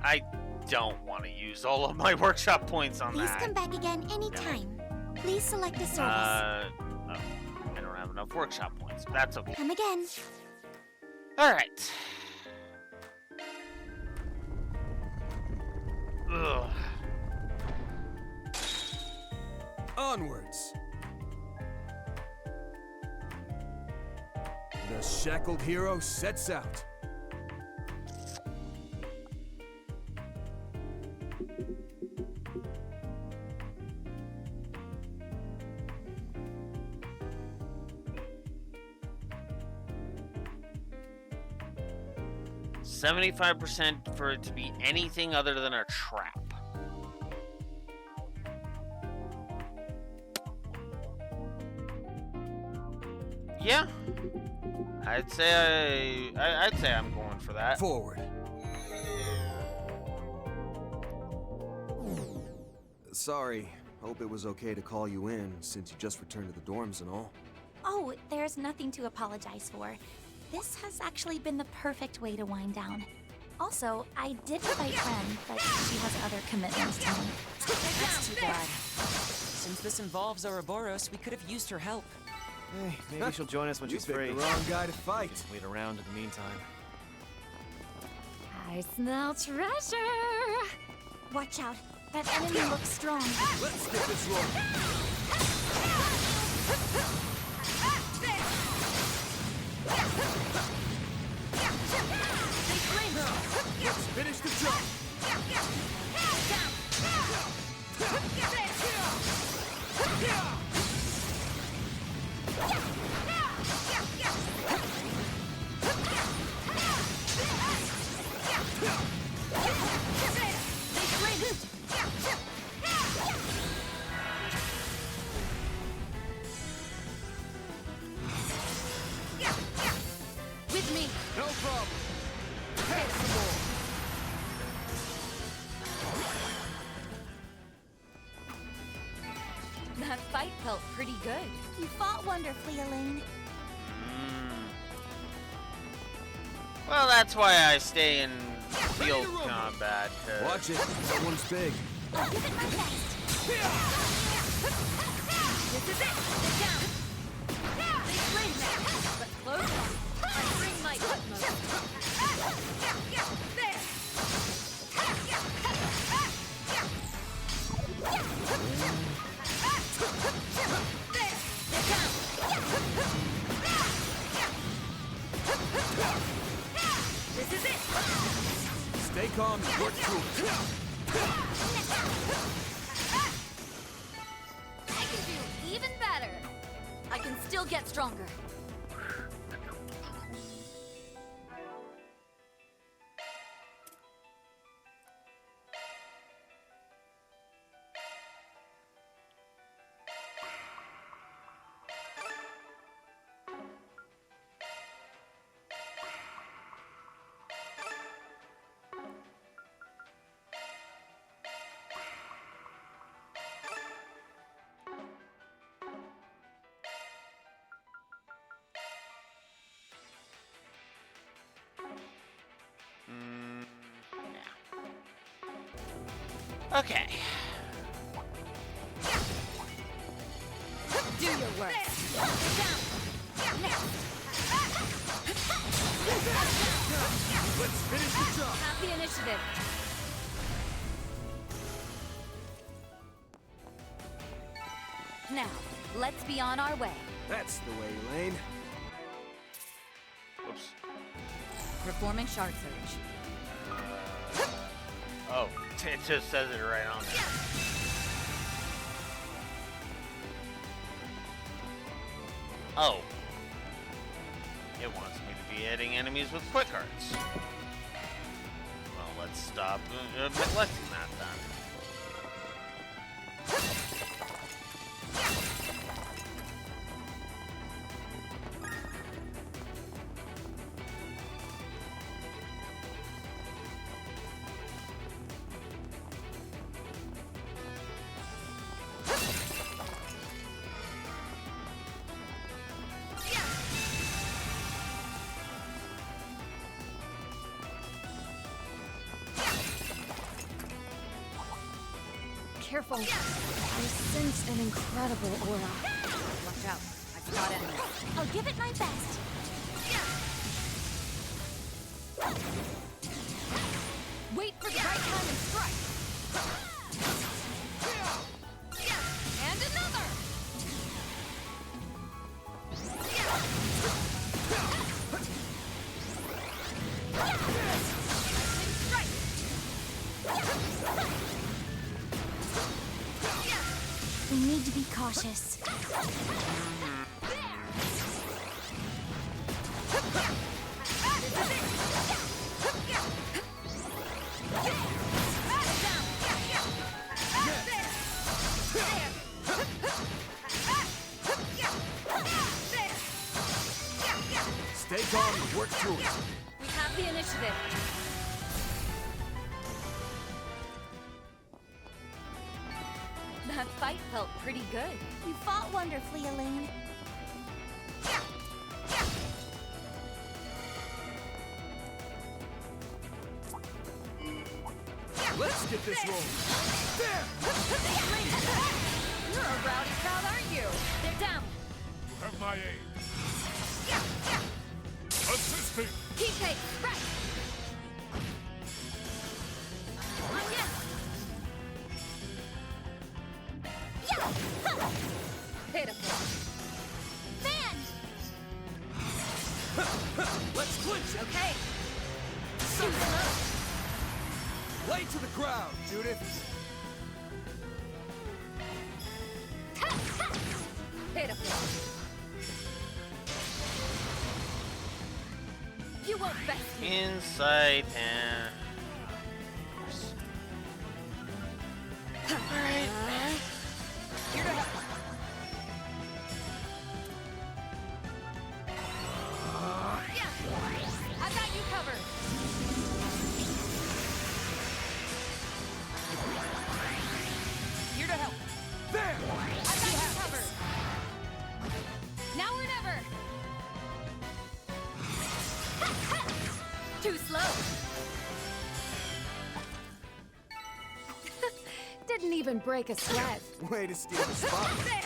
I don't want to use all of my workshop points on Please that. come back again anytime. Please select a service. I don't have enough workshop points, but that's okay. Come again. Alright. Ugh. Onwards. The shackled hero sets out. $75% for it to be anything other than a trap. Yeah, I'd say I'm going for that. Forward. Sorry. Hope it was okay to call you in since you just returned to the dorms and all. Oh, there's nothing to apologize for. This has actually been the perfect way to wind down. Also, I did invite Ren, but she has other commitments tonight. That's too bad. Since this involves Ouroboros, we could have used her help. Hey, maybe she'll join us when she's free. You picked the wrong guy to fight. Just wait around in the meantime. I smell treasure! Watch out. That enemy looks strong. Let's get this rolling. Let's finish the job. With me! No problem. That fight felt pretty good. You fought wonderfully, Elaine. Well, that's why I stay in field combat. Watch it. That one's big. I'll give it my best. This is it! Get down! They slain that! calm and work through it. I can do even better. I can still get stronger. Okay. Do your work. Down. Let's finish the job. Have the initiative. Now, let's be on our way. That's the way, Elaine. Whoops. Performing Shard Surge. Oh, it just says it right on there. Oh. It wants me to be hitting enemies with quick arts. Well, let's stop neglecting that then. Careful. I sense an incredible aura. Watch out. I spot enemies. I'll give it my best. Wait for the right time and strike. And another. We need to be cautious. Stay calm and work through it. We have the initiative. That fight felt pretty good. You fought wonderfully, Elaine. Let's get this rolling. There! You're a rowdy crowd, aren't you? They're down. You have my aid. Assisting! Keep pace. Right. Pitiful. Van! Let's clinch it! Okay. Lay to the ground, Judith. Pitiful. You won't best me. Insight and... Alright. Here to help. Yeah. I've got you covered. Here to help. There! I've got you covered. Now or never. Too slow. Didn't even break a sweat. Way to steal the spotlight.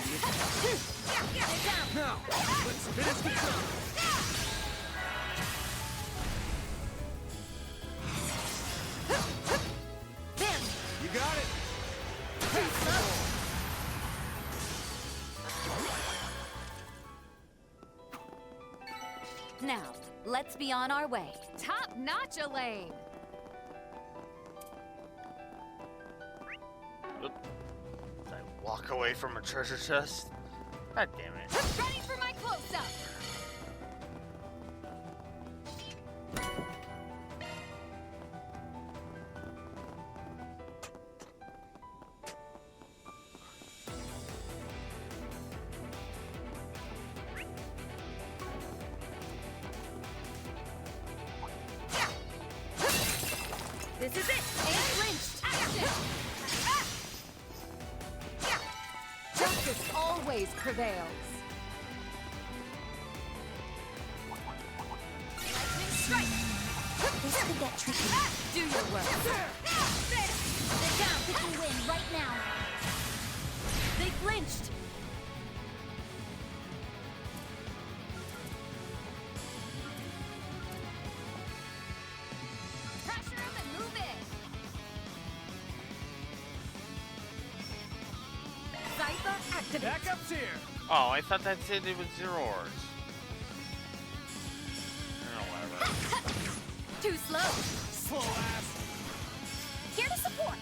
Now, let's finish the job. You got it. Now, let's be on our way. Top notch, Elaine. Walk away from a treasure chest? God damn it. Ready for my close-up! This is it! And lynched! Action! Justice always prevails. Lightning strike! This could get tricky. Do your work. They're down. We can win right now. They flinched. Pressure them and move in. Cypher activate. Backup's here. Oh, I thought that said it was 0 ores. Oh, whatever. Too slow. Slow ass. Here to support.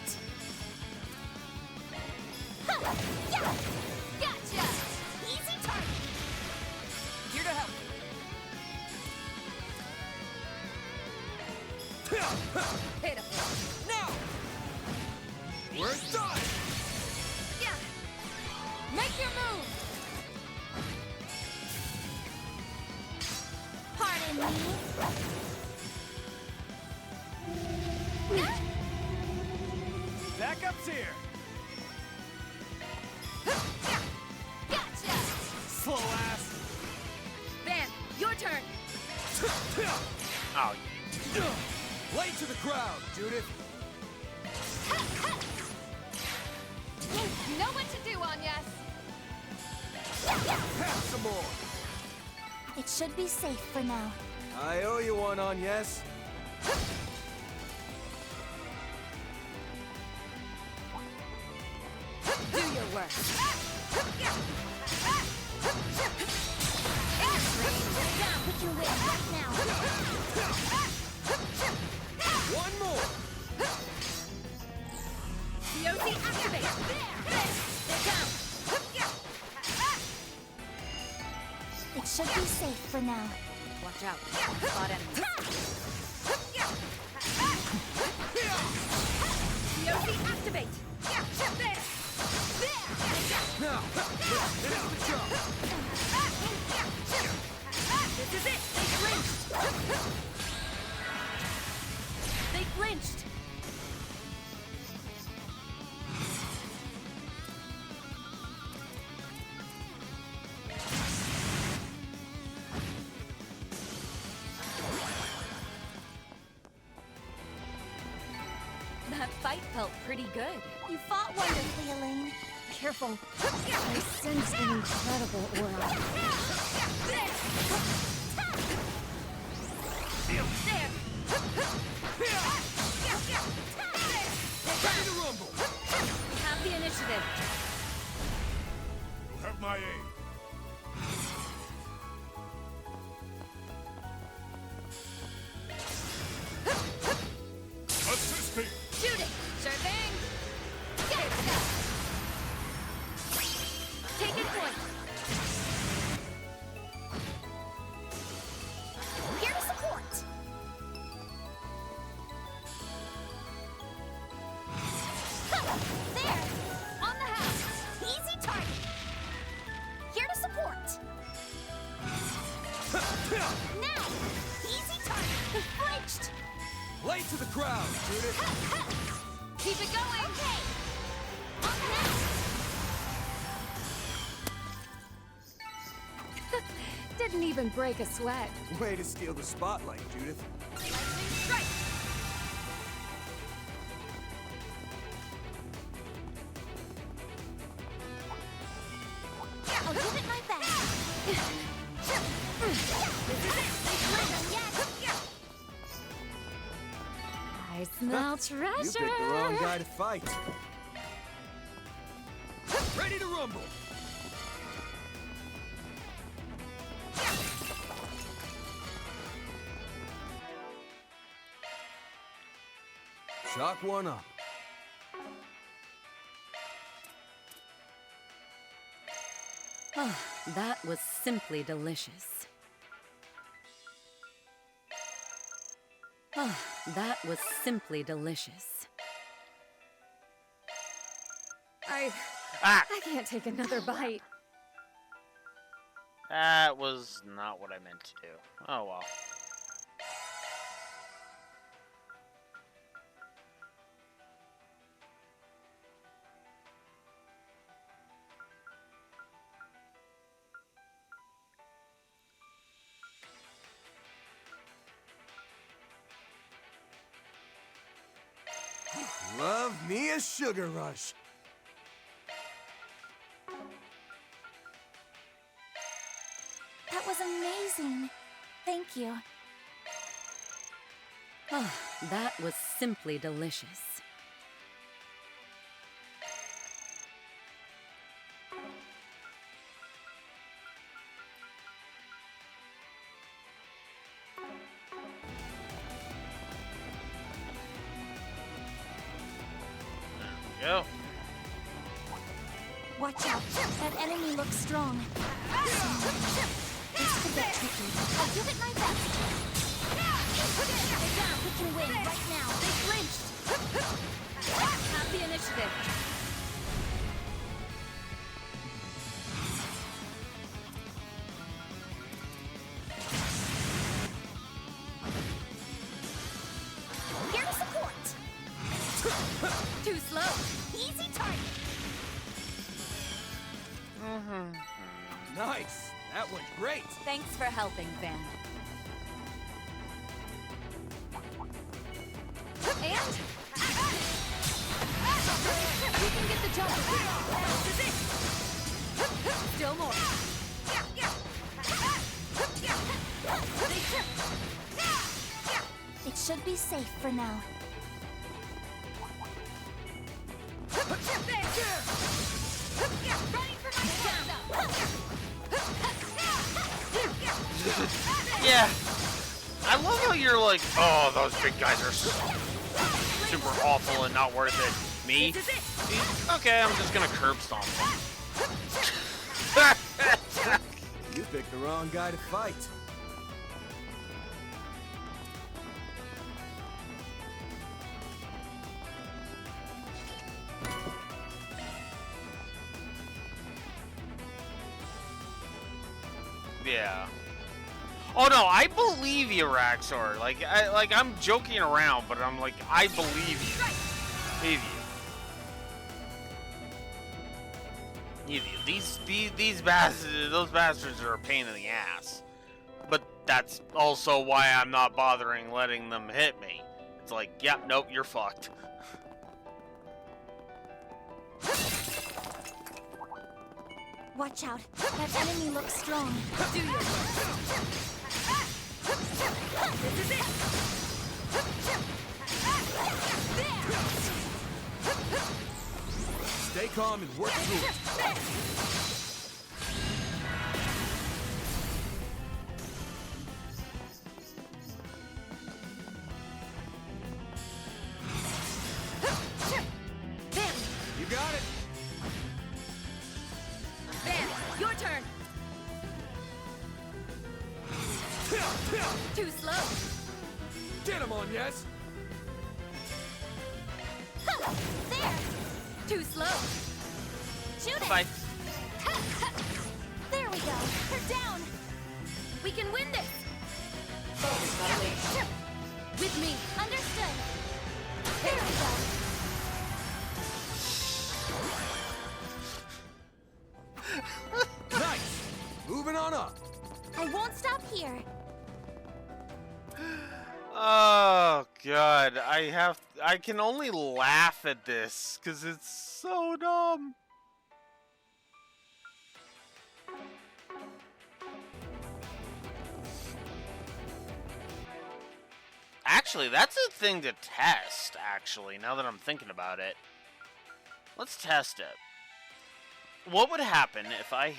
Yeah. Gotcha. Easy target. Here to help. Pitiful. Now. We're done. Yeah. Make your move. Pardon me. Backup's here. Gotcha. Slow ass. Van, your turn. Oh, Lay to the crowd, Judith. Know what to do, Anyas. Have some more. It should be safe for now. I owe you one on yes. Do your work. Down. We can win right now. One more. COC activate. They're down. It should be safe for now. Watch out. Spot enemies. COC activate. Now, finish the job. This is it. They flinched. They flinched. That fight felt pretty good. You fought wonderfully, Elaine. Careful. I sense an incredible aura. There. Ready to rumble. Have the initiative. You have my aid. Assist me. Shoot it. Sure thing. Gotcha. Take it point. Here to support. There. On the house. Easy target. Here to support. Now. Easy target. They flinched. Lay to the crowd, Judith. Keep it going. Okay. On the house. Didn't even break a sweat. Way to steal the spotlight, Judith. Lightning strike. I'll give it my best. This is it. They flinched. Yes. I smell treasure. You picked the wrong guy to fight. Ready to rumble. Chalk one up. Oh, that was simply delicious. Oh, that was simply delicious. I can't take another bite. That was not what I meant to do. Oh well. Love me a sugar rush. That was amazing. Thank you. Oh, that was simply delicious. Go. Watch out. That enemy looks strong. This could get tricky. I'll give it my best. They're down. We can win right now. They flinched. Have the initiative. Here to support. Too slow. Easy target. Nice. That went great. Thanks for helping, Van. And? We can get the jump. This is it. Still more. It should be safe for now. Yeah. I love how you're like, oh, those big guys are super awful and not worth it. Me? Okay, I'm just gonna curb stomp them. You picked the wrong guy to fight. Yeah. Oh no, I believe you, Raxor. I'm joking around, but I'm like, I believe you. Believe you. These bastards, those bastards are a pain in the ass. But that's also why I'm not bothering letting them hit me. It's like, yep, nope, you're fucked. Watch out. That enemy looks strong. Do your best. This is it. Stay calm and work through it. You got it. Van, your turn. Too slow. Get him on, yes. There! Too slow. Shoot it! Bye. There we go. They're down. We can win this. With me. Understood. There we go. Nice. Moving on up. I won't stop here. Oh god, I can only laugh at this because it's so dumb. Actually, that's a thing to test, actually, now that I'm thinking about it. Let's test it. What would happen if I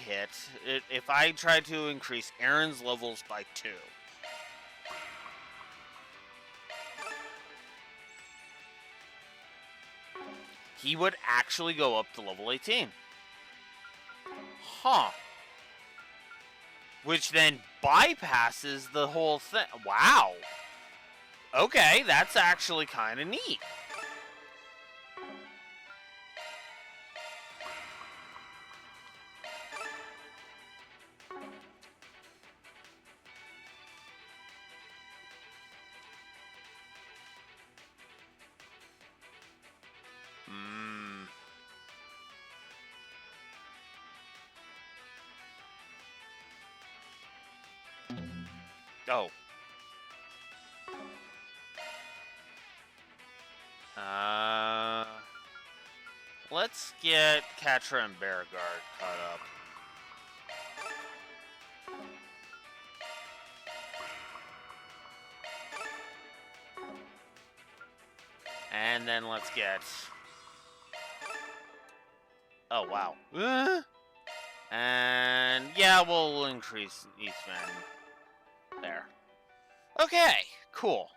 if I tried to increase Aaron's levels by 2? He would actually go up to level 18. Huh. which then bypasses the whole thing. Wow. Okay, that's actually kind of neat. Oh. Let's get Catra and Beauregard caught up. And then let's get... Oh, wow. And yeah, we'll increase Eastman. There. Okay, cool.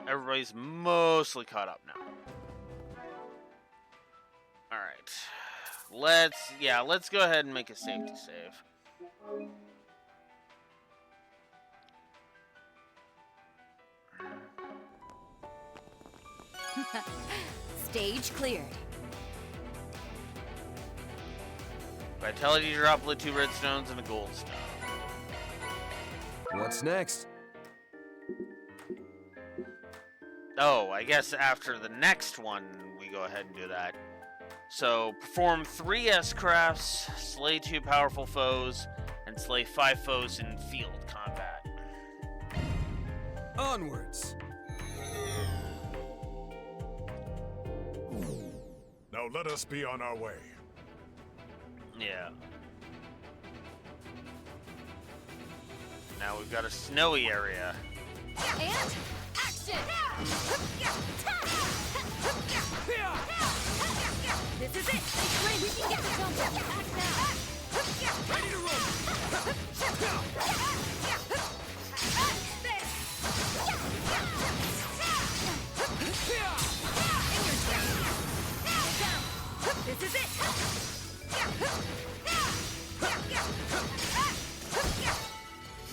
Everybody's mostly caught up now. Alright. Let's go ahead and make a safety save. Stage cleared. Vitality droplet, 2 redstones, and a gold stone. What's next? Oh, I guess after the next one, we go ahead and do that. So, perform 3 S-crafts, slay 2 powerful foes, and slay 5 foes in field combat. Onwards! Now let us be on our way. Yeah. Now we've got a snowy area. And action! This is it! We can get the jump up. Act now! Ready to roll! This is it!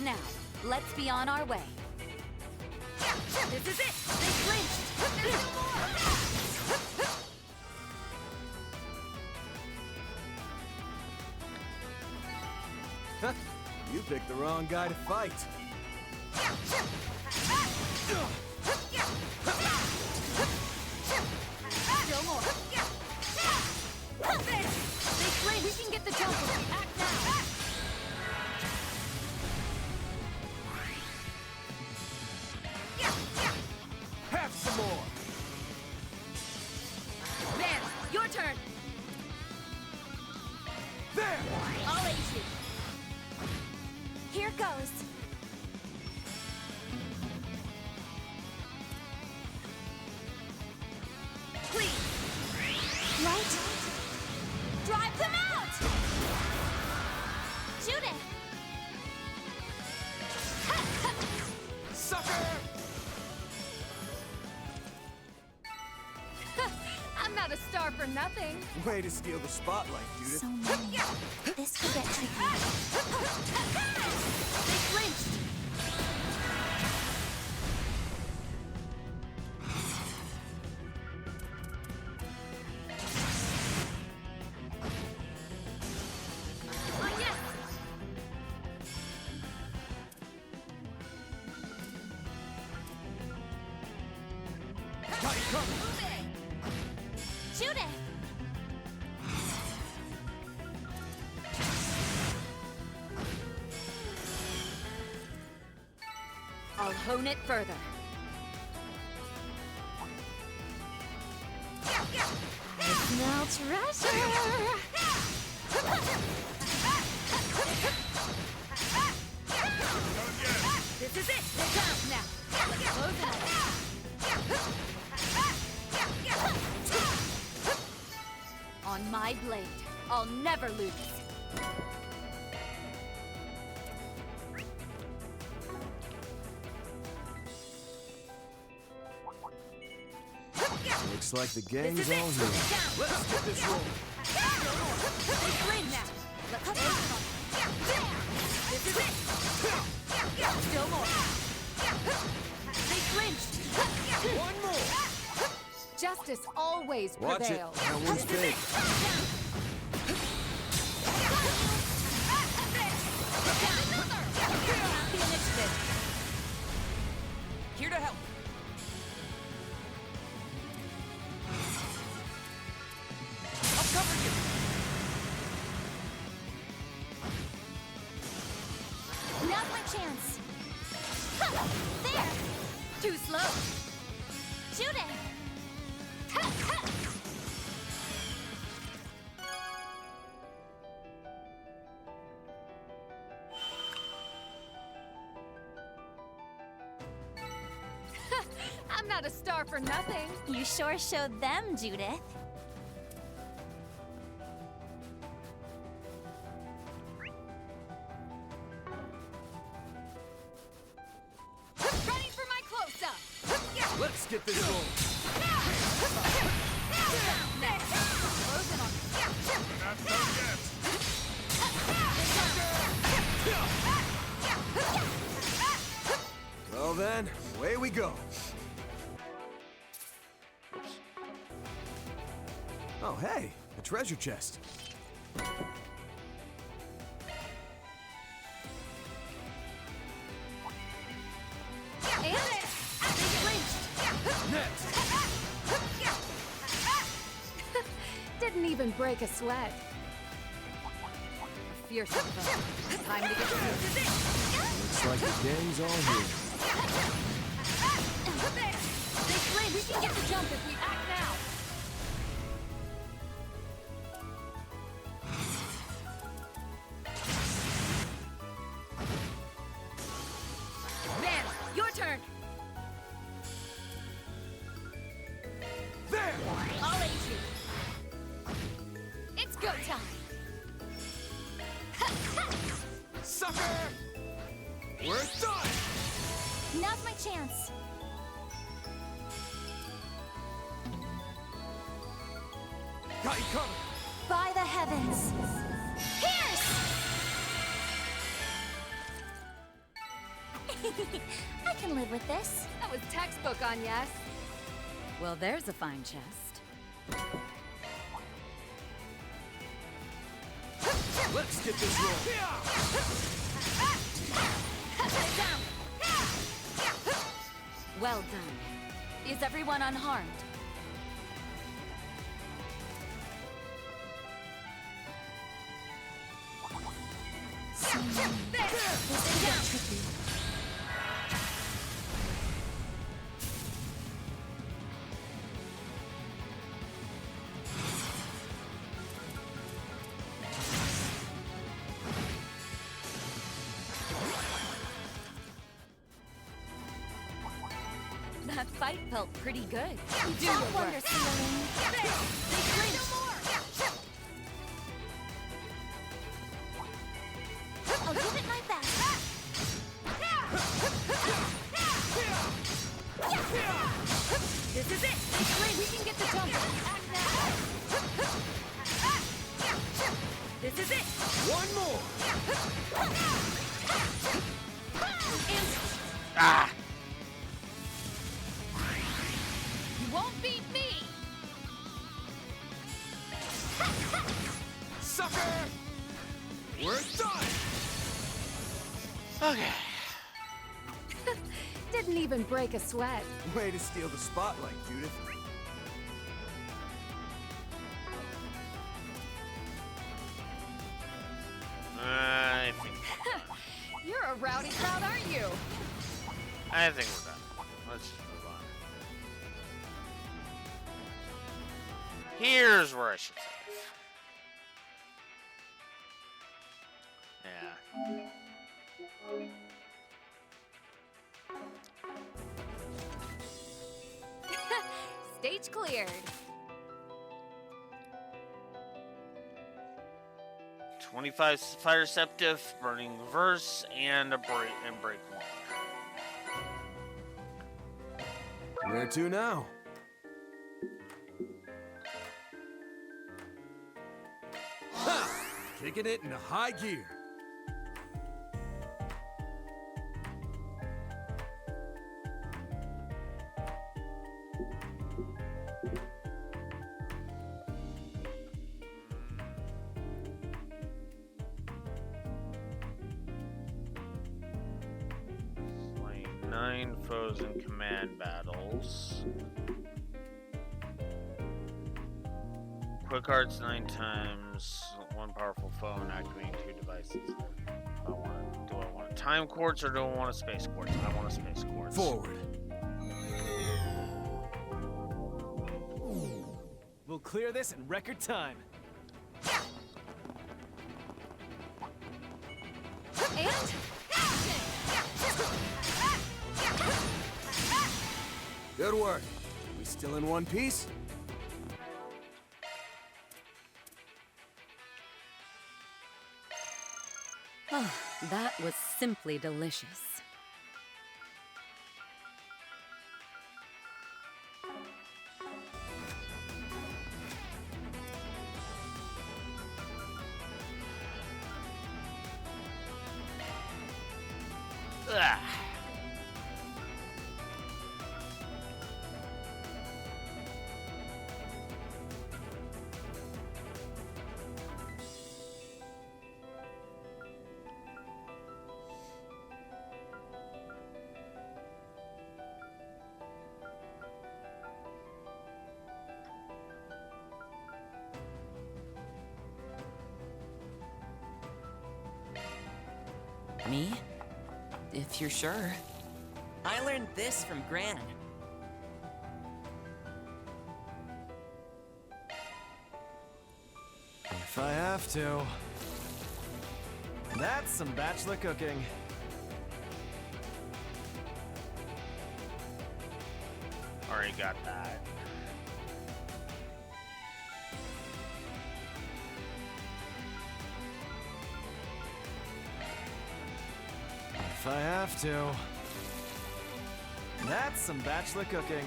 Now, let's be on our way. This is it! They flinched! There's no more! You picked the wrong guy to fight. Still more. They flinch. We can get the jump. Act now. Have some more. Van, your turn. There. I'll aid you. Here goes. Please. Right? Drive them out! Judith! Sucker! I'm not a star for nothing. Way to steal the spotlight, Judith. So many. This could get tricky. They flinched. Judith! I'll hone it further. I smell treasure. This is it. They're down now. Close enough. On my blade, I'll never lose. Looks like the gang This is is all it. here. Down. Let's get this rolling. They flinch now. Let's close them up. always Watch it. prevails. That one's big. The initiative. Here to help. I'll cover you. Now's my chance. There! Too slow. Judith! I'm not a star for nothing. You sure showed them, Judith. Ready for my close-up. Let's get this rolling. Not done yet. Well then, away we go. Oh, hey, a treasure chest. And it. Next. Didn't even break a sweat. A fierce foe. Time to get serious. Looks like the gang's all here. They flinch. We can get the jump if we act now. Man, your turn. There! I'll aid you. It's go time. Sucker! We're done! Now's my chance. Got you covered. By the heavens. Pierce! I can live with this. That was textbook on yes. Well, there's a fine chest. Let's get this rolling. Well done. Is everyone unharmed? This could get tricky. That fight felt pretty good. Do your wonder, Celine. They flinched. I'll give it my best. This is it. They flinch. We can get the jump if we act now. This is it. One more! Ah! You won't beat me. Sucker! We're done! Okay. Didn't even break a sweat. Way to steal the spotlight, Judith. I think You're a rowdy crowd, aren't you? we're done. Let's just move on. Here's where I should save. Yeah. Stage cleared. 25 fire septive, burning verse, and break one. Where to now? Ha! Kicking it into high gear. slain foes in command battles. Quick arts 9 times, 1 powerful foe and activating 2 devices. Do I want a time quartz or do I want a space quartz? I want a space quartz. Forward. We'll clear this in record time. And Good work. We still in one piece? Oh, that was simply delicious. Ugh. Me? If you're sure. I learned this from Gran. If I have to. That's some bachelor cooking. Already got that. If I have to. That's some bachelor cooking.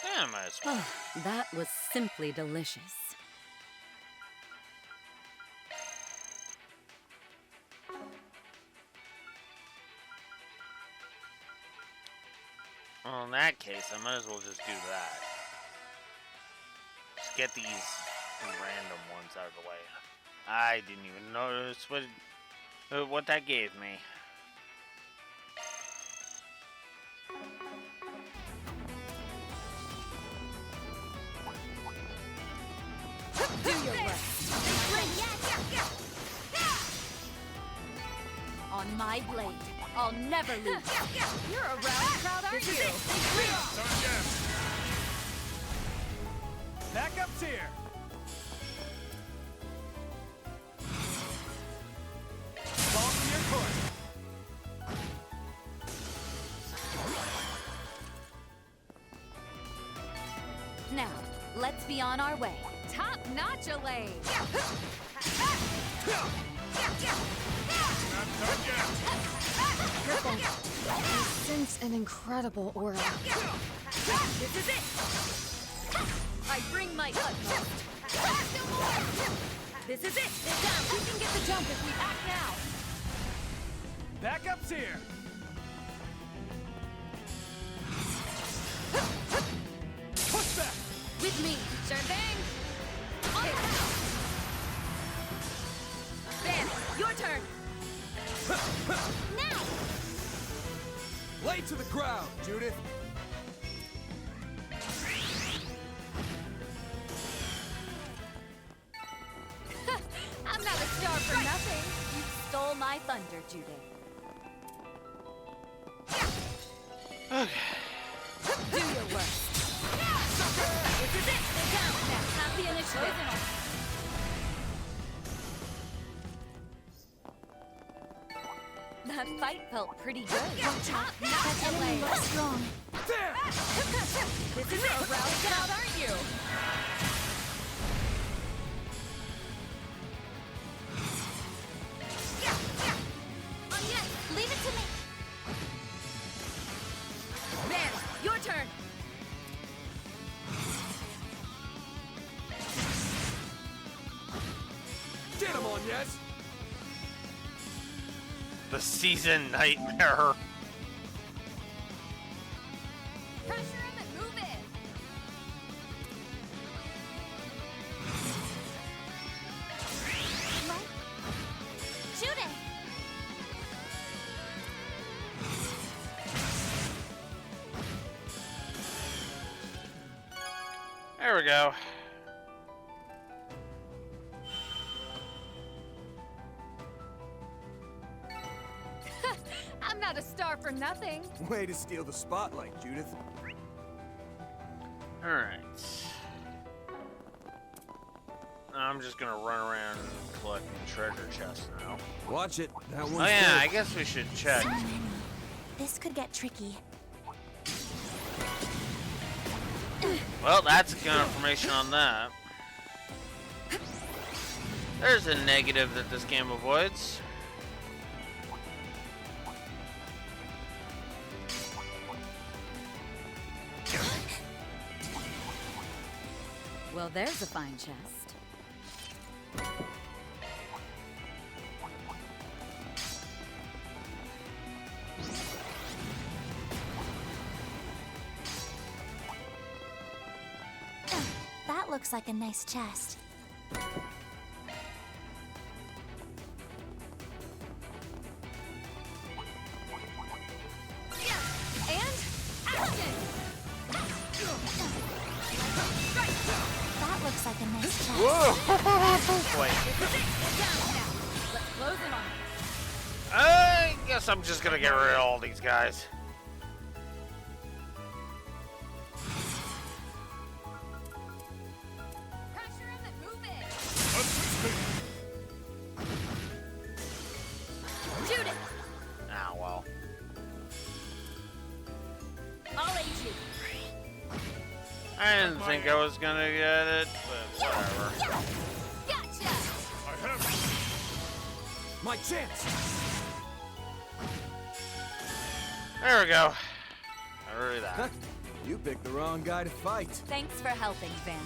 Damn, Oh, that was simply delicious. Well, in that case, I might as well just do that. Just get these random ones out of the way. I didn't even notice what that gave me. Do your work. On my blade, I'll never lose. you're a rowdy crowd, aren't you? Backup's here. Ball to your court. Now, let's be on our way. Top-notch Elaine. Careful. I sense an incredible aura. This is it. I bring my utmost. This is it. Sit down. We can get the jump if we act now. Backup's here. Push back. With me. Sure thing. Ben, your turn. Now! Lay to the ground, Judith. I'm not a star for nothing. You stole my thunder, Judith. Do your work. This is it. Sit down. Now, have the initiative. That fight felt pretty good. Top-notch Enemy Elaine. looks strong. There. This is it. Rowdy crowd, aren't you? Oh yes, leave it to me. Ben, your turn. Get him on, yes. The season nightmare. Pressure him and move in. Judith! There we go. I'm not a star for nothing. Way to steal the spotlight, Judith. Alright. I'm just gonna run around collecting treasure chests now. Watch it. That one's Oh yeah, full. I guess we should check. This could get tricky. Well, that's good information on that. There's a negative that this game avoids. Well, there's a fine chest. That looks like a nice chest. And action! That looks like a nice chest. Whoa! Wait. Let's close in on it. I guess I'm just gonna get rid of all these guys. Pressure him and move in. Judith, Ah, well. I'll aid you. I didn't think I was gonna get it, but whatever. Gotcha! My chance! There we go. Hurry that. You picked the wrong guy to fight. Thanks for helping, Van.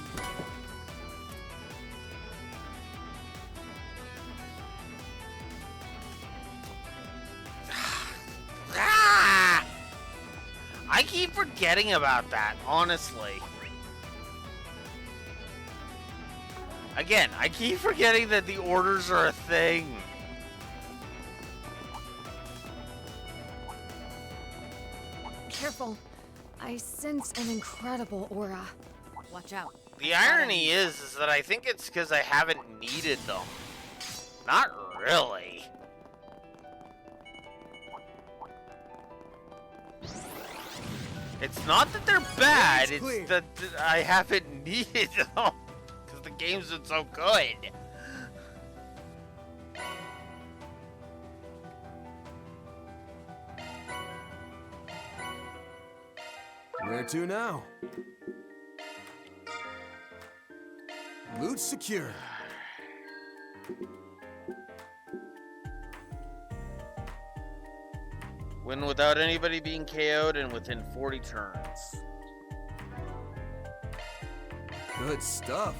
Ah! I keep forgetting about that, honestly. Again, I keep forgetting that the orders are a thing. Careful. I sense an incredible aura. Watch out. The irony is that I think it's because I haven't needed them. Not really. It's not that they're bad, it's that I haven't needed them. Because the game's been so good. Where to now? Loot secure. Win without anybody being KO'd and within 40 turns. Good stuff.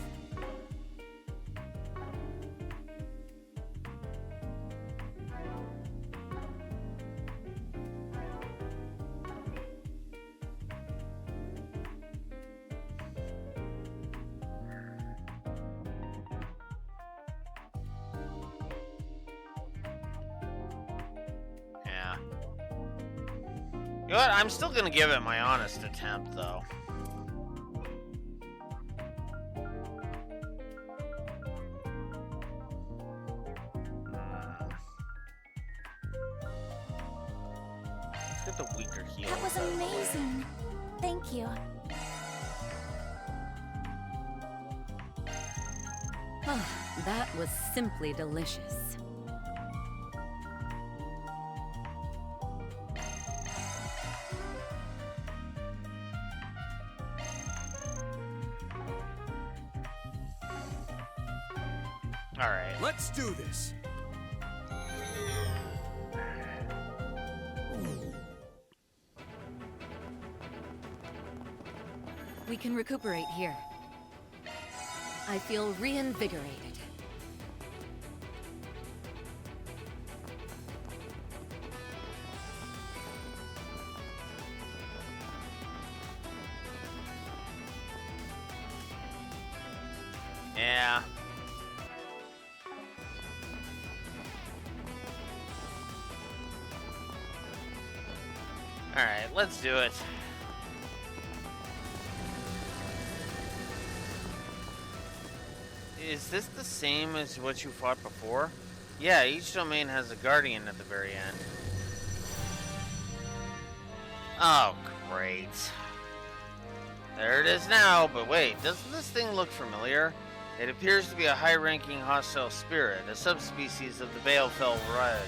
Yeah. You know what? I'm still gonna give it my honest attempt, though. Let's get the weaker heal. That was amazing. Thank you. Oh, that was simply delicious. All right. Let's do this. We can recuperate here. I feel reinvigorated. Alright, let's do it. Is this the same as what you fought before? Yeah, each domain has a guardian at the very end. Oh, great. There it is now, but wait, doesn't this thing look familiar? It appears to be a high-ranking hostile spirit, a subspecies of the Balefell variety.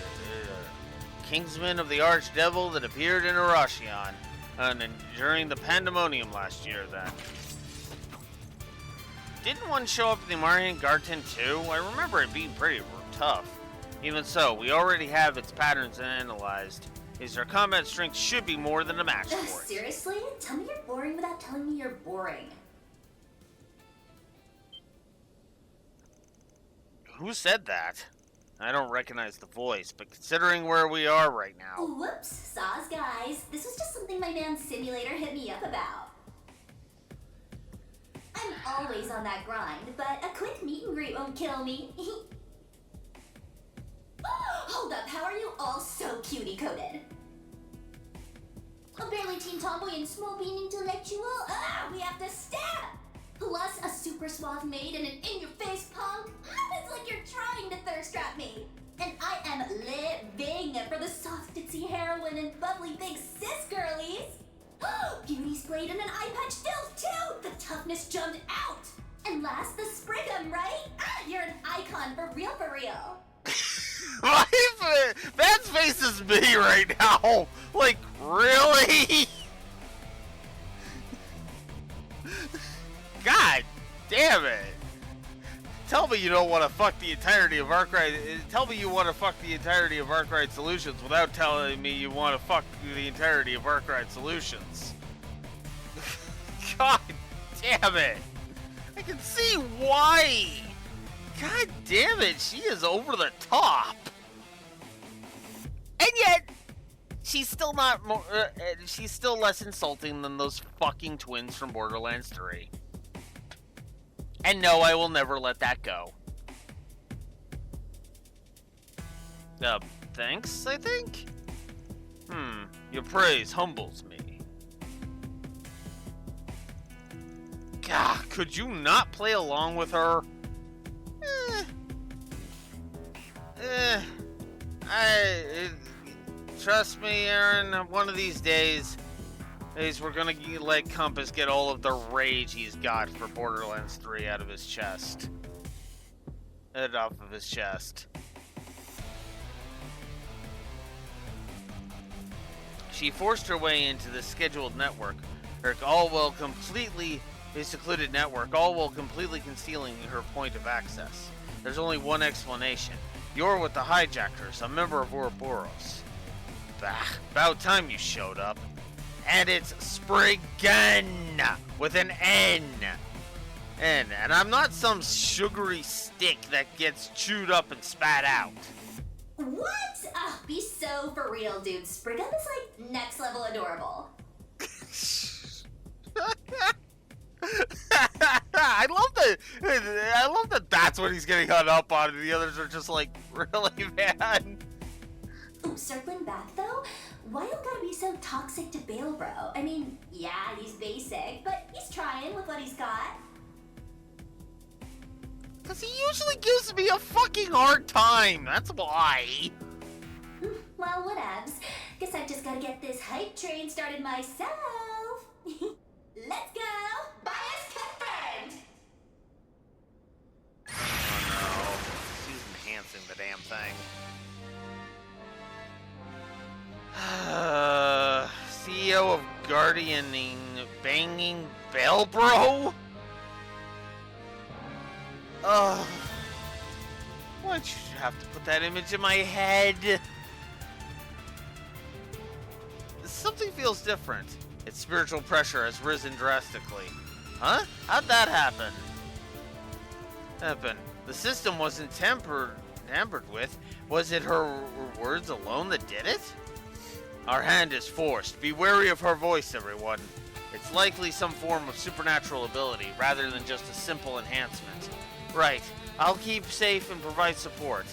Kingsman of the Archdevil that appeared in Arashion during the Pandemonium last year, then. Didn't one show up in the Marian Garten too? I remember it being pretty tough. Even so, we already have its patterns analyzed. Our combat strength should be more than a match for it. Seriously? Tell me you're boring without telling me you're boring. Who said that? I don't recognize the voice, but considering where we are right now... Whoops, saws guys. This was just something my man Simulator hit me up about. I'm always on that grind, but a quick meet and greet won't kill me. Hold up, how are you all so cutie-coded? A barely teen tomboy and small bean intellectual? We have to stab! Plus a super suave maid and an in-your-face punk? It's like you're trying to thirst trap me! And I am living for the soft, ditzy heroine and bubbly big sis girlies! Beauty splayed and an eye patch stealth too! The toughness jumped out! And last, the Sprigum, right? You're an icon for real, for real! That face is me right now! Like, really? God damn it! Tell me you don't want to fuck the entirety of Arkwright. Tell me you want to fuck the entirety of Arkwright Solutions without telling me you want to fuck the entirety of Arkwright Solutions. God damn it! I can see why! God damn it, she is over the top! And yet, she's still not more, she's still less insulting than those fucking twins from Borderlands 3. And no, I will never let that go. Thanks, I think? Your praise humbles me. God, could you not play along with her? Trust me, Aaron, one of these days we're gonna let Compass get all of the rage he's got for Borderlands 3 out of his chest. Off of his chest. She forced her way into the scheduled network, secluded network, all while completely concealing her point of access. There's only one explanation. You're with the hijackers, a member of Ouroboros. Bah, about time you showed up. And it's Spriggan with an N. And I'm not some sugary stick that gets chewed up and spat out. What? Be so for real, dude. Spriggan is like next level adorable. I love that that's what he's getting hung up on, and the others are just like, really, man? Ooh, circling back though, why you gotta be so toxic to Bale Bro? I mean, yeah, he's basic, but he's trying with what he's got. Because he usually gives me a fucking hard time, that's why. Well, whatevs. Guess I just gotta get this hype train started myself. Let's go! Bias confirmed! Oh no, she's enhancing the damn thing. CEO of Guardianing banging Bell Bro? Why'd you have to put that image in my head? Something feels different. Its spiritual pressure has risen drastically. Huh? How'd that happen? The system wasn't tampered with. Was it her words alone that did it? Our hand is forced. Be wary of her voice, everyone. It's likely some form of supernatural ability, rather than just a simple enhancement. Right. I'll keep safe and provide support.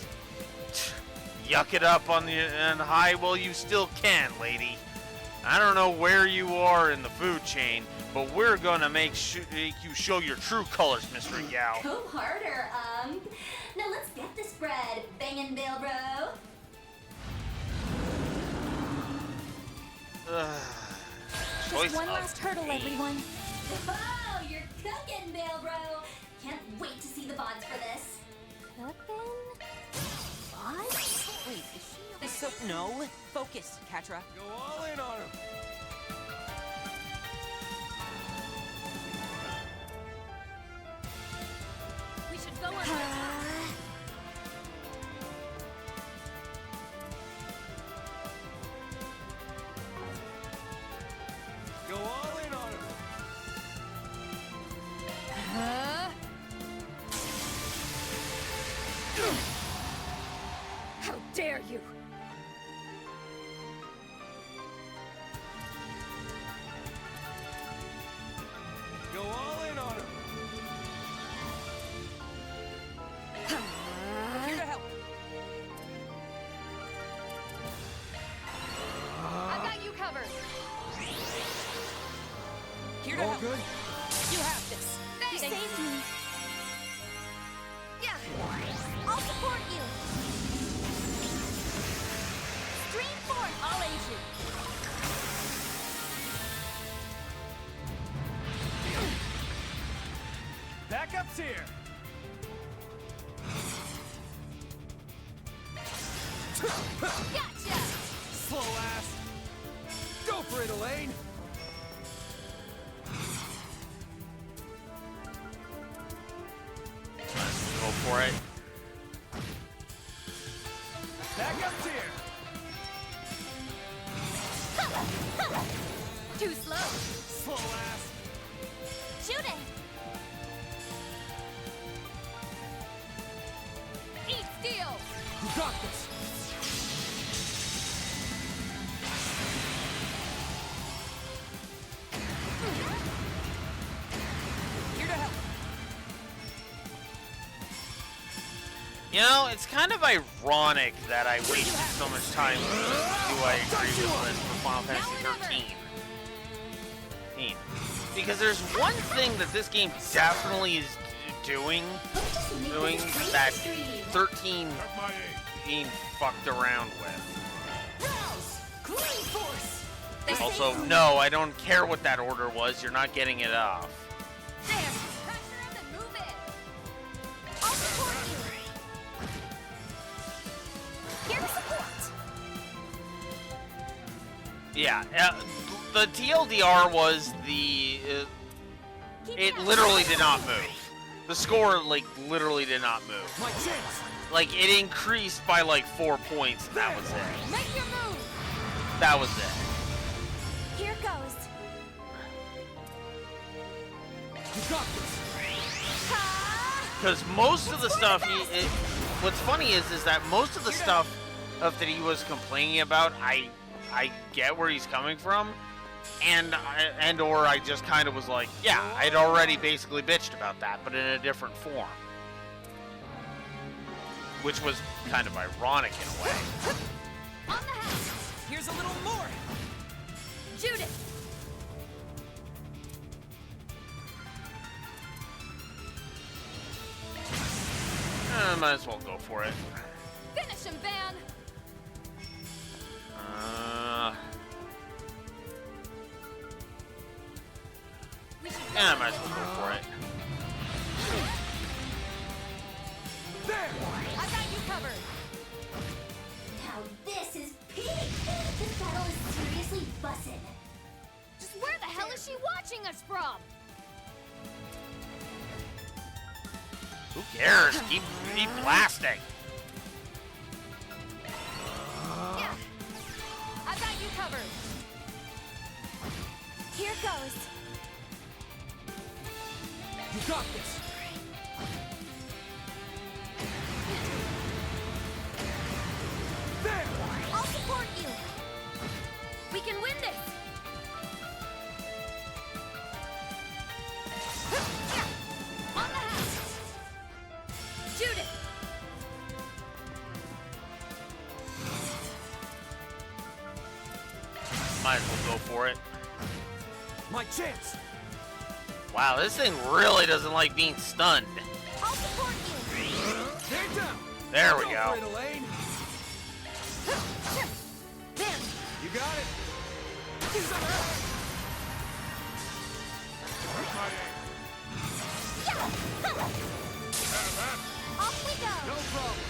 Yuck it up on high while you still can, lady. I don't know where you are in the food chain, but we're gonna make you show your true colors, Mr. Yao. Go harder, Now let's get this bread, bangin' Bill Bro. Just one last hurdle, everyone. Oh, you're cooking, Bill Bro. Can't wait to see the VODs for this. Cooking? VODs? Wait, is she... No, focus, Catra. Go all in on him. We should go on. Go all in on him. How dare you! Go all in on him. Here to help. I've got you covered. Here to All help. good? You have this. Thanks. You saved me. Yeah. I'll support you. Stream forth. I'll aid you. Backup's here. Gotcha. Slow ass. Go for it, Elaine. Go for it. Backup's here. Too slow. Slow ass. Shoot it. Eat steel. You got this. Here to help. You know, it's kind of ironic that I wasted so much time. Do I agree with this for Final Fantasy 13? Because there's one thing that this game definitely is doing that 13 being fucked around with. Green Force. Also, no, I don't care what that order was. You're not getting it off. There. Pressure him and move it. I'll support you. Here's support. Yeah, the TLDR was the... it literally did not move. The score, like, literally did not move. My chance. Like, it increased by, like, 4 points, and that was it. Make your move. That was it. Here goes. You got this. Because most of the stuff, what's funny is that most of the stuff that he was complaining about, I get where he's coming from, and or I just kind of was like, yeah, I'd already basically bitched about that, but in a different form. Which was kind of ironic in a way. On the house. Here's a little more. Judith. Might as well go for it. Finish him, Van. Yeah, I might as well go for it. There. I got you covered. Now this is peak. This battle is seriously bussin'. Just where the hell is she watching us from? Who cares? Keep blasting. Yeah. I got you covered. Here goes. You got this. There. I'll support you. We can win this. On the house. Judith. Might as well go for it. My chance. Wow, this thing really doesn't like being stunned. I'll support you. They're down. There we go. For it, Elaine. You got it. Off we go. No problem.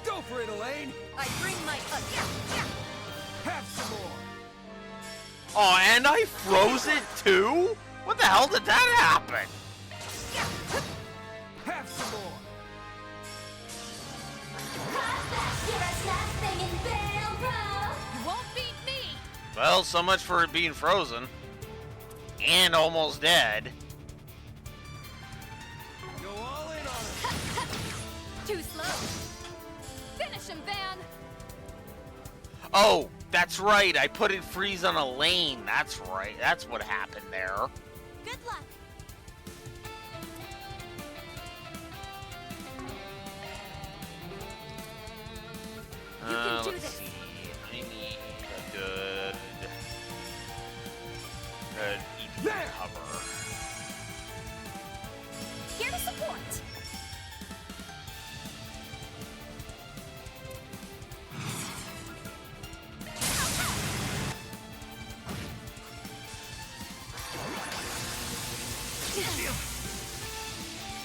Go for it, Elaine. I bring my Have some more. Oh, and I froze it too? What the hell did that happen? Have some more. You won't beat me. Well, so much for it being frozen. And almost dead. Go all in on it. Too slow. Finish him, Van. Oh, that's right. I put it freeze on a lane. That's right. That's what happened there. Good luck. Let's see. I need a good EP cover. Here to support.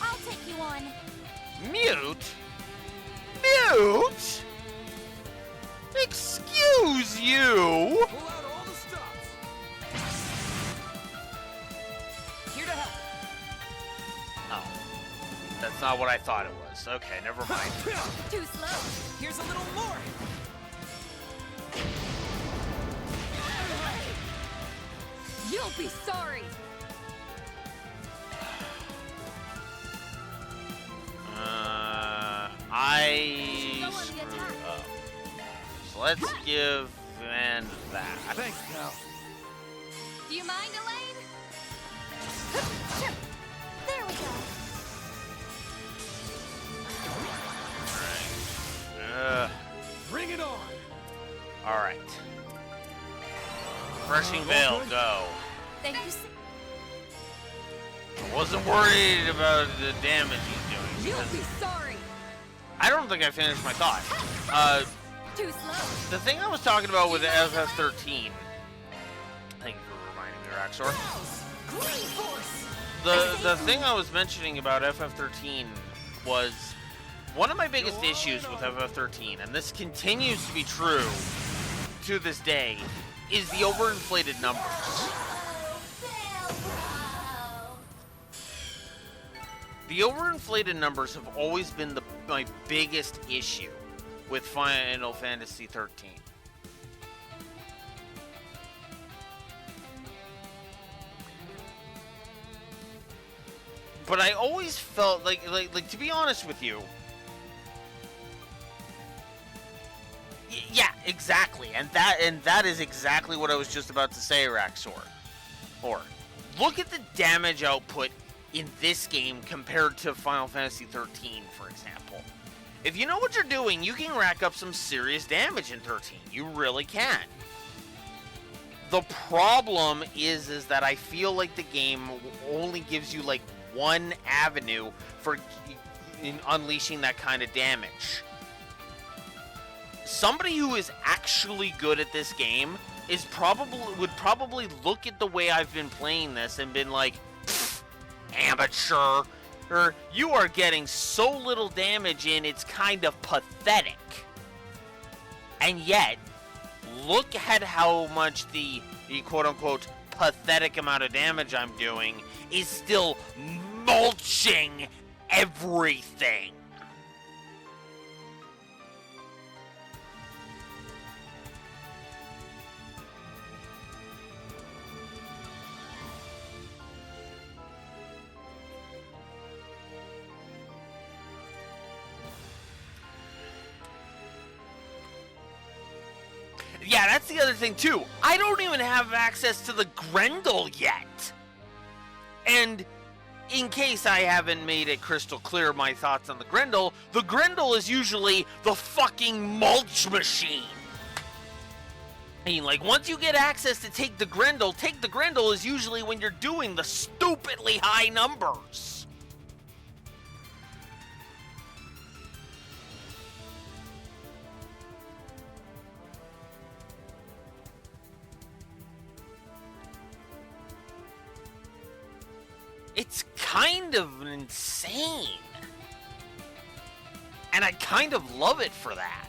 I'll take you on. Mute? Mute? Excuse you? Pull out all the stops. Here to help. Oh. That's not what I thought it was. Okay, never mind. Too slow. Here's a little more. You'll be sorry. I screwed up. So let's give Van that. Thanks, pal. Do you mind, Elaine? There we go. Bring it on. Alright. Crushing Veil, go. Thank you. I wasn't worried about the damage he's doing. You'll be sorry. I don't think I finished my thought. Too slow. The thing I was talking about with the FF13. Thank you for reminding me, Raxor. The thing I was mentioning about FF13 was one of my biggest issues with FF13, and this continues to be true to this day, is the overinflated numbers. The overinflated numbers have always been my biggest issue with Final Fantasy 13. But I always felt like to be honest with you. Yeah, exactly. And that is exactly what I was just about to say, Raxor. Or look at the damage output in this game compared to Final Fantasy 13, for example. If you know what you're doing, you can rack up some serious damage in 13. You really can. The problem is that I feel like the game only gives you like one avenue for unleashing that kind of damage. Somebody who is actually good at this game would probably look at the way I've been playing this and been like, amateur, or you are getting so little damage in, it's kind of pathetic. And yet, look at how much the quote-unquote pathetic amount of damage I'm doing is still mulching everything. Yeah, that's the other thing too. I don't even have access to the Grendel yet. And in case I haven't made it crystal clear my thoughts on the Grendel is usually the fucking mulch machine. I mean, like, once you get access to take the Grendel is usually when you're doing the stupidly high numbers. It's kind of insane. And I kind of love it for that.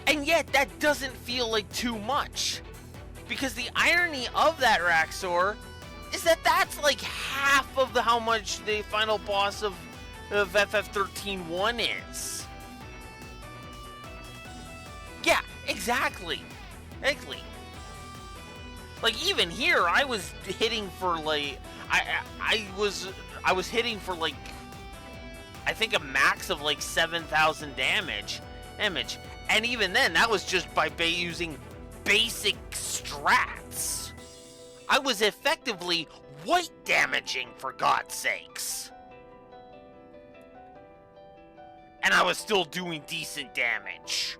And yet, that doesn't feel like too much. Because the irony of that, Raxor, is that that's like half of how much the final boss of FF13-1 is. Yeah, exactly. Like, even here, I was hitting for like... I was hitting for like... I think a max of like 7,000 damage. And even then, that was just by using basic strats. I was effectively white damaging, for God's sakes. And I was still doing decent damage.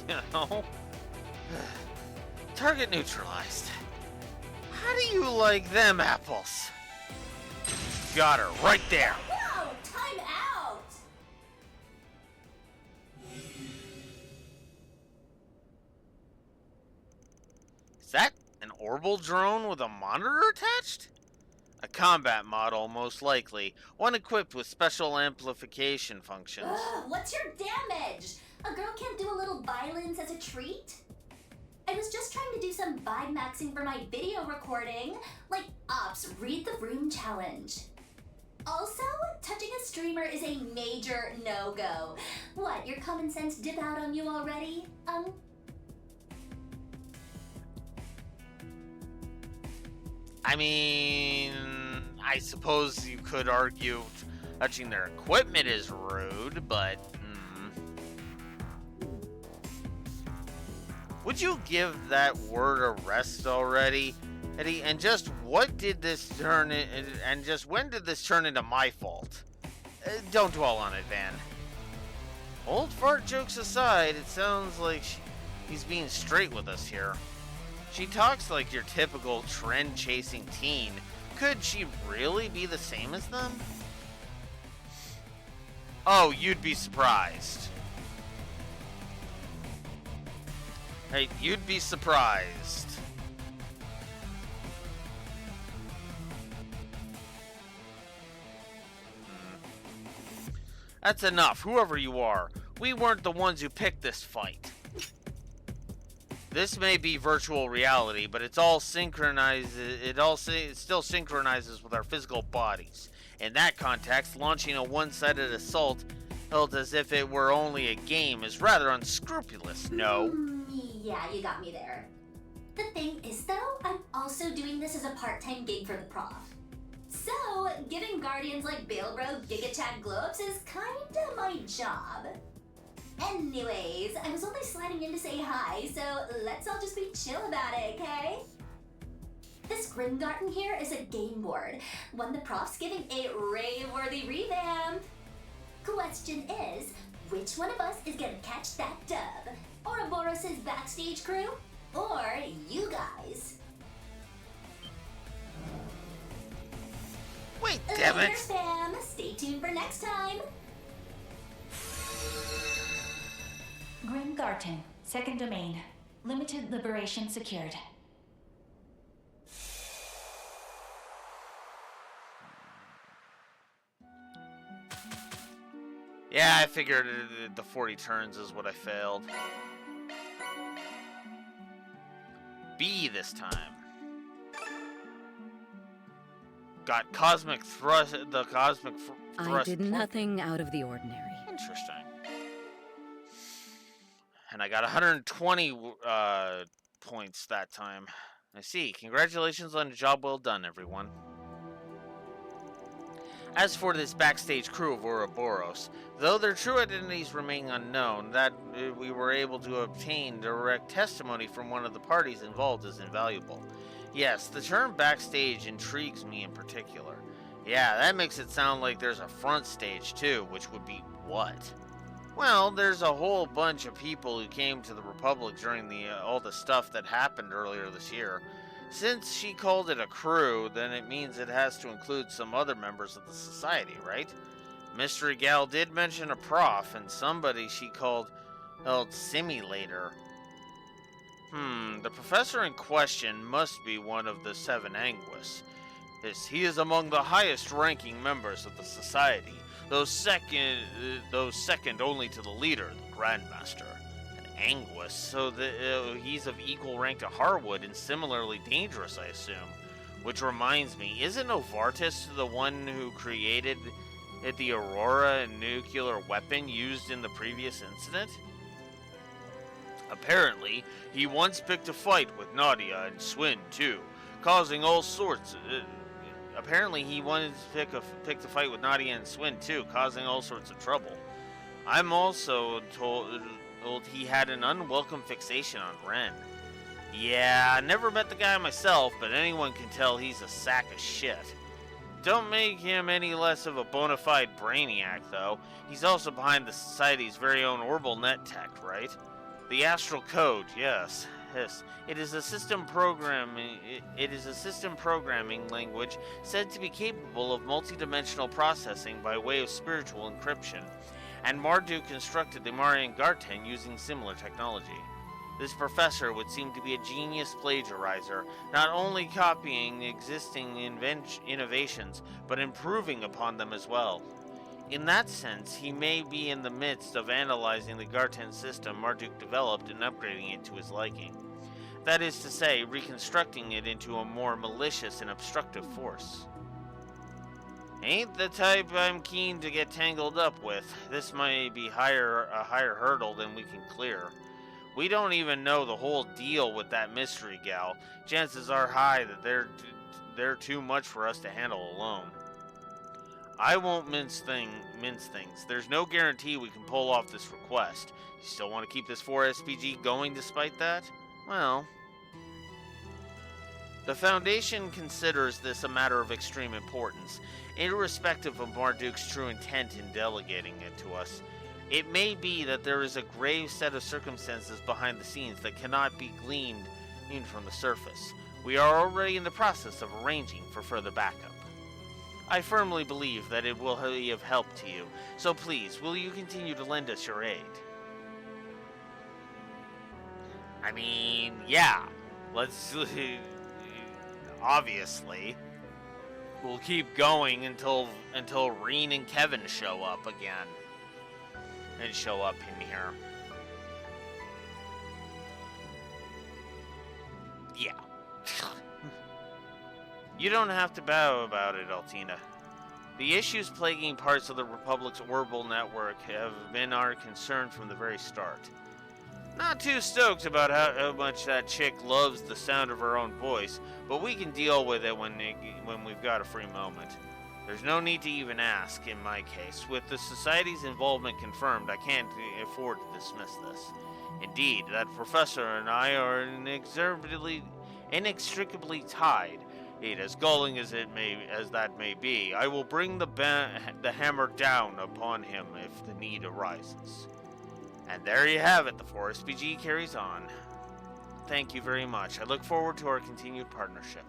You know? Target neutralized. How do you like them apples? Got her right there. Whoa! Time out! Is that an orbital drone with a monitor attached? A combat model, most likely. One equipped with special amplification functions. Ugh, what's your damage? A girl can't do a little violence as a treat? I was just trying to do some vibe maxing for my video recording. Like, Ops, read the room challenge. Also, touching a streamer is a major no-go. What, your common sense dip out on you already? I mean, I suppose you could argue touching their equipment is rude, but... Would you give that word a rest already, Eddie? And just what did this turn in, and just when did this turn into my fault? Don't dwell on it, Van. Old fart jokes aside, it sounds like he's being straight with us here. She talks like your typical trend-chasing teen. Could she really be the same as them? Oh, you'd be surprised. Hey, you'd be surprised. That's enough, whoever you are. We weren't the ones who picked this fight. This may be virtual reality, but it's all synchronized. It still synchronizes with our physical bodies. In that context, launching a one-sided assault held as if it were only a game is rather unscrupulous, no? Yeah, you got me there. The thing is, though, I'm also doing this as a part-time gig for the prof. So, giving guardians like Balebro Giga-Chad glow-ups is kinda my job. Anyways, I was only sliding in to say hi, so let's all just be chill about it, okay? This Grimgarten here is a game board, one the prof's giving a rave-worthy revamp. Question is, which one of us is gonna catch that dub? Ouroboros' backstage crew? Or you guys? Wait, damn it! Later, fam. Stay tuned for next time. Grimgarten, second domain. Limited liberation secured. Yeah, I figured the 40 turns is what I failed. B this time. Got cosmic thrust. The cosmic thrust. I did nothing out of the ordinary. Interesting. And I got 120 points that time. I see. Congratulations on a job well done, everyone. As for this backstage crew of Ouroboros, though their true identities remain unknown, that we were able to obtain direct testimony from one of the parties involved is invaluable. Yes, the term backstage intrigues me in particular. Yeah, that makes it sound like there's a front stage too, which would be what? Well, there's a whole bunch of people who came to the Republic during all the stuff that happened earlier this year. Since she called it a crew, then it means it has to include some other members of the society, right? Mystery Gal did mention a prof and somebody she called Simulator. The professor in question must be one of the 7 Anguis. He is among the highest-ranking members of the society, those second only to the leader, the Grandmaster. Anguis, so he's of equal rank to Harwood and similarly dangerous, I assume. Which reminds me, isn't Novartis the one who created the Aurora nuclear weapon used in the previous incident? Apparently, he once picked a fight with Nadia and Swin too, causing all sorts. Apparently, he once picked a fight with Nadia and Swin too, causing all sorts of trouble. I'm also told he had an unwelcome fixation on Ren. Yeah, I never met the guy myself, but anyone can tell he's a sack of shit. Don't make him any less of a bona fide brainiac, though. He's also behind the Society's very own Orbital Net tech, right? The Astral Code, yes. It is a system programming language said to be capable of multidimensional processing by way of spiritual encryption. And Marduk constructed the Marian Garten using similar technology. This professor would seem to be a genius plagiarizer, not only copying existing innovations, but improving upon them as well. In that sense, he may be in the midst of analyzing the Garten system Marduk developed and upgrading it to his liking. That is to say, reconstructing it into a more malicious and obstructive force. Ain't the type I'm keen to get tangled up with. This might be a higher hurdle than we can clear. We don't even know the whole deal with that mystery gal. Chances are high that they're too much for us to handle alone. I won't mince things. There's no guarantee we can pull off this request. You still want to keep this 4SPG going despite that? Well, the Foundation considers this a matter of extreme importance, irrespective of Marduk's true intent in delegating it to us. It may be that there is a grave set of circumstances behind the scenes that cannot be gleaned from the surface. We are already in the process of arranging for further backup. I firmly believe that it will be of help to you, so please, will you continue to lend us your aid? I mean, yeah, let's... obviously. We'll keep going until Reen and Kevin show up again. And show up in here. Yeah. You don't have to bow about it, Altina. The issues plaguing parts of the Republic's orbital network have been our concern from the very start. Not too stoked about how much that chick loves the sound of her own voice, but we can deal with it when we've got a free moment. There's no need to even ask, in my case. With the Society's involvement confirmed, I can't afford to dismiss this. Indeed, that professor and I are inextricably tied. As galling as that may be, I will bring the hammer down upon him if the need arises. And there you have it, the 4SPG carries on. Thank you very much. I look forward to our continued partnership.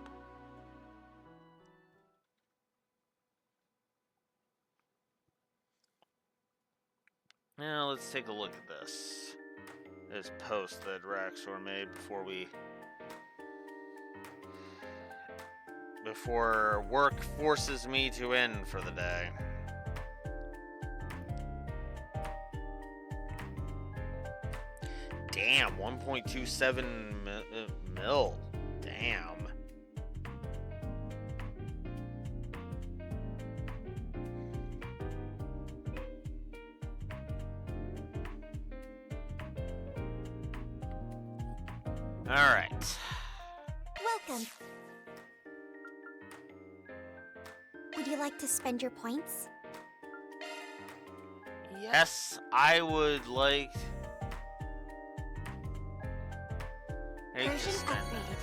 Now let's take a look at this post that Raxor made before work forces me to end for the day. Damn, 1.27 mil. Damn. All right. Welcome. Would you like to spend your points? Yes, I would like. Version upgraded.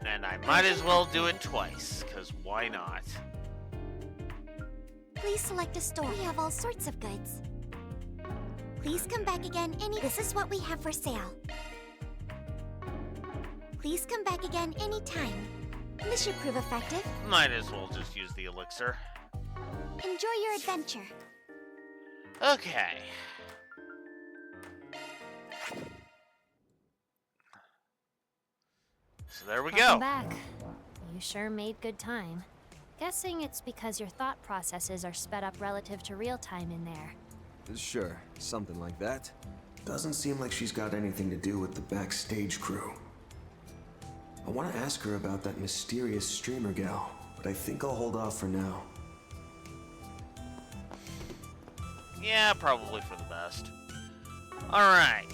And I might as well do it twice, because why not? Please select a store. We have all sorts of goods. Please come back again This is what we have for sale. Please come back again anytime. This should prove effective. Might as well just use the elixir. Enjoy your adventure. Okay. So there we Welcome go. back. You sure made good time. Guessing it's because your thought processes are sped up relative to real time in there. Sure, something like that. Doesn't seem like she's got anything to do with the backstage crew. I want to ask her about that mysterious streamer gal, but I think I'll hold off for now. Yeah, probably for the best. Alright.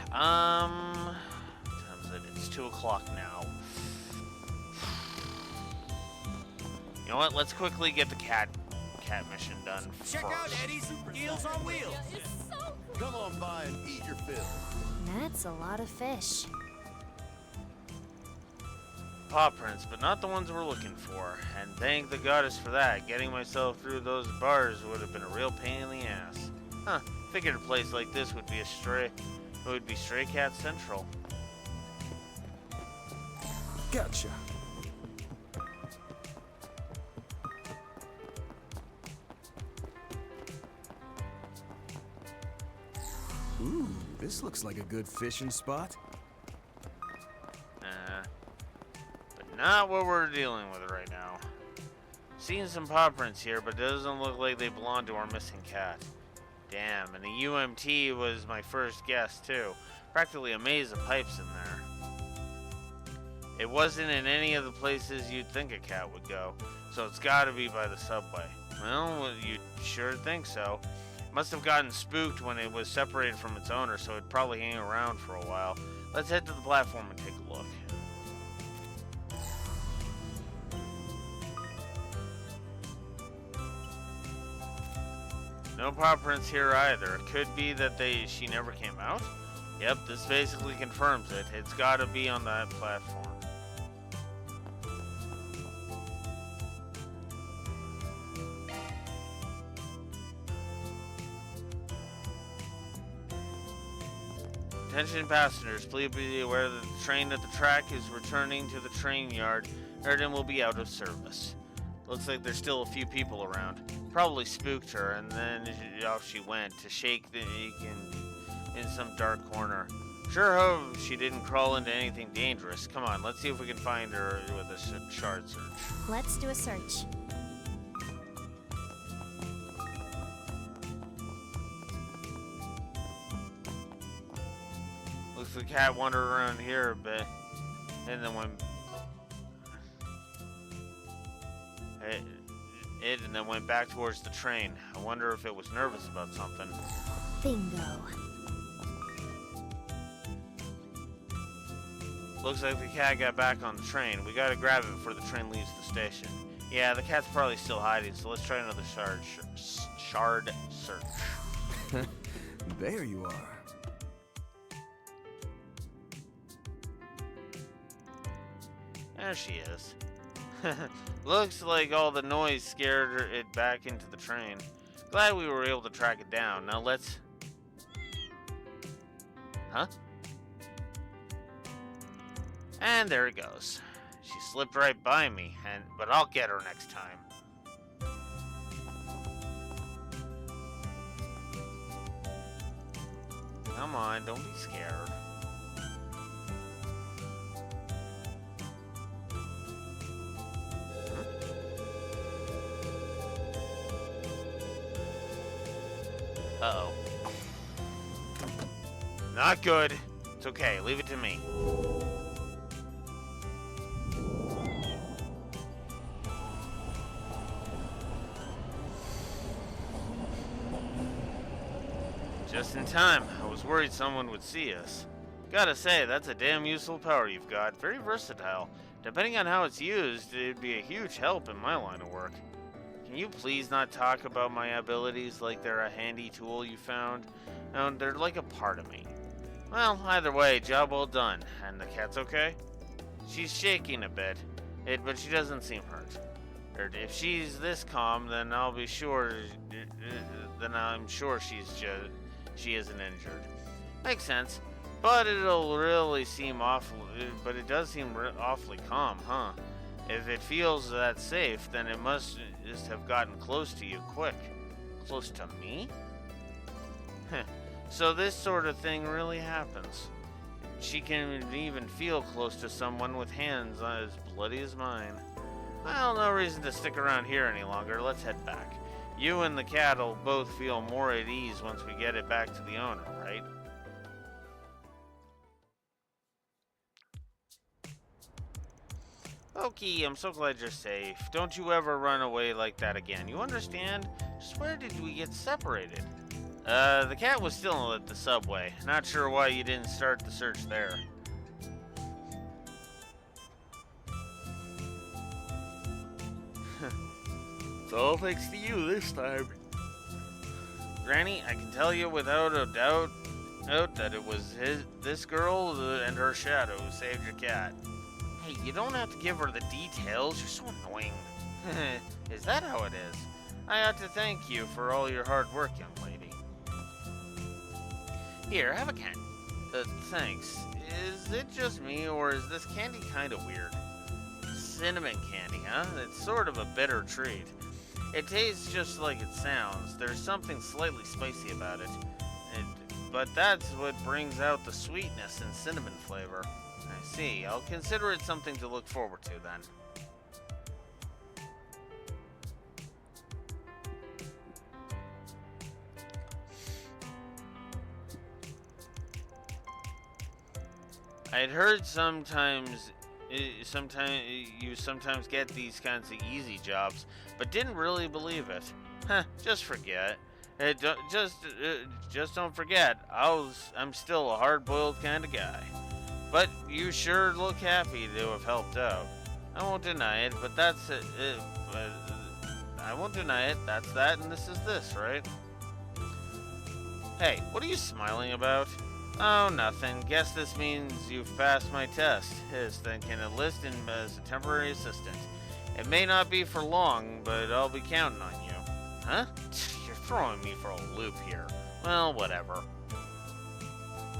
What time is it? It's 2 o'clock now. You know what? Let's quickly get the cat mission done Check first. out Eddie's Deals on Wheels. Come on by and eat your fill. That's a lot of fish. Paw prints, but not the ones we're looking for. And thank the goddess for that. Getting myself through those bars would have been a real pain in the ass. Huh. Figured a place like this would be Stray Cat Central. Gotcha. Ooh, this looks like a good fishing spot. But not what we're dealing with right now. Seen some paw prints here, but it doesn't look like they belong to our missing cat. Damn, and the UMT was my first guess too. Practically a maze of pipes in there. It wasn't in any of the places you'd think a cat would go, so it's gotta be by the subway. Well, you sure think so. Must have gotten spooked when it was separated from its owner, so it'd probably hang around for a while. Let's head to the platform and take a look. No paw prints here either. It could be that she never came out? Yep, this basically confirms it. It's gotta be on that platform. Attention passengers, please be aware that the train at the track is returning to the train yard. Erden will be out of service. Looks like there's still a few people around. Probably spooked her, and then off she went to shake the in some dark corner. Sure hope she didn't crawl into anything dangerous. Come on, let's see if we can find her with a shard search. Let's do a search. Looks like the cat wandered around here a bit, and then went. And then went back towards the train. I wonder if it was nervous about something. Bingo. Looks like the cat got back on the train. We gotta grab it before the train leaves the station. Yeah, the cat's probably still hiding, so let's try another shard search. There you are. There she is. Looks like all the noise scared it back into the train. Glad we were able to track it down. Now let's... Huh? And there it goes. She slipped right by me, but I'll get her next time. Come on, don't be scared. Uh-oh. Not good. It's okay. Leave it to me. Just in time. I was worried someone would see us. Gotta say, that's a damn useful power you've got. Very versatile. Depending on how it's used, it'd be a huge help in my line of work. Can you please not talk about my abilities like they're a handy tool you found? No, they're like a part of me. Well, either way, job well done. And the cat's okay? She's shaking a bit, but she doesn't seem hurt. Or if she's this calm, then I'm sure she isn't injured. Makes sense. But it does seem awfully calm, huh? If it feels that safe, then it must just have gotten close to you quick. Close to me? So this sort of thing really happens. She can even feel close to someone with hands as bloody as mine. Well, no reason to stick around here any longer. Let's head back. You and the cat will both feel more at ease once we get it back to the owner, right? Okie, I'm so glad you're safe. Don't you ever run away like that again. You understand? Just where did we get separated? The cat was still at the subway. Not sure why you didn't start the search there. It's all thanks to you this time. Granny, I can tell you without a doubt that it was this girl and her shadow who saved your cat. Hey, you don't have to give her the details. You're so annoying. Is that how it is? I ought to thank you for all your hard work, young lady. Here, have a candy. Thanks. Is it just me, or is this candy kind of weird? Cinnamon candy, huh? It's sort of a bitter treat. It tastes just like it sounds. There's something slightly spicy about it. But that's what brings out the sweetness and cinnamon flavor. I see. I'll consider it something to look forward to then. I'd heard sometimes you sometimes get these kinds of easy jobs, but didn't really believe it. Just forget. Just don't forget. I'm still a hard-boiled kind of guy. But you sure look happy to have helped out. I won't deny it, but that's it. I won't deny it. That's that, and this is this, right? Hey, what are you smiling about? Oh, nothing. Guess this means you've passed my test. Then can enlist in as a temporary assistant. It may not be for long, but I'll be counting on you. Huh? You're throwing me for a loop here. Well, whatever.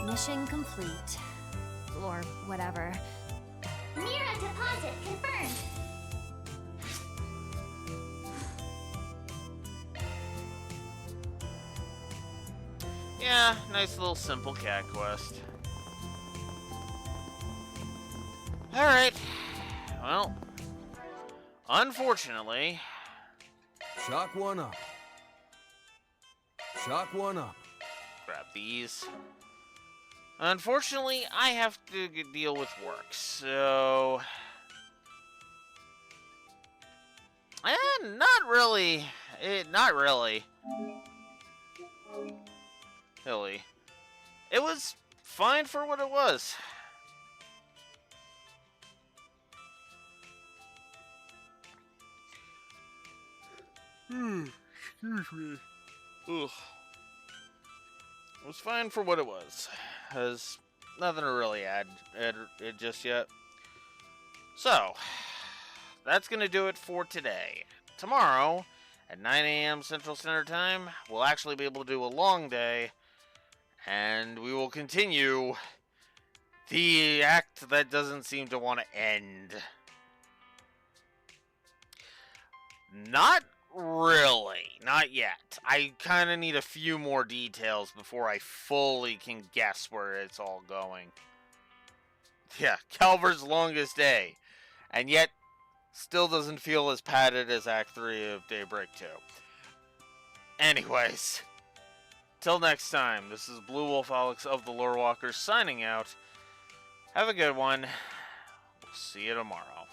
Mission complete. Or whatever. Mira deposit confirmed. Yeah, nice little simple cat quest. Alright. Well, unfortunately... Shock one up. Shock one up. Grab these. Unfortunately, I have to deal with work, so... Not really. Not really. Hilly. It was fine for what it was. Excuse me. Ugh. It was fine for what it was. Has nothing to really add it just yet. So, that's going to do it for today. Tomorrow, at 9 a.m. Central Standard Time, we'll actually be able to do a long day, and we will continue the act that doesn't seem to want to end. Not really. Not yet. I kind of need a few more details before I fully can guess where it's all going. Yeah, Calver's longest day. And yet, still doesn't feel as padded as Act 3 of Daybreak 2. Anyways, Till next time, this is Blue Wolf Alex of the Lore Walkers signing out. Have a good one. We'll see you tomorrow.